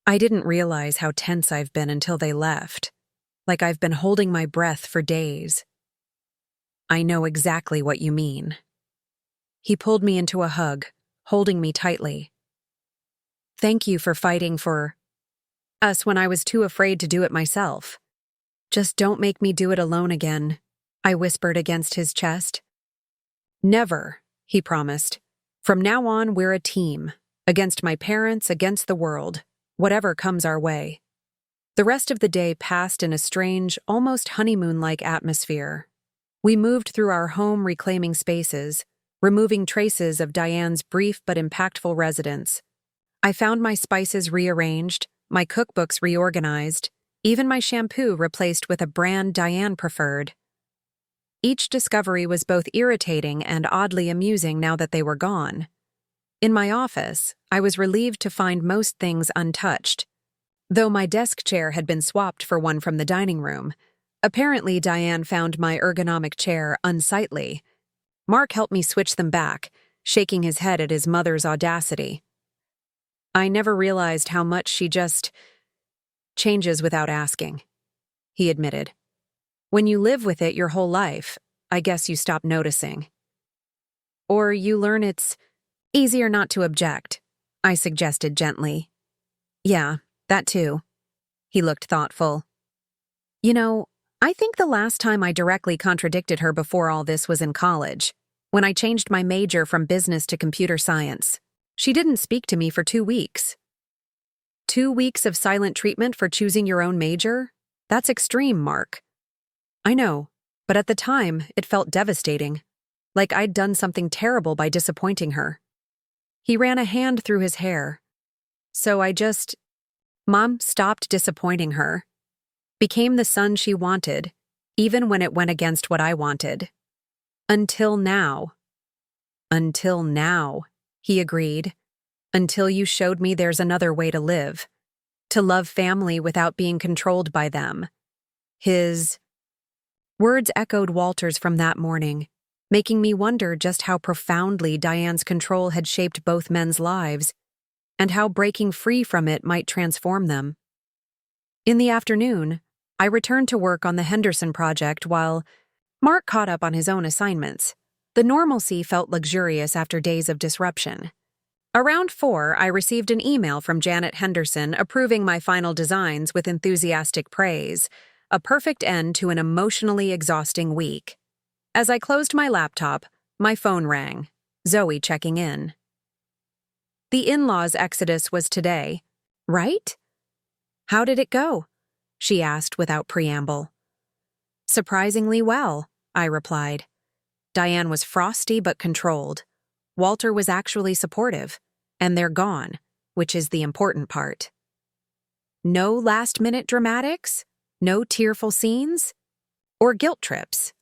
I didn't realize how tense I've been until they left. Like I've been holding my breath for days. I know exactly what you mean. He pulled me into a hug, holding me tightly. Thank you for fighting for us when I was too afraid to do it myself. Just don't make me do it alone again, I whispered against his chest. Never, he promised. From now on, we're a team. Against my parents, against the world. Whatever comes our way. The rest of the day passed in a strange, almost honeymoon-like atmosphere. We moved through our home reclaiming spaces, removing traces of Diane's brief but impactful residence. I found my spices rearranged, my cookbooks reorganized, even my shampoo replaced with a brand Diane preferred. Each discovery was both irritating and oddly amusing now that they were gone. In my office, I was relieved to find most things untouched. Though my desk chair had been swapped for one from the dining room, apparently Diane found my ergonomic chair unsightly. Mark helped me switch them back, shaking his head at his mother's audacity. I never realized how much she just changes without asking, he admitted. When you live with it your whole life, I guess you stop noticing. Or you learn it's easier not to object, I suggested gently. Yeah, that too. He looked thoughtful. You know, I think the last time I directly contradicted her before all this was in college, when I changed my major from business to computer science. She didn't speak to me for 2 weeks. 2 weeks of silent treatment for choosing your own major? That's extreme, Mark. I know, but at the time, it felt devastating. Like I'd done something terrible by disappointing her. He ran a hand through his hair. So Mom stopped disappointing her. Became the son she wanted, even when it went against what I wanted. Until now. Until now, he agreed. Until you showed me there's another way to live. To love family without being controlled by them. His words echoed Walter's from that morning, making me wonder just how profoundly Diane's control had shaped both men's lives, and how breaking free from it might transform them. In the afternoon, I returned to work on the Henderson project while Mark caught up on his own assignments. The normalcy felt luxurious after days of disruption. Around 4, I received an email from Janet Henderson approving my final designs with enthusiastic praise, a perfect end to an emotionally exhausting week. As I closed my laptop, my phone rang, Zoe checking in. The in-laws' exodus was today, right? How did it go? She asked without preamble. Surprisingly well, I replied. Diane was frosty but controlled. Walter was actually supportive, and they're gone, which is the important part. No last-minute dramatics? No tearful scenes? Or guilt trips?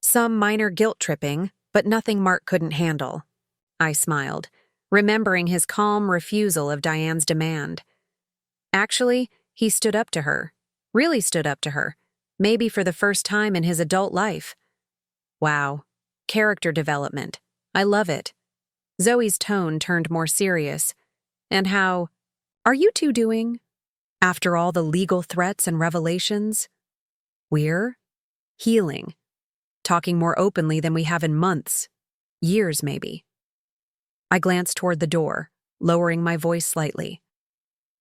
Some minor guilt tripping, but nothing Mark couldn't handle. I smiled, remembering his calm refusal of Diane's demand. Actually, he stood up to her, really stood up to her, maybe for the first time in his adult life. Wow, character development. I love it. Zoe's tone turned more serious. And how are you two doing? After all the legal threats and revelations? We're healing. Talking more openly than we have in months. Years, maybe. I glanced toward the door, lowering my voice slightly.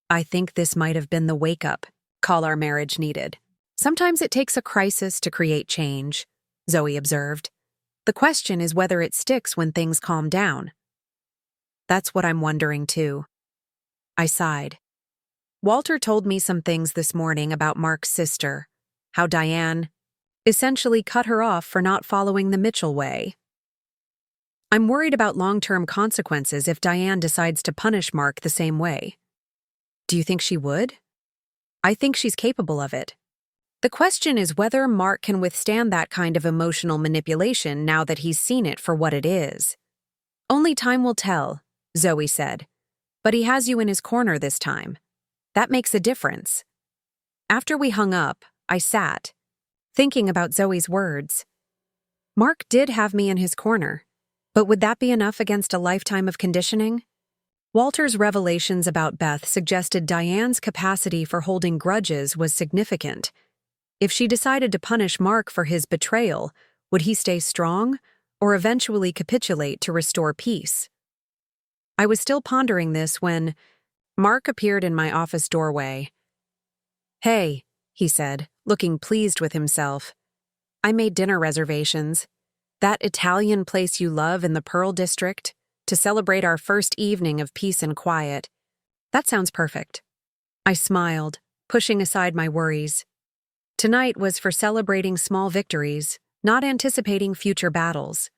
I think this might have been the wake-up call our marriage needed. Sometimes it takes a crisis to create change, Zoe observed. The question is whether it sticks when things calm down. That's what I'm wondering, too. I sighed. Walter told me some things this morning about Mark's sister, how Diane essentially cut her off for not following the Mitchell way. I'm worried about long-term consequences if Diane decides to punish Mark the same way. Do you think she would? I think she's capable of it. The question is whether Mark can withstand that kind of emotional manipulation now that he's seen it for what it is. Only time will tell, Zoe said. But he has you in his corner this time. That makes a difference. After we hung up, I sat, thinking about Zoe's words. Mark did have me in his corner, but would that be enough against a lifetime of conditioning? Walter's revelations about Beth suggested Diane's capacity for holding grudges was significant. If she decided to punish Mark for his betrayal, would he stay strong or eventually capitulate to restore peace? I was still pondering this when Mark appeared in my office doorway. Hey, he said, looking pleased with himself. I made dinner reservations. That Italian place you love in the Pearl District. to celebrate our first evening of peace and quiet. That sounds perfect. I smiled, pushing aside my worries. Tonight was for celebrating small victories, not anticipating future battles.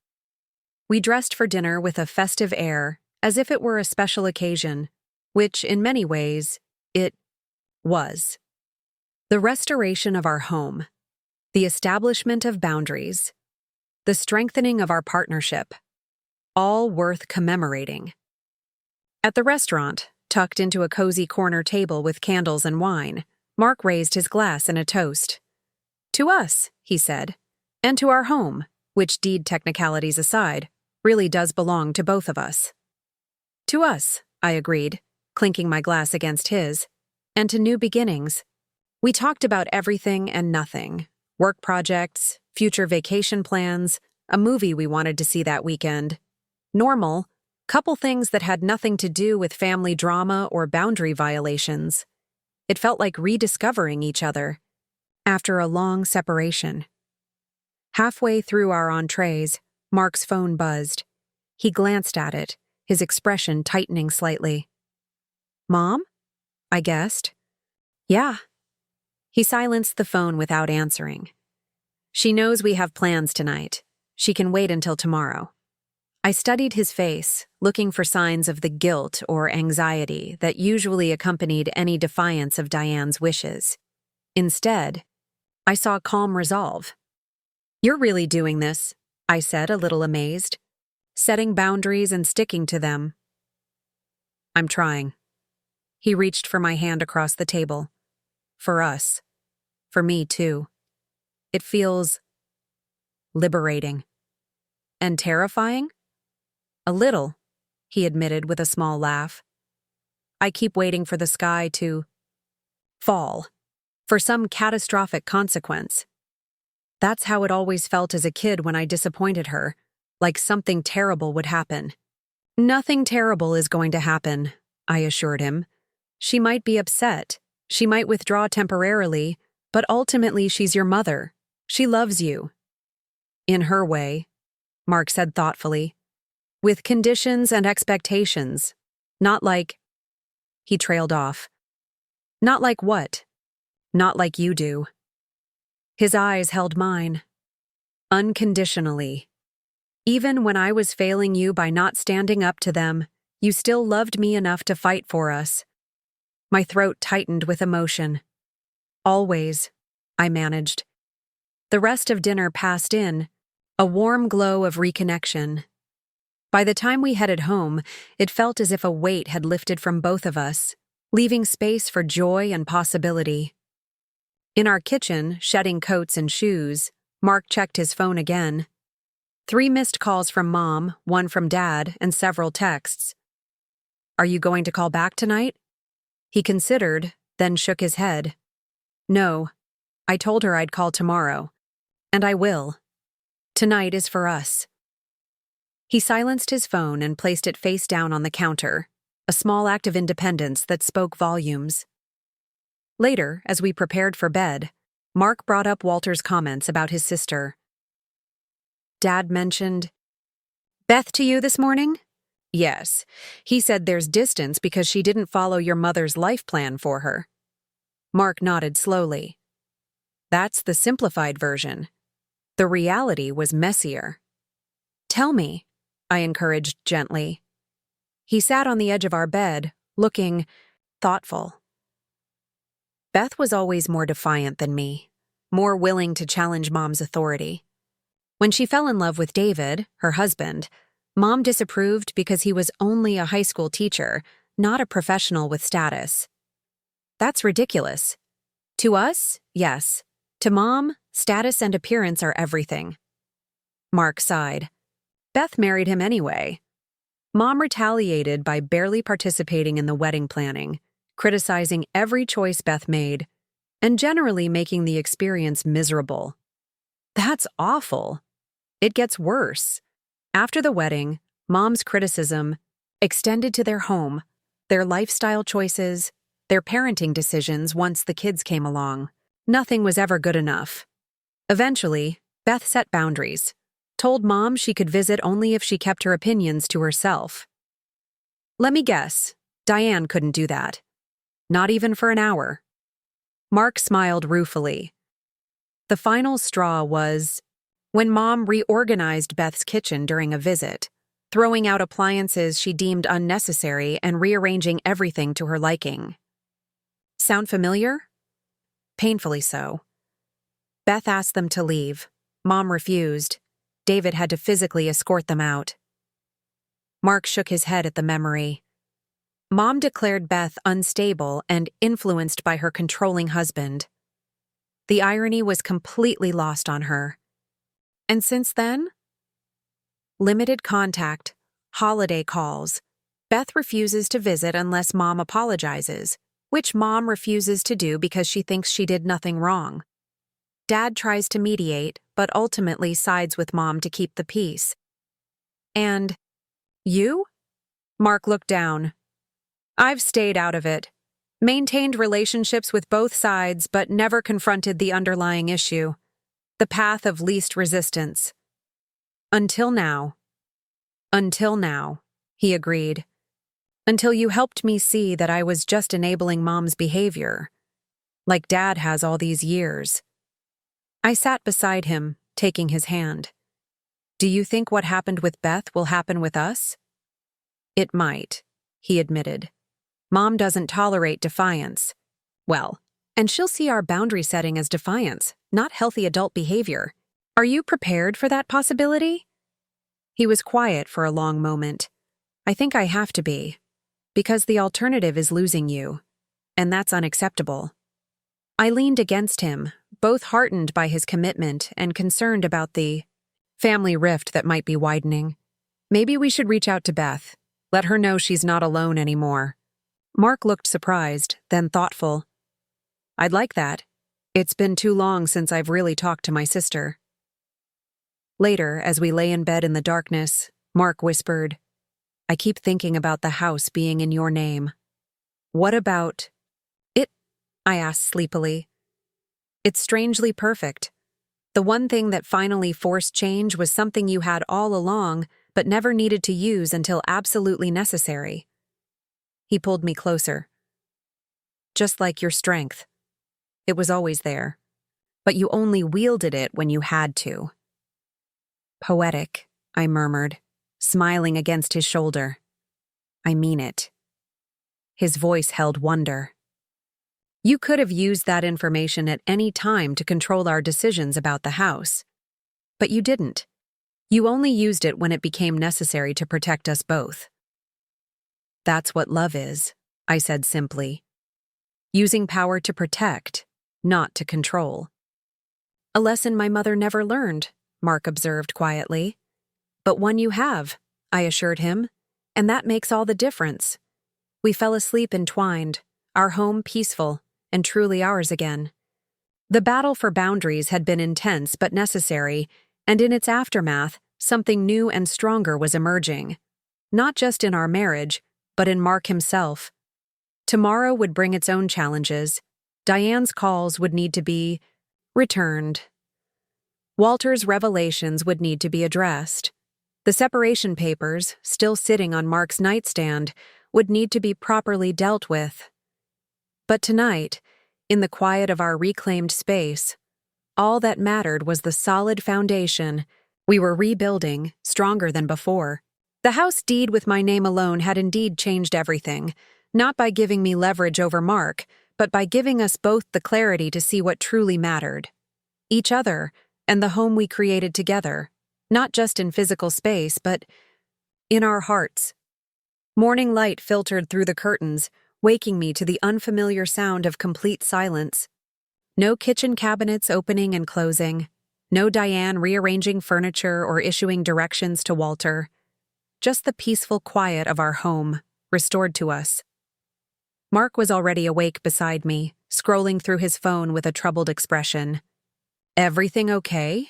We dressed for dinner with a festive air, as if it were a special occasion, which, in many ways, it was. The restoration of our home, the establishment of boundaries, the strengthening of our partnership, all worth commemorating. At the restaurant, tucked into a cozy corner table with candles and wine, Mark raised his glass in a toast. To us, he said, and to our home, which, deed technicalities aside, really does belong to both of us. To us, I agreed, clinking my glass against his, and to new beginnings. We talked about everything and nothing. Work projects, future vacation plans, a movie we wanted to see that weekend. Normal, couple things that had nothing to do with family drama or boundary violations. It felt like rediscovering each other after a long separation. Halfway through our entrees, Mark's phone buzzed. He glanced at it, his expression tightening slightly. "Mom?" I guessed. "Yeah." He silenced the phone without answering. "She knows we have plans tonight. She can wait until tomorrow." I studied his face, looking for signs of the guilt or anxiety that usually accompanied any defiance of Diane's wishes. Instead, I saw calm resolve. "You're really doing this," I said, a little amazed. "Setting boundaries and sticking to them." "I'm trying." He reached for my hand across the table. "For us. For me, too. It feels liberating." "And terrifying?" "A little," he admitted with a small laugh. "I keep waiting for the sky to fall, for some catastrophic consequence. That's how it always felt as a kid when I disappointed her, like something terrible would happen." "Nothing terrible is going to happen," I assured him. "She might be upset, she might withdraw temporarily, but ultimately she's your mother. She loves you." "In her way," Mark said thoughtfully. "With conditions and expectations. Not like—" He trailed off. "Not like what?" "Not like you do." His eyes held mine. "Unconditionally. Even when I was failing you by not standing up to them, you still loved me enough to fight for us." My throat tightened with emotion. "Always," I managed. The rest of dinner passed in, a warm glow of reconnection. By the time we headed home, it felt as if a weight had lifted from both of us, leaving space for joy and possibility. In our kitchen, shedding coats and shoes, Mark checked his phone again. 3 missed calls from Mom, 1 from Dad, and several texts. "Are you going to call back tonight?" He considered, then shook his head. "No. I told her I'd call tomorrow. And I will. Tonight is for us." He silenced his phone and placed it face down on the counter, a small act of independence that spoke volumes. Later, as we prepared for bed, Mark brought up Walter's comments about his sister. "Dad mentioned Beth to you this morning?" "Yes. He said there's distance because she didn't follow your mother's life plan for her." Mark nodded slowly. "That's the simplified version. The reality was messier." "Tell me," I encouraged gently. He sat on the edge of our bed, looking thoughtful. Beth was always more defiant than me, more willing to challenge Mom's authority. When she fell in love with David, her husband, Mom disapproved because he was only a high school teacher, not a professional with status. That's ridiculous. To us, yes. To Mom, status and appearance are everything. Mark sighed. Beth married him anyway. Mom retaliated by barely participating in the wedding planning, criticizing every choice Beth made, and generally making the experience miserable. That's awful. It gets worse. After the wedding, Mom's criticism extended to their home, their lifestyle choices, their parenting decisions once the kids came along. Nothing was ever good enough. Eventually, Beth set boundaries. Told Mom she could visit only if she kept her opinions to herself. Let me guess, Diane couldn't do that. Not even for an hour. Mark smiled ruefully. The final straw was when Mom reorganized Beth's kitchen during a visit, throwing out appliances she deemed unnecessary and rearranging everything to her liking. Sound familiar? Painfully so. Beth asked them to leave. Mom refused. David had to physically escort them out. Mark shook his head at the memory. Mom declared Beth unstable and influenced by her controlling husband. The irony was completely lost on her. And since then? Limited contact, holiday calls. Beth refuses to visit unless Mom apologizes, which Mom refuses to do because she thinks she did nothing wrong. Dad tries to mediate, but ultimately sides with Mom to keep the peace. And you? Mark looked down. I've stayed out of it. Maintained relationships with both sides, but never confronted the underlying issue. The path of least resistance. Until now. Until now, he agreed. Until you helped me see that I was just enabling Mom's behavior. Like Dad has all these years. I sat beside him, taking his hand. Do you think what happened with Beth will happen with us? It might, he admitted. Mom doesn't tolerate defiance. Well, and she'll see our boundary setting as defiance, not healthy adult behavior. Are you prepared for that possibility? He was quiet for a long moment. I think I have to be. Because the alternative is losing you. And that's unacceptable. I leaned against him, both heartened by his commitment and concerned about the family rift that might be widening. Maybe we should reach out to Beth. Let her know she's not alone anymore. Mark looked surprised, then thoughtful. I'd like that. It's been too long since I've really talked to my sister. Later, as we lay in bed in the darkness, Mark whispered, I keep thinking about the house being in your name. What about it? I asked sleepily. It's strangely perfect. The one thing that finally forced change was something you had all along, but never needed to use until absolutely necessary. He pulled me closer. Just like your strength. It was always there, but you only wielded it when you had to. Poetic, I murmured, smiling against his shoulder. I mean it. His voice held wonder. You could have used that information at any time to control our decisions about the house. But you didn't. You only used it when it became necessary to protect us both. That's what love is, I said simply. Using power to protect, not to control. A lesson my mother never learned, Mark observed quietly. But one you have, I assured him, and that makes all the difference. We fell asleep entwined, our home peaceful, and truly ours again. The battle for boundaries had been intense but necessary, and in its aftermath, something new and stronger was emerging. Not just in our marriage, but in Mark himself. Tomorrow would bring its own challenges. Diane's calls would need to be returned. Walter's revelations would need to be addressed. The separation papers, still sitting on Mark's nightstand, would need to be properly dealt with. But tonight, in the quiet of our reclaimed space, all that mattered was the solid foundation we were rebuilding, stronger than before. The house deed with my name alone had indeed changed everything, not by giving me leverage over Mark, but by giving us both the clarity to see what truly mattered. Each other, and the home we created together, not just in physical space, but in our hearts. Morning light filtered through the curtains, waking me to the unfamiliar sound of complete silence. No kitchen cabinets opening and closing, no Diane rearranging furniture or issuing directions to Walter. Just the peaceful quiet of our home, restored to us. Mark was already awake beside me, scrolling through his phone with a troubled expression. Everything okay?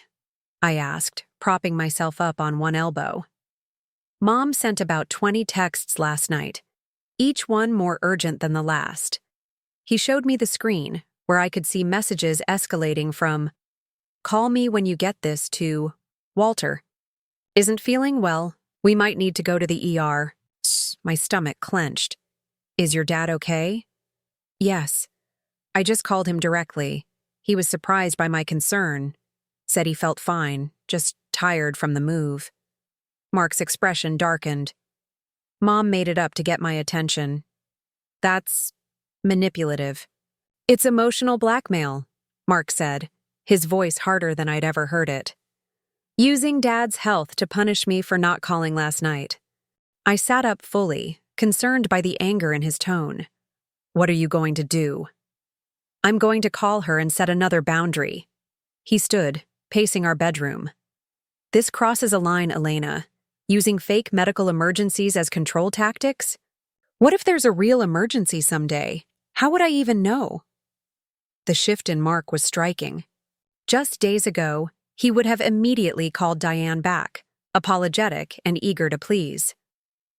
I asked, propping myself up on one elbow. Mom sent about 20 texts last night, each one more urgent than the last. He showed me the screen, where I could see messages escalating from, "Call me when you get this," to, "Walter, Isn't feeling well. We might need to go to the ER. My stomach clenched. Is your dad okay? Yes. I just called him directly. He was surprised by my concern. Said he felt fine, just tired from the move. Mark's expression darkened. Mom made it up to get my attention. That's manipulative. It's emotional blackmail, Mark said, his voice harder than I'd ever heard it. Using Dad's health to punish me for not calling last night. I sat up fully, concerned by the anger in his tone. What are you going to do? I'm going to call her and set another boundary. He stood, pacing our bedroom. This crosses a line, Elena. Using fake medical emergencies as control tactics? What if there's a real emergency someday? How would I even know? The shift in Mark was striking. Just days ago, he would have immediately called Diane back, apologetic and eager to please.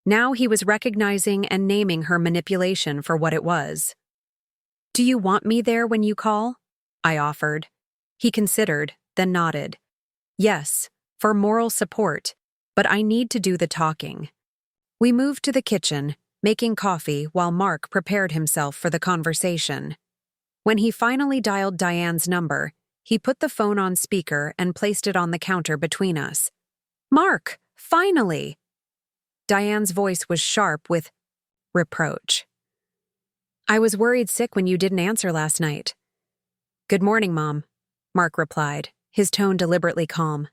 Now he was recognizing and naming her manipulation for what it was. Do you want me there when you call? I offered. He considered, then nodded. Yes, for moral support, but I need to do the talking. We moved to the kitchen, making coffee while Mark prepared himself for the conversation. When he finally dialed Diane's number, he put the phone on speaker and placed it on the counter between us. Mark, finally! Diane's voice was sharp with reproach. I was worried sick when you didn't answer last night. Good morning, Mom, Mark replied, his tone deliberately calm.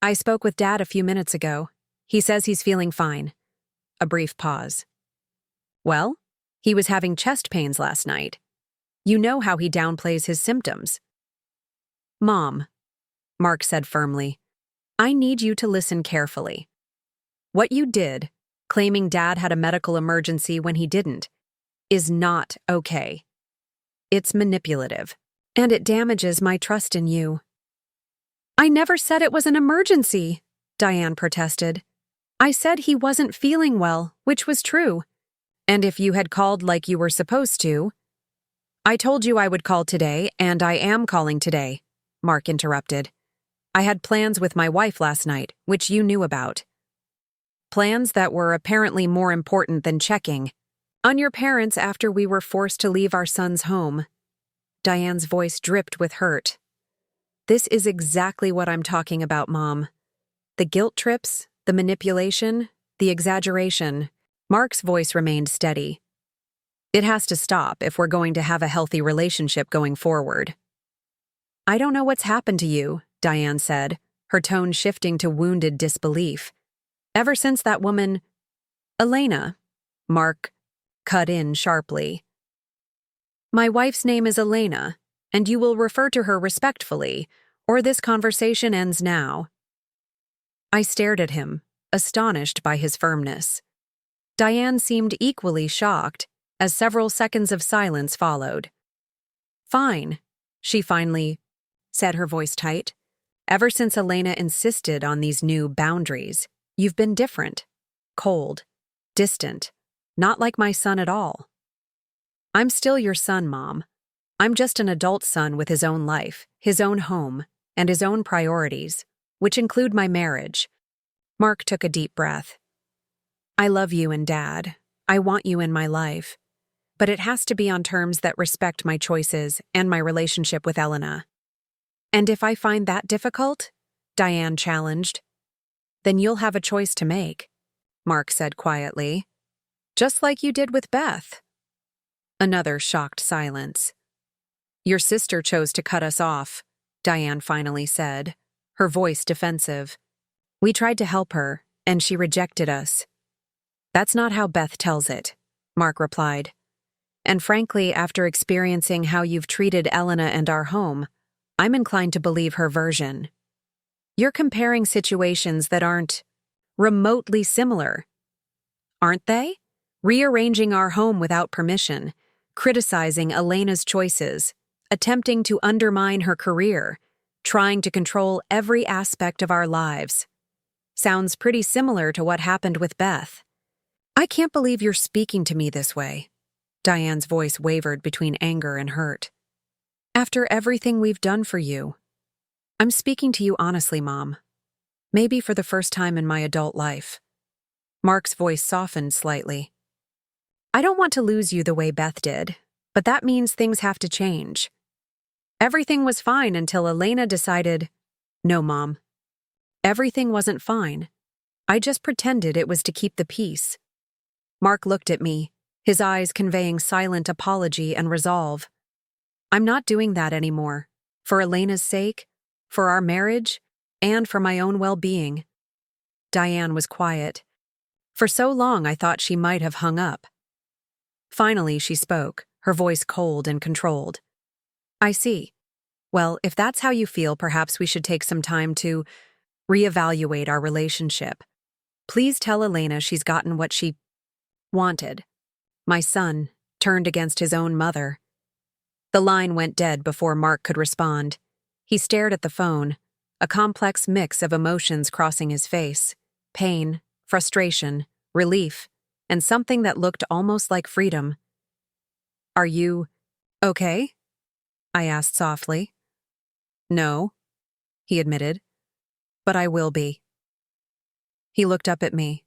I spoke with Dad a few minutes ago. He says he's feeling fine. A brief pause. Well, he was having chest pains last night. You know how he downplays his symptoms. Mom, Mark said firmly, I need you to listen carefully. What you did, claiming Dad had a medical emergency when he didn't, is not okay. It's manipulative, and it damages my trust in you. I never said it was an emergency, Diane protested. I said he wasn't feeling well, which was true. And if you had called like you were supposed to... I told you I would call today, and I am calling today, Mark interrupted. I had plans with my wife last night, which you knew about. Plans that were apparently more important than checking on your parents after we were forced to leave our son's home. Diane's voice dripped with hurt. This is exactly what I'm talking about, Mom. The guilt trips, the manipulation, the exaggeration. Mark's voice remained steady. It has to stop if we're going to have a healthy relationship going forward. I don't know what's happened to you, Diane said, her tone shifting to wounded disbelief. Ever since that woman... Elena, Mark cut in sharply. My wife's name is Elena, and you will refer to her respectfully, or this conversation ends now. I stared at him, astonished by his firmness. Diane seemed equally shocked, as several seconds of silence followed. Fine, she finally said, her voice tight. Ever since Elena insisted on these new boundaries, you've been different, cold, distant, not like my son at all. I'm still your son, Mom. I'm just an adult son with his own life, his own home, and his own priorities, which include my marriage. Mark took a deep breath. I love you and Dad. I want you in my life. But it has to be on terms that respect my choices and my relationship with Elena. And if I find that difficult, Diane challenged, then you'll have a choice to make, Mark said quietly. Just like you did with Beth. Another shocked silence. Your sister chose to cut us off, Diane finally said, her voice defensive. We tried to help her, and she rejected us. That's not how Beth tells it, Mark replied. And frankly, after experiencing how you've treated Elena and our home, I'm inclined to believe her version. You're comparing situations that aren't remotely similar. Aren't they? Rearranging our home without permission, criticizing Elena's choices, attempting to undermine her career, trying to control every aspect of our lives. Sounds pretty similar to what happened with Beth. I can't believe you're speaking to me this way. Diane's voice wavered between anger and hurt. After everything we've done for you. I'm speaking to you honestly, Mom. Maybe for the first time in my adult life. Mark's voice softened slightly. I don't want to lose you the way Beth did, but that means things have to change. Everything was fine until Elena decided, no, Mom. Everything wasn't fine. I just pretended it was to keep the peace. Mark looked at me, his eyes conveying silent apology and resolve. I'm not doing that anymore. For Elena's sake, for our marriage, and for my own well-being. Diane was quiet. For so long I thought she might have hung up. Finally she spoke, her voice cold and controlled. I see. Well, if that's how you feel, perhaps we should take some time to reevaluate our relationship. Please tell Elena she's gotten what she wanted. My son turned against his own mother. The line went dead before Mark could respond. He stared at the phone, a complex mix of emotions crossing his face: pain, frustration, relief, and something that looked almost like freedom. Are you okay? I asked softly. No, he admitted, but I will be. He looked up at me.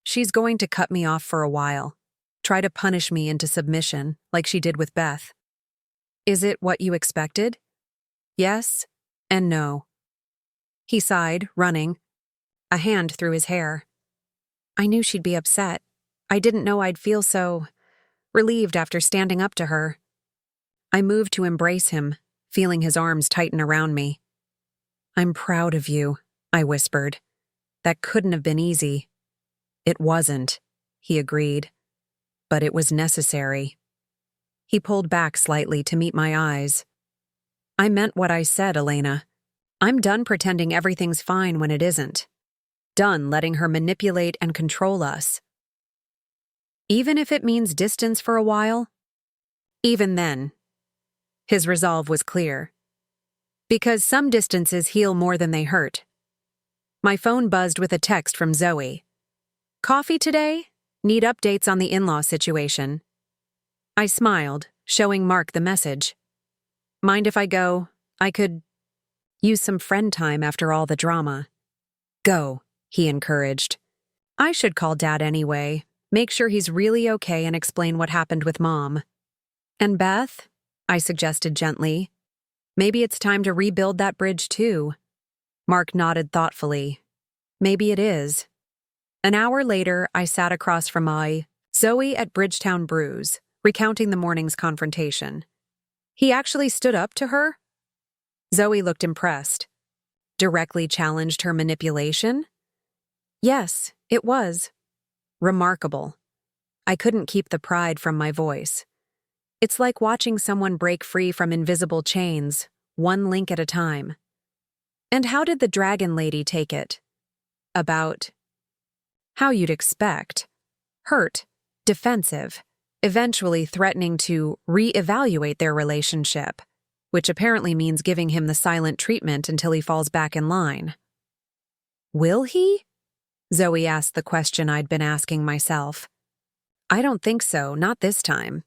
She's going to cut me off for a while, try to punish me into submission like she did with Beth. Is it what you expected? Yes and no. He sighed, running, a hand through his hair. I knew she'd be upset. I didn't know I'd feel so relieved after standing up to her. I moved to embrace him, feeling his arms tighten around me. I'm proud of you, I whispered. That couldn't have been easy. It wasn't, he agreed. But it was necessary. He pulled back slightly to meet my eyes. I meant what I said, Elena. I'm done pretending everything's fine when it isn't. Done letting her manipulate and control us. Even if it means distance for a while? Even then. His resolve was clear. Because some distances heal more than they hurt. My phone buzzed with a text from Zoe. Coffee today? Need updates on the in-law situation. I smiled, showing Mark the message. Mind if I go? I could use some friend time after all the drama. Go, he encouraged. I should call Dad anyway, make sure he's really okay and explain what happened with Mom. And Beth? I suggested gently. Maybe it's time to rebuild that bridge too. Mark nodded thoughtfully. Maybe it is. An hour later, I sat across from Zoe at Bridgetown Brews, recounting the morning's confrontation. He actually stood up to her? Zoe looked impressed. Directly challenged her manipulation? Yes, it was. Remarkable. I couldn't keep the pride from my voice. It's like watching someone break free from invisible chains, one link at a time. And how did the dragon lady take it? About how you'd expect. Hurt, defensive, eventually threatening to re-evaluate their relationship, which apparently means giving him the silent treatment until he falls back in line. Will he? Zoe asked the question I'd been asking myself. I don't think so, not this time.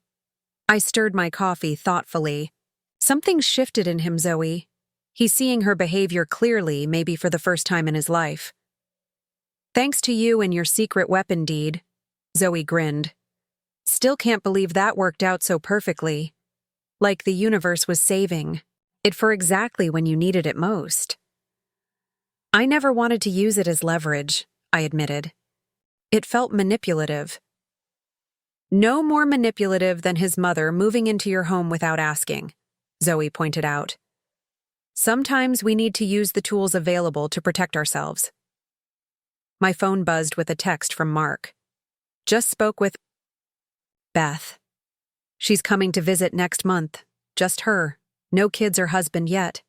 I stirred my coffee thoughtfully. Something shifted in him, Zoe. He's seeing her behavior clearly, maybe for the first time in his life. Thanks to you and your secret weapon deed, Zoe grinned. Still can't believe that worked out so perfectly. Like the universe was saving it for exactly when you needed it most. I never wanted to use it as leverage, I admitted. It felt manipulative. No more manipulative than his mother moving into your home without asking, Zoe pointed out. Sometimes we need to use the tools available to protect ourselves. My phone buzzed with a text from Mark. Just spoke with Beth. She's coming to visit next month. Just her. No kids or husband yet.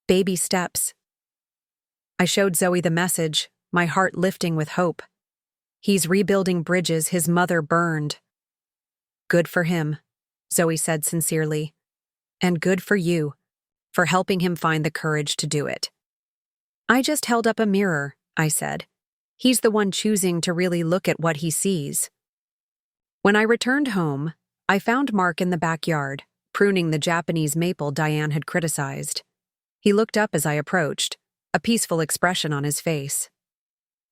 Baby steps. I showed Zoe the message, my heart lifting with hope. He's rebuilding bridges his mother burned. Good for him, Zoe said sincerely. And good for you, for helping him find the courage to do it. I just held up a mirror, I said. He's the one choosing to really look at what he sees. When I returned home, I found Mark in the backyard, pruning the Japanese maple Diane had criticized. He looked up as I approached, a peaceful expression on his face.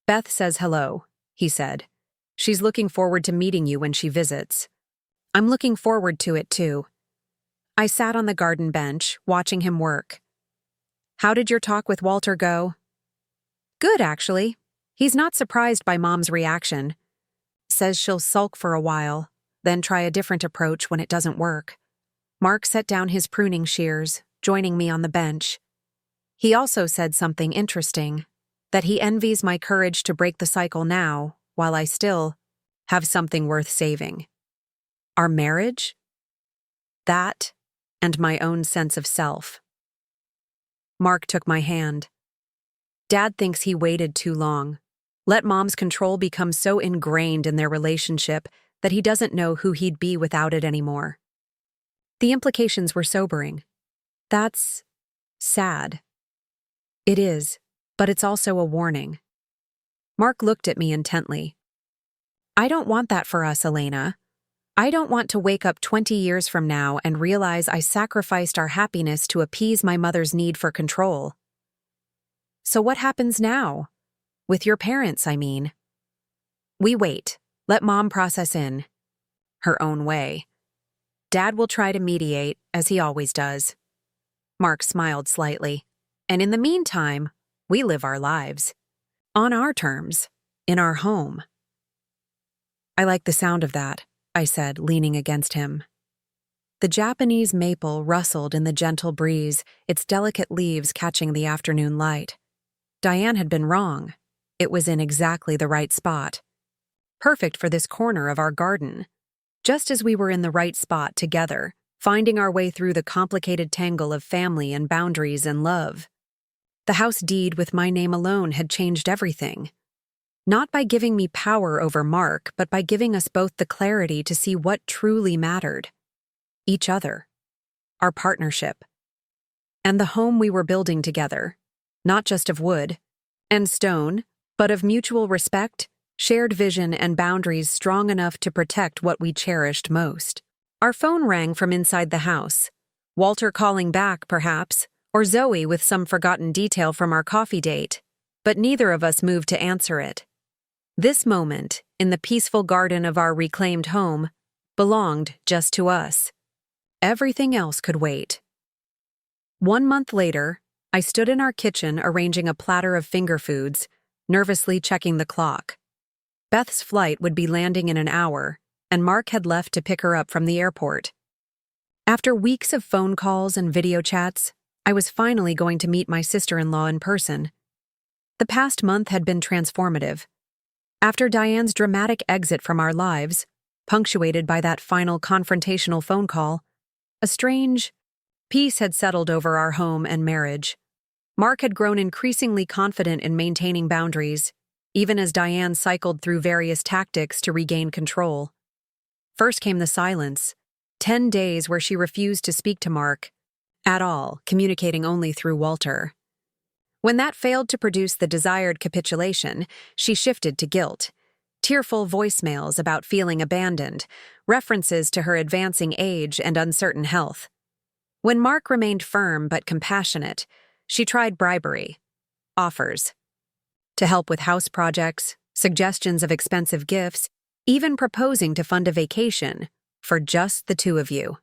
"Beth says hello," he said. "She's looking forward to meeting you when she visits." "I'm looking forward to it too." I sat on the garden bench, watching him work. "How did your talk with Walter go?" "Good, actually. He's not surprised by Mom's reaction. Says she'll sulk for a while, then try a different approach when it doesn't work." Mark set down his pruning shears, joining me on the bench. He also said something interesting, that he envies my courage to break the cycle now, while I still have something worth saving. Our marriage? That, and my own sense of self. Mark took my hand. "Dad thinks he waited too long. Let Mom's control become so ingrained in their relationship that he doesn't know who he'd be without it anymore." The implications were sobering. That's sad. It is, but it's also a warning. Mark looked at me intently. "I don't want that for us, Elena. I don't want to wake up 20 years from now and realize I sacrificed our happiness to appease my mother's need for control." "So what happens now? With your parents, I mean." "We wait. Let Mom process in her own way. Dad will try to mediate, as he always does." Mark smiled slightly. "And in the meantime, we live our lives. On our terms, in our home." "I like the sound of that," I said, leaning against him. The Japanese maple rustled in the gentle breeze, its delicate leaves catching the afternoon light. Diane had been wrong. It was in exactly the right spot. Perfect for this corner of our garden. Just as we were in the right spot together, finding our way through the complicated tangle of family and boundaries and love. The house deed with my name alone had changed everything. Not by giving me power over Mark, but by giving us both the clarity to see what truly mattered. Each other. Our partnership. And the home we were building together. Not just of wood and stone, but of mutual respect, shared vision, and boundaries strong enough to protect what we cherished most. Our phone rang from inside the house. Walter calling back, perhaps, or Zoe with some forgotten detail from our coffee date, but neither of us moved to answer it. This moment, in the peaceful garden of our reclaimed home, belonged just to us. Everything else could wait. 1 month later, I stood in our kitchen arranging a platter of finger foods, nervously checking the clock. Beth's flight would be landing in an hour, and Mark had left to pick her up from the airport. After weeks of phone calls and video chats, I was finally going to meet my sister-in-law in person. The past month had been transformative. After Diane's dramatic exit from our lives, punctuated by that final confrontational phone call, a strange peace had settled over our home and marriage. Mark had grown increasingly confident in maintaining boundaries, even as Diane cycled through various tactics to regain control. First came the silence, 10 days where she refused to speak to Mark at all, communicating only through Walter. When that failed to produce the desired capitulation, she shifted to guilt. Tearful voicemails about feeling abandoned, references to her advancing age and uncertain health. When Mark remained firm but compassionate, she tried bribery, offers, to help with house projects, suggestions of expensive gifts, even proposing to fund a vacation for just the two of you.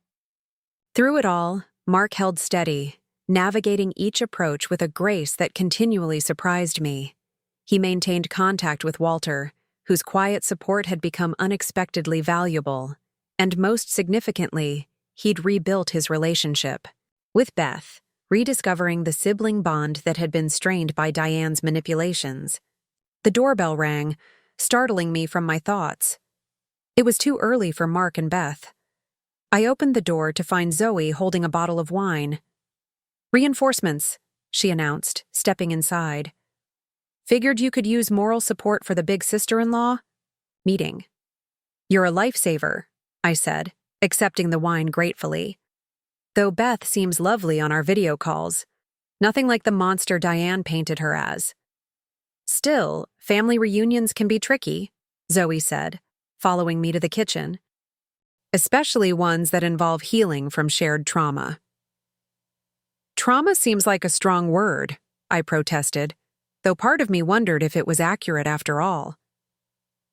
Through it all, Mark held steady, navigating each approach with a grace that continually surprised me. He maintained contact with Walter, whose quiet support had become unexpectedly valuable, and most significantly, he'd rebuilt his relationship with Beth, rediscovering the sibling bond that had been strained by Diane's manipulations. The doorbell rang, startling me from my thoughts. It was too early for Mark and Beth. I opened the door to find Zoe holding a bottle of wine. "Reinforcements," she announced, stepping inside. "Figured you could use moral support for the big sister-in-law meeting." "You're a lifesaver," I said, accepting the wine gratefully. "Though Beth seems lovely on our video calls. Nothing like the monster Diane painted her as." "Still, family reunions can be tricky," Zoe said, following me to the kitchen. "Especially ones that involve healing from shared trauma." "Trauma seems like a strong word," I protested, though part of me wondered if it was accurate after all.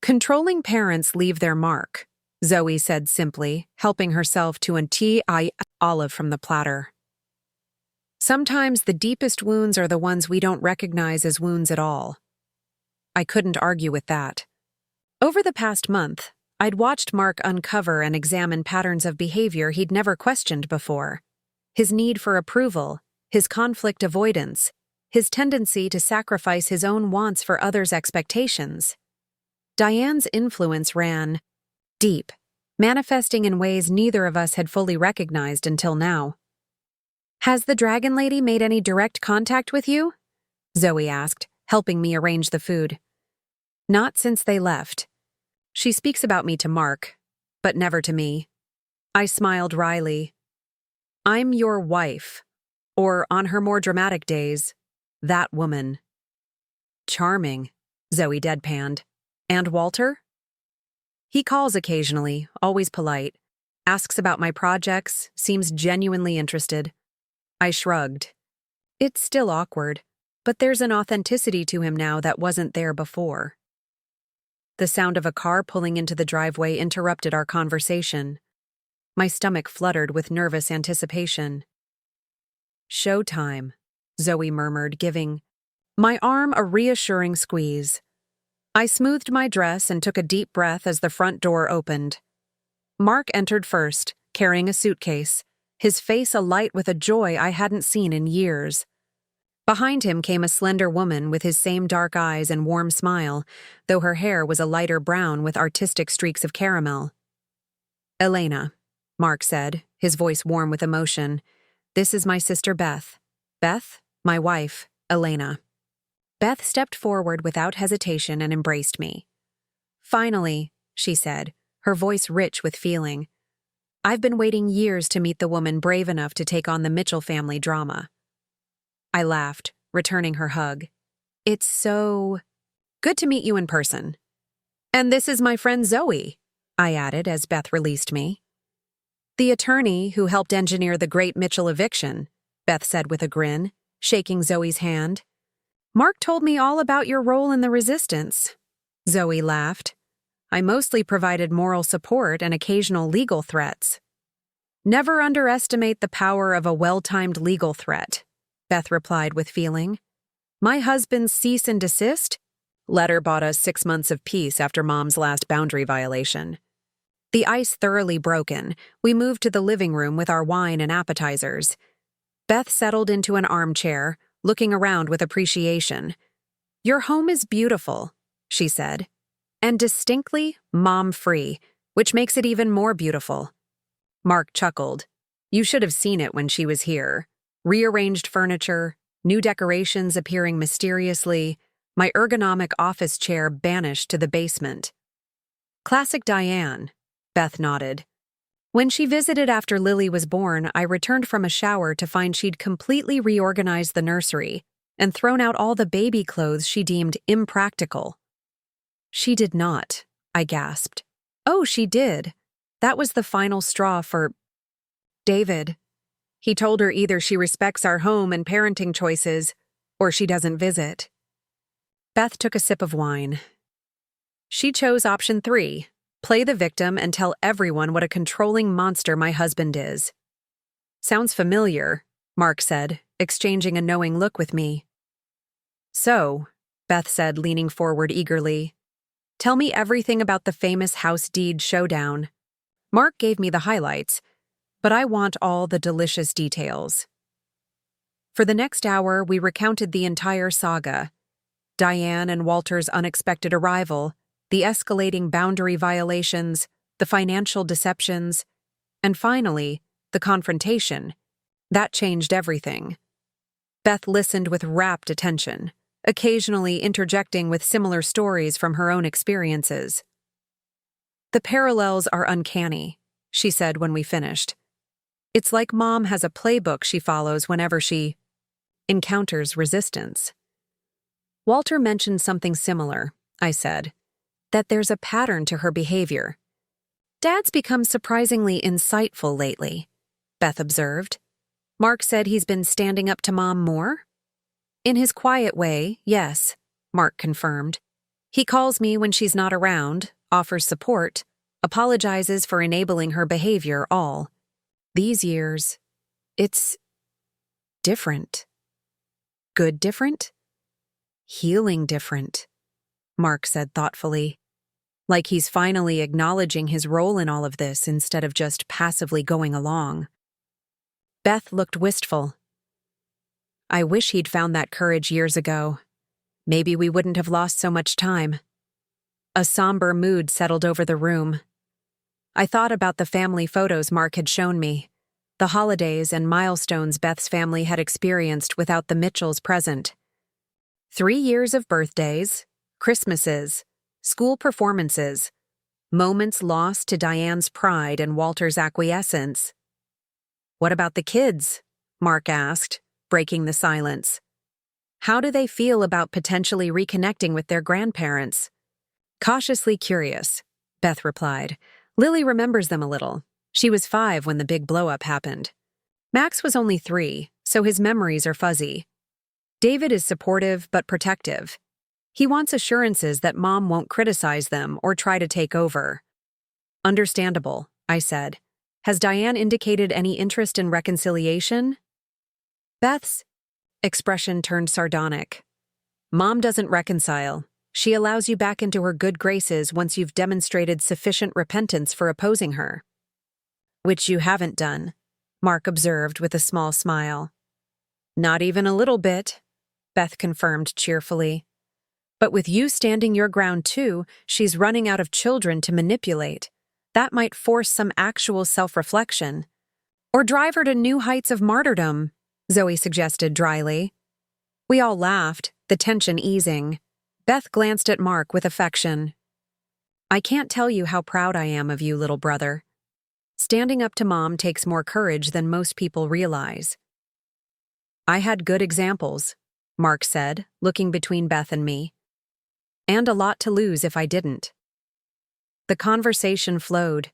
Controlling parents leave their mark, Zoe said simply, helping herself to an tea olive from the platter. Sometimes the deepest wounds are the ones we don't recognize as wounds at all. I couldn't argue with that. Over the past month, I'd watched Mark uncover and examine patterns of behavior he'd never questioned before. His need for approval, his conflict avoidance, his tendency to sacrifice his own wants for others' expectations. Diane's influence ran deep, manifesting in ways neither of us had fully recognized until now. "Has the Dragon Lady made any direct contact with you?" Zoe asked, helping me arrange the food. "Not since they left. She speaks about me to Mark, but never to me." I smiled wryly. "I'm your wife, or on her more dramatic days, that woman." "Charming," Zoe deadpanned. "And Walter?" "He calls occasionally, always polite, asks about my projects, seems genuinely interested." I shrugged. "It's still awkward, but there's an authenticity to him now that wasn't there before." The sound of a car pulling into the driveway interrupted our conversation. My stomach fluttered with nervous anticipation. "Showtime," Zoe murmured, giving my arm a reassuring squeeze. I smoothed my dress and took a deep breath as the front door opened. Mark entered first, carrying a suitcase, his face alight with a joy I hadn't seen in years. Behind him came a slender woman with his same dark eyes and warm smile, though her hair was a lighter brown with artistic streaks of caramel. "Elena," Mark said, his voice warm with emotion. "This is my sister Beth. Beth, my wife, Elena." Beth stepped forward without hesitation and embraced me. "Finally," she said, her voice rich with feeling. "I've been waiting years to meet the woman brave enough to take on the Mitchell family drama." I laughed, returning her hug. "It's so good to meet you in person." "And this is my friend Zoe," I added as Beth released me. "The attorney who helped engineer the great Mitchell eviction," Beth said with a grin, shaking Zoe's hand. "Mark told me all about your role in the resistance." Zoe laughed. "I mostly provided moral support and occasional legal threats." "Never underestimate the power of a well-timed legal threat," Beth replied with feeling. "My husband's cease and desist letter bought us 6 months of peace after Mom's last boundary violation." The ice thoroughly broken, we moved to the living room with our wine and appetizers. Beth settled into an armchair, looking around with appreciation. "Your home is beautiful," she said, "and distinctly mom-free, which makes it even more beautiful." Mark chuckled. "You should have seen it when she was here. Rearranged furniture, new decorations appearing mysteriously, my ergonomic office chair banished to the basement." "Classic Diane," Beth nodded. "When she visited after Lily was born, I returned from a shower to find she'd completely reorganized the nursery and thrown out all the baby clothes she deemed impractical." "She did not," I gasped. "Oh, she did. That was the final straw for David. He told her either she respects our home and parenting choices, or she doesn't visit." Beth took a sip of wine. "She chose option 3. Play the victim and tell everyone what a controlling monster my husband is." "Sounds familiar," Mark said, exchanging a knowing look with me. "So," Beth said, leaning forward eagerly, "tell me everything about the famous house deed showdown." Mark gave me the highlights, but I want all the delicious details. For the next hour, we recounted the entire saga. Diane and Walter's unexpected arrival, the escalating boundary violations, the financial deceptions, and finally, the confrontation. That changed everything. Beth listened with rapt attention, occasionally interjecting with similar stories from her own experiences. "The parallels are uncanny," she said when we finished. "It's like Mom has a playbook she follows whenever she encounters resistance." "Walter mentioned something similar," I said, "that there's a pattern to her behavior." "Dad's become surprisingly insightful lately," Beth observed. "Mark said he's been standing up to Mom more?" In his quiet way, yes, Mark confirmed. He calls me when she's not around, offers support, apologizes for enabling her behavior, all. These years, it's different. Good different? Healing different, Mark said thoughtfully. Like he's finally acknowledging his role in all of this instead of just passively going along. Beth looked wistful. I wish he'd found that courage years ago. Maybe we wouldn't have lost so much time. A somber mood settled over the room. I thought about the family photos Mark had shown me, the holidays and milestones Beth's family had experienced without the Mitchells present. 3 years of birthdays, Christmases, school performances, moments lost to Diane's pride and Walter's acquiescence. What about the kids? Mark asked, breaking the silence. How do they feel about potentially reconnecting with their grandparents? Cautiously curious, Beth replied. Lily remembers them a little. She was 5 when the big blow-up happened. Max was only 3, so his memories are fuzzy. David is supportive but protective. He wants assurances that Mom won't criticize them or try to take over. Understandable, I said. Has Diane indicated any interest in reconciliation? Beth's expression turned sardonic. Mom doesn't reconcile. She allows you back into her good graces once you've demonstrated sufficient repentance for opposing her. Which you haven't done, Mark observed with a small smile. Not even a little bit, Beth confirmed cheerfully. But with you standing your ground too, she's running out of children to manipulate. That might force some actual self-reflection. Or drive her to new heights of martyrdom, Zoe suggested dryly. We all laughed, the tension easing. Beth glanced at Mark with affection. I can't tell you how proud I am of you, little brother. Standing up to Mom takes more courage than most people realize. I had good examples, Mark said, looking between Beth and me. And a lot to lose if I didn't. The conversation flowed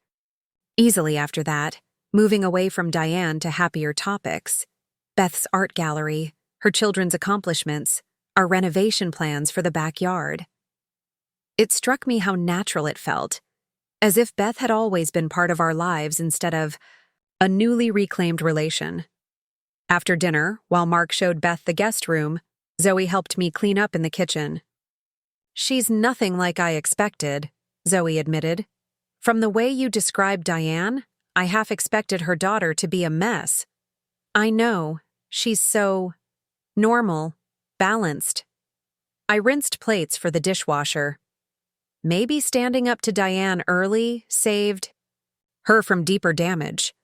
easily after that, moving away from Diane to happier topics. Beth's art gallery, her children's accomplishments, our renovation plans for the backyard. It struck me how natural it felt, as if Beth had always been part of our lives instead of a newly reclaimed relation. After dinner, while Mark showed Beth the guest room, Zoe helped me clean up in the kitchen. She's nothing like I expected, Zoe admitted. From the way you described Diane, I half expected her daughter to be a mess. I know, she's so normal, balanced. I rinsed plates for the dishwasher. Maybe standing up to Diane early saved her from deeper damage.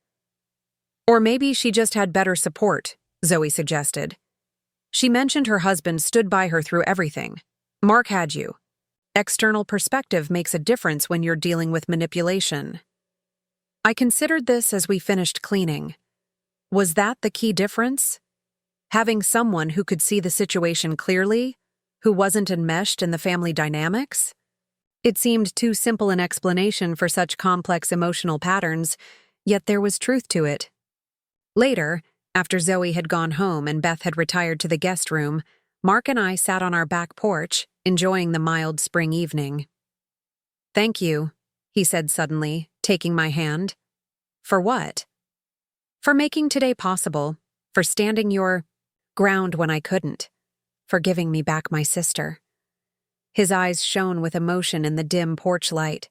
Or maybe she just had better support, Zoe suggested. She mentioned her husband stood by her through everything. Mark had you. External perspective makes a difference when you're dealing with manipulation. I considered this as we finished cleaning. Was that the key difference? Having someone who could see the situation clearly, who wasn't enmeshed in the family dynamics? It seemed too simple an explanation for such complex emotional patterns, yet there was truth to it. Later, after Zoe had gone home and Beth had retired to the guest room, Mark and I sat on our back porch, enjoying the mild spring evening. Thank you, he said suddenly, taking my hand. For what? For making today possible, for standing your ground when I couldn't, for giving me back my sister. His eyes shone with emotion in the dim porch light.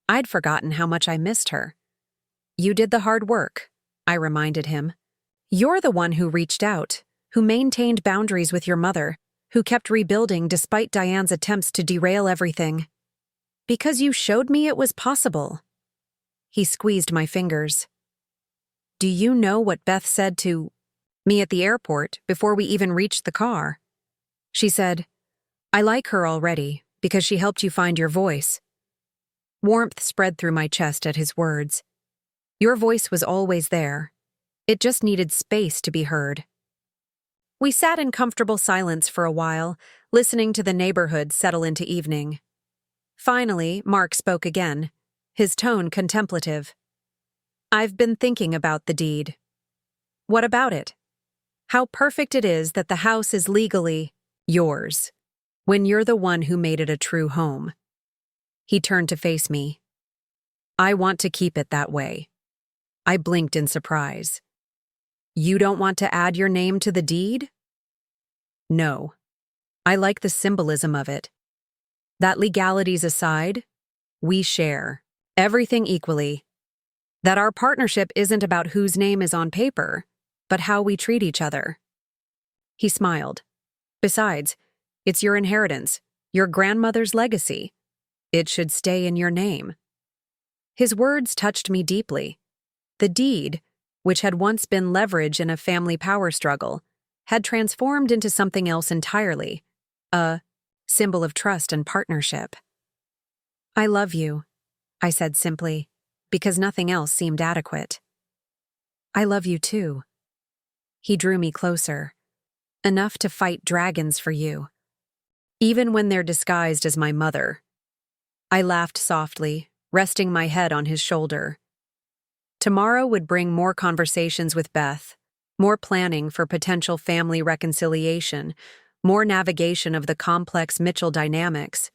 I'd forgotten how much I missed her. You did the hard work, I reminded him. You're the one who reached out, who maintained boundaries with your mother, who kept rebuilding despite Diane's attempts to derail everything. Because you showed me it was possible. He squeezed my fingers. Do you know what Beth said to me at the airport before we even reached the car? She said, I like her already because she helped you find your voice. Warmth spread through my chest at his words. Your voice was always there. It just needed space to be heard. We sat in comfortable silence for a while, listening to the neighborhood settle into evening. Finally, Mark spoke again, his tone contemplative. I've been thinking about the deed. What about it? How perfect it is that the house is legally yours, when you're the one who made it a true home. He turned to face me. I want to keep it that way. I blinked in surprise. You don't want to add your name to the deed? No. I like the symbolism of it. That legalities aside, we share everything equally. That our partnership isn't about whose name is on paper, but how we treat each other. He smiled. Besides, it's your inheritance, your grandmother's legacy. It should stay in your name. His words touched me deeply. The deed, which had once been leverage in a family power struggle, had transformed into something else entirely, a symbol of trust and partnership. I love you, I said simply, because nothing else seemed adequate. I love you too. He drew me closer, enough to fight dragons for you, even when they're disguised as my mother. I laughed softly, resting my head on his shoulder. Tomorrow would bring more conversations with Beth, more planning for potential family reconciliation, more navigation of the complex Mitchell dynamics.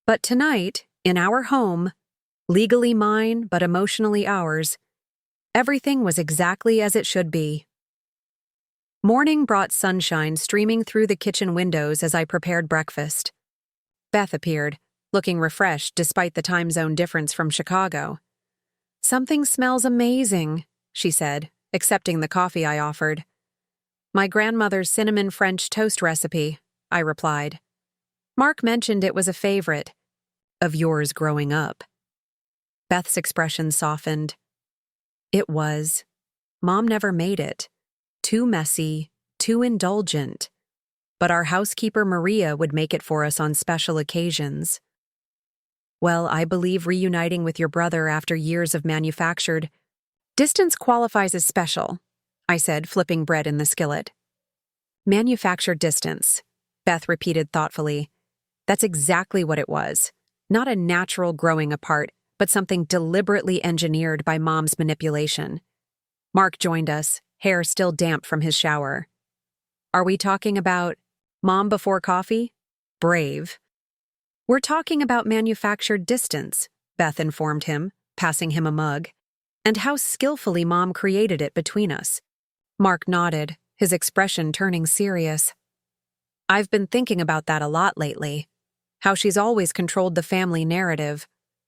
But tonight, in our home, legally mine but emotionally ours, everything was exactly as it should be. Morning brought sunshine streaming through the kitchen windows as I prepared breakfast. Beth appeared, looking refreshed despite the time zone difference from Chicago. Something smells amazing, she said, accepting the coffee I offered. My grandmother's cinnamon French toast recipe, I replied. Mark mentioned it was a favorite of yours growing up. Beth's expression softened. It was. Mom never made it. Too messy, too indulgent. But our housekeeper Maria would make it for us on special occasions. Well, I believe reuniting with your brother after years of manufactured distance qualifies as special, I said, flipping bread in the skillet. Manufactured distance, Beth repeated thoughtfully. That's exactly what it was. Not a natural growing apart, but something deliberately engineered by Mom's manipulation. Mark joined us, hair still damp from his shower. Are we talking about Mom before coffee? Brave. We're talking about manufactured distance, Beth informed him, passing him a mug, and how skillfully Mom created it between us. Mark nodded, his expression turning serious. I've been thinking about that a lot lately. How she's always controlled the family narrative.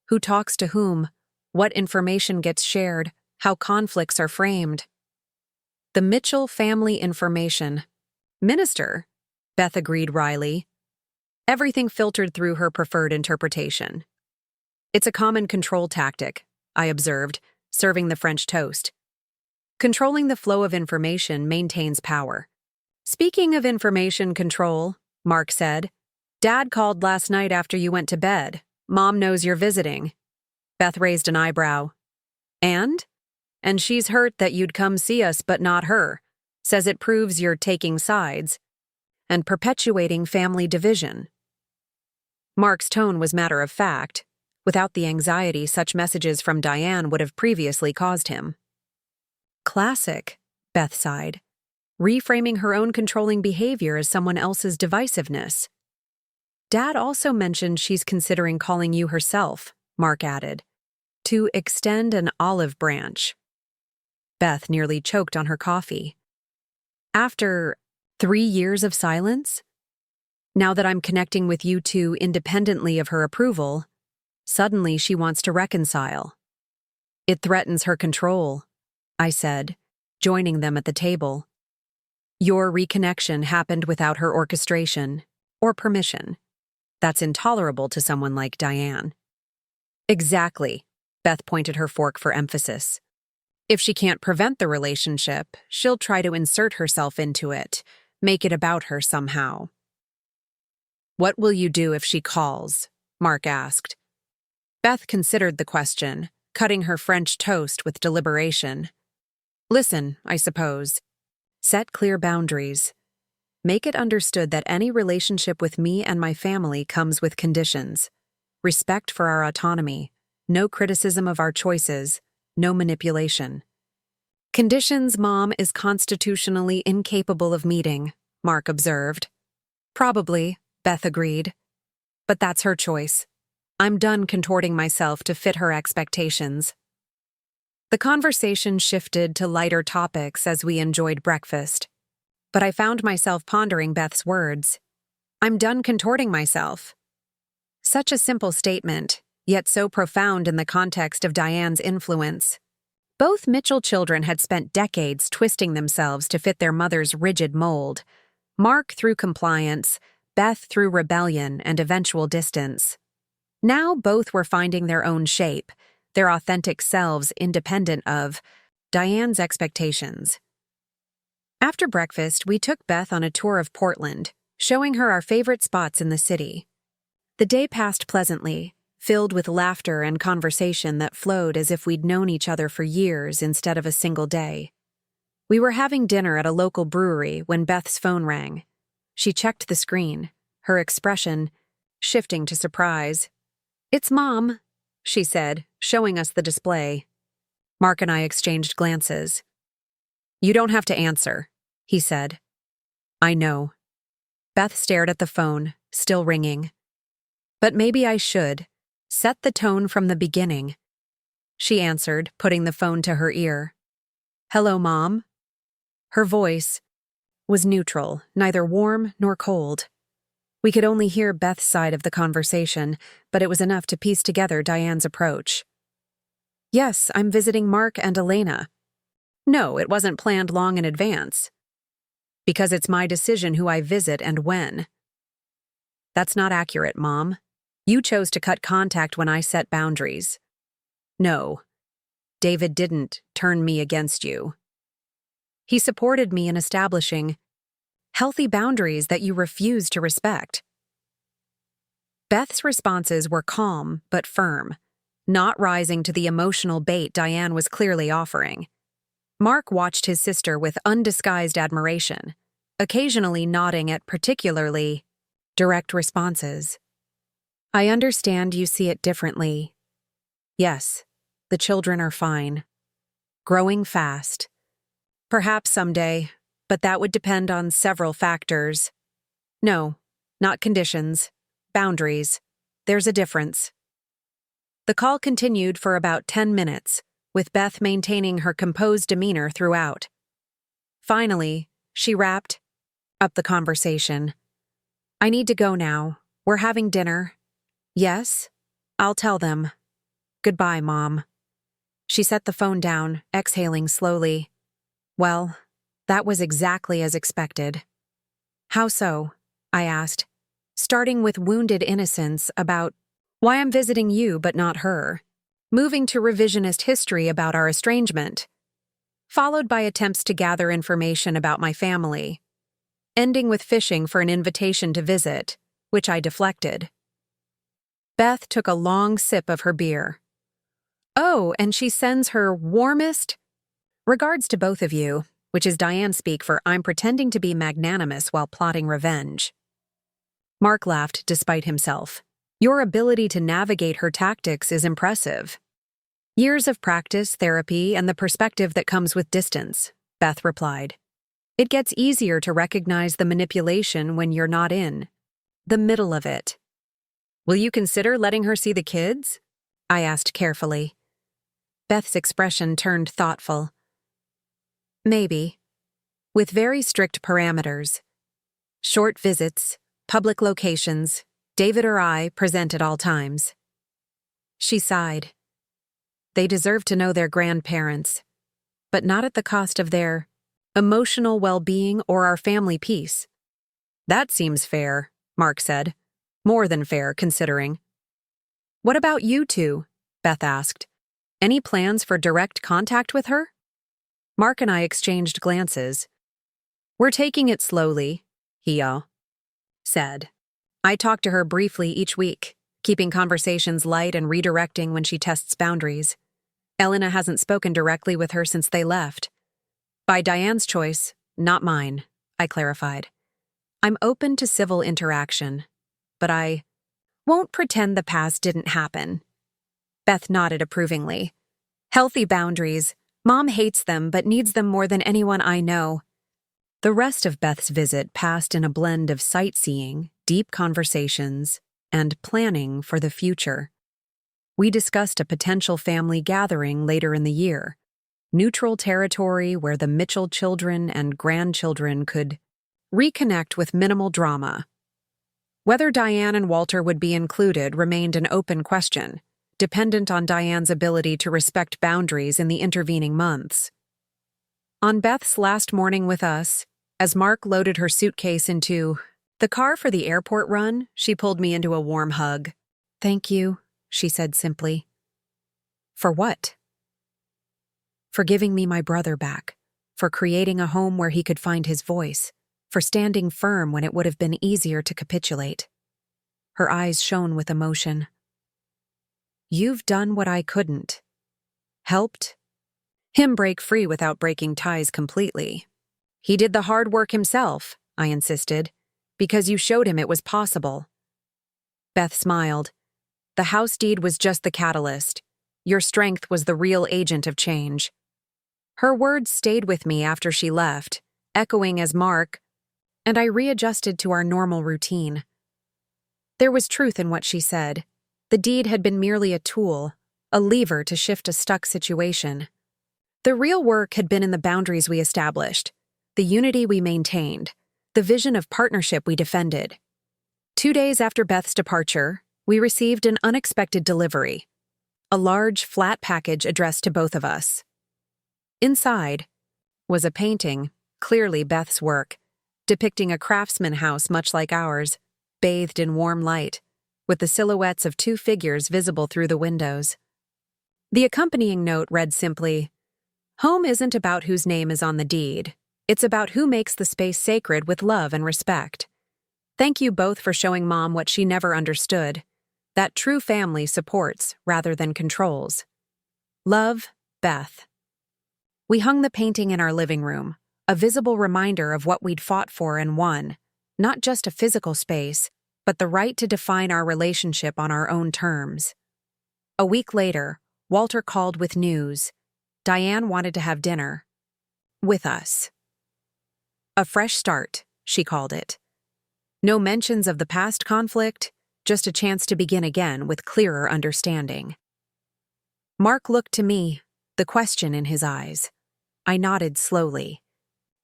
Who talks to whom, what information gets shared, how conflicts are framed. The Mitchell family information. Minister, Beth agreed wryly. Everything filtered through her preferred interpretation. It's a common control tactic, I observed, serving the French toast. Controlling the flow of information maintains power. Speaking of information control, Mark said, Dad called last night after you went to bed. Mom knows you're visiting. Beth raised an eyebrow. And? And she's hurt that you'd come see us but not her. Says it proves you're taking sides and perpetuating family division. Mark's tone was matter of fact, without the anxiety such messages from Diane would have previously caused him. Classic, Beth sighed, reframing her own controlling behavior as someone else's divisiveness. Dad also mentioned she's considering calling you herself, Mark added, to extend an olive branch. Beth nearly choked on her coffee. After 3 years of silence? Now that I'm connecting with you two independently of her approval, suddenly she wants to reconcile. It threatens her control, I said, joining them at the table. Your reconnection happened without her orchestration or permission. That's intolerable to someone like Diane. Exactly, Beth pointed her fork for emphasis. If she can't prevent the relationship, she'll try to insert herself into it, make it about her somehow. What will you do if she calls? Mark asked. Beth considered the question, cutting her French toast with deliberation. Listen, I suppose. Set clear boundaries. Make it understood that any relationship with me and my family comes with conditions. Respect for our autonomy, no criticism of our choices, no manipulation. Conditions Mom is constitutionally incapable of meeting, Mark observed. Probably, Beth agreed. But that's her choice. I'm done contorting myself to fit her expectations. The conversation shifted to lighter topics as we enjoyed breakfast. But I found myself pondering Beth's words. I'm done contorting myself. Such a simple statement, yet so profound in the context of Diane's influence. Both Mitchell children had spent decades twisting themselves to fit their mother's rigid mold. Mark through compliance, Beth through rebellion and eventual distance. Now both were finding their own shape, their authentic selves independent of Diane's expectations. After breakfast, we took Beth on a tour of Portland, showing her our favorite spots in the city. The day passed pleasantly, filled with laughter and conversation that flowed as if we'd known each other for years instead of a single day. We were having dinner at a local brewery when Beth's phone rang. She checked the screen, her expression shifting to surprise. "It's Mom," she said, showing us the display. Mark and I exchanged glances. "You don't have to answer," he said. "I know." Beth stared at the phone, still ringing. "But maybe I should. Set the tone from the beginning." She answered, putting the phone to her ear. "Hello, Mom." Her voice was neutral, neither warm nor cold. We could only hear Beth's side of the conversation, but it was enough to piece together Diane's approach. "Yes, I'm visiting Mark and Elena." "No, it wasn't planned long in advance." "Because it's my decision who I visit and when." "That's not accurate, Mom. You chose to cut contact when I set boundaries." "No. David didn't turn me against you. He supported me in establishing healthy boundaries that you refuse to respect." Beth's responses were calm but firm, not rising to the emotional bait Diane was clearly offering. Mark watched his sister with undisguised admiration, occasionally nodding at particularly direct responses. "I understand you see it differently. Yes, the children are fine. Growing fast. Perhaps someday, but that would depend on several factors. No, not conditions. Boundaries. There's a difference." The call continued for about 10 minutes, with Beth maintaining her composed demeanor throughout. Finally, she wrapped up the conversation. "I need to go now. We're having dinner." "Yes? I'll tell them. Goodbye, Mom." She set the phone down, exhaling slowly. "Well, that was exactly as expected." "How so?" I asked, starting with wounded innocence about why I'm visiting you but not her, moving to revisionist history about our estrangement, followed by attempts to gather information about my family, ending with fishing for an invitation to visit, which I deflected. Beth took a long sip of her beer. "Oh, and she sends her warmest regards to both of you," which is Diane speak for "I'm pretending to be magnanimous while plotting revenge." Mark laughed despite himself. "Your ability to navigate her tactics is impressive." "Years of practice, therapy, and the perspective that comes with distance," Beth replied. "It gets easier to recognize the manipulation when you're not in the middle of it." "Will you consider letting her see the kids?" I asked carefully. Beth's expression turned thoughtful. "Maybe. With very strict parameters. Short visits, public locations, David or I present at all times." She sighed. "They deserve to know their grandparents, but not at the cost of their emotional well-being or our family peace." "That seems fair," Mark said. "More than fair, considering." "What about you two?" Beth asked. "Any plans for direct contact with her?" Mark and I exchanged glances. "We're taking it slowly," he said. "I talk to her briefly each week, keeping conversations light and redirecting when she tests boundaries. Elena hasn't spoken directly with her since they left. By Diane's choice, not mine," I clarified. "I'm open to civil interaction, but I won't pretend the past didn't happen." Beth nodded approvingly. "Healthy boundaries, Mom hates them but needs them more than anyone I know. The rest of Beth's visit passed in a blend of sightseeing, deep conversations, and planning for the future. We discussed a potential family gathering later in the year, neutral territory where the Mitchell children and grandchildren could reconnect with minimal drama. Whether Diane and Walter would be included remained an open question, dependent on Diane's ability to respect boundaries in the intervening months. On Beth's last morning with us, as Mark loaded her suitcase into the car for the airport run, she pulled me into a warm hug. "Thank you," she said simply. "For what?" "For giving me my brother back, for creating a home where he could find his voice, for standing firm when it would have been easier to capitulate." Her eyes shone with emotion. "You've done what I couldn't. Helped him break free without breaking ties completely. He did the hard work himself," I insisted, "because you showed him it was possible." Beth smiled. "The house deed was just the catalyst. Your strength was the real agent of change." Her words stayed with me after she left, echoing as Mark and I readjusted to our normal routine. There was truth in what she said. The deed had been merely a tool, a lever to shift a stuck situation. The real work had been in the boundaries we established, the unity we maintained, the vision of partnership we defended. 2 days after Beth's departure, we received an unexpected delivery, a large, flat package addressed to both of us. Inside was a painting, clearly Beth's work, depicting a craftsman house much like ours, bathed in warm light, with the silhouettes of 2 figures visible through the windows. The accompanying note read simply, "Home isn't about whose name is on the deed. It's about who makes the space sacred with love and respect. Thank you both for showing Mom what she never understood, that true family supports rather than controls. Love, Beth." We hung the painting in our living room, a visible reminder of what we'd fought for and won, not just a physical space, but the right to define our relationship on our own terms. A week later, Walter called with news. Diane wanted to have dinner with us. A fresh start, she called it. No mentions of the past conflict, just a chance to begin again with clearer understanding. Mark looked to me, the question in his eyes. I nodded slowly.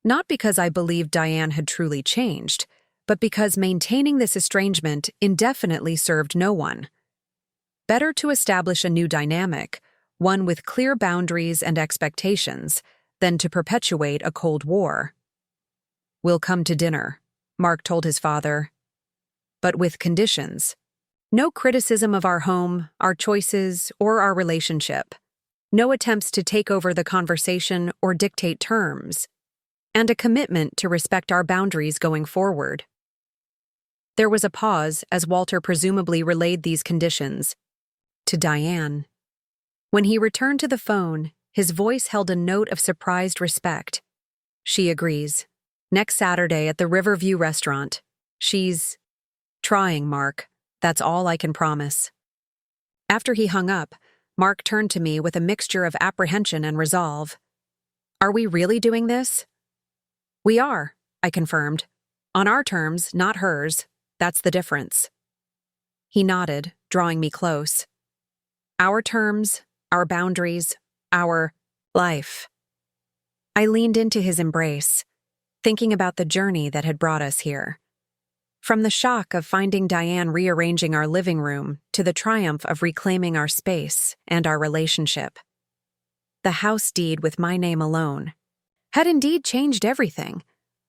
Not because I believed Diane had truly changed, but because maintaining this estrangement indefinitely served no one. Better to establish a new dynamic, one with clear boundaries and expectations, than to perpetuate a Cold War. "We'll come to dinner," Mark told his father, "but with conditions. No criticism of our home, our choices, or our relationship. No attempts to take over the conversation or dictate terms. And a commitment to respect our boundaries going forward." There was a pause as Walter presumably relayed these conditions to Diane. When he returned to the phone, his voice held a note of surprised respect. "She agrees. Next Saturday at the Riverview restaurant. She's trying, Mark. That's all I can promise." After he hung up, Mark turned to me with a mixture of apprehension and resolve. "Are we really doing this?" "We are," I confirmed. "On our terms, not hers. That's the difference." He nodded, drawing me close. "Our terms, our boundaries, our life." I leaned into his embrace, thinking about the journey that had brought us here. From the shock of finding Diane rearranging our living room to the triumph of reclaiming our space and our relationship. The house deed with my name alone had indeed changed everything,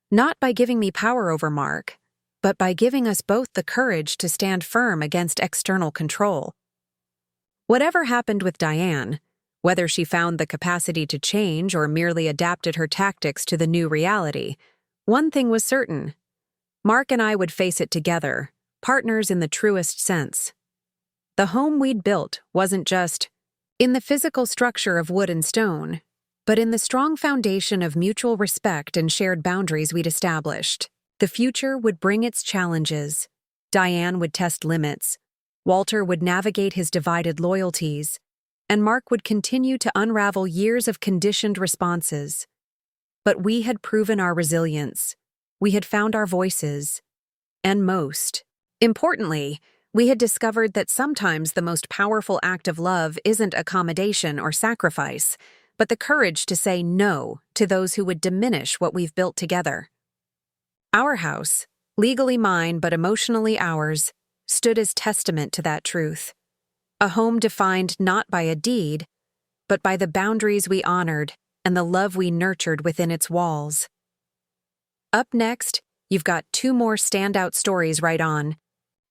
not by giving me power over Mark, but by giving us both the courage to stand firm against external control. Whatever happened with Diane, whether she found the capacity to change or merely adapted her tactics to the new reality, one thing was certain. Mark and I would face it together, partners in the truest sense. The home we'd built wasn't just in the physical structure of wood and stone, but in the strong foundation of mutual respect and shared boundaries we'd established. The future would bring its challenges. Diane would test limits. Walter would navigate his divided loyalties. and Mark would continue to unravel years of conditioned responses. But we had proven our resilience. We had found our voices. And most importantly, we had discovered that sometimes the most powerful act of love isn't accommodation or sacrifice, but the courage to say no to those who would diminish what we've built together. Our house, legally mine but emotionally ours, stood as testament to that truth. A home defined not by a deed, but by the boundaries we honored and the love we nurtured within its walls. Up next, you've got 2 more standout stories right on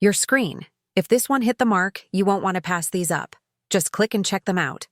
your screen. If this one hit the mark, you won't want to pass these up. Just click and check them out.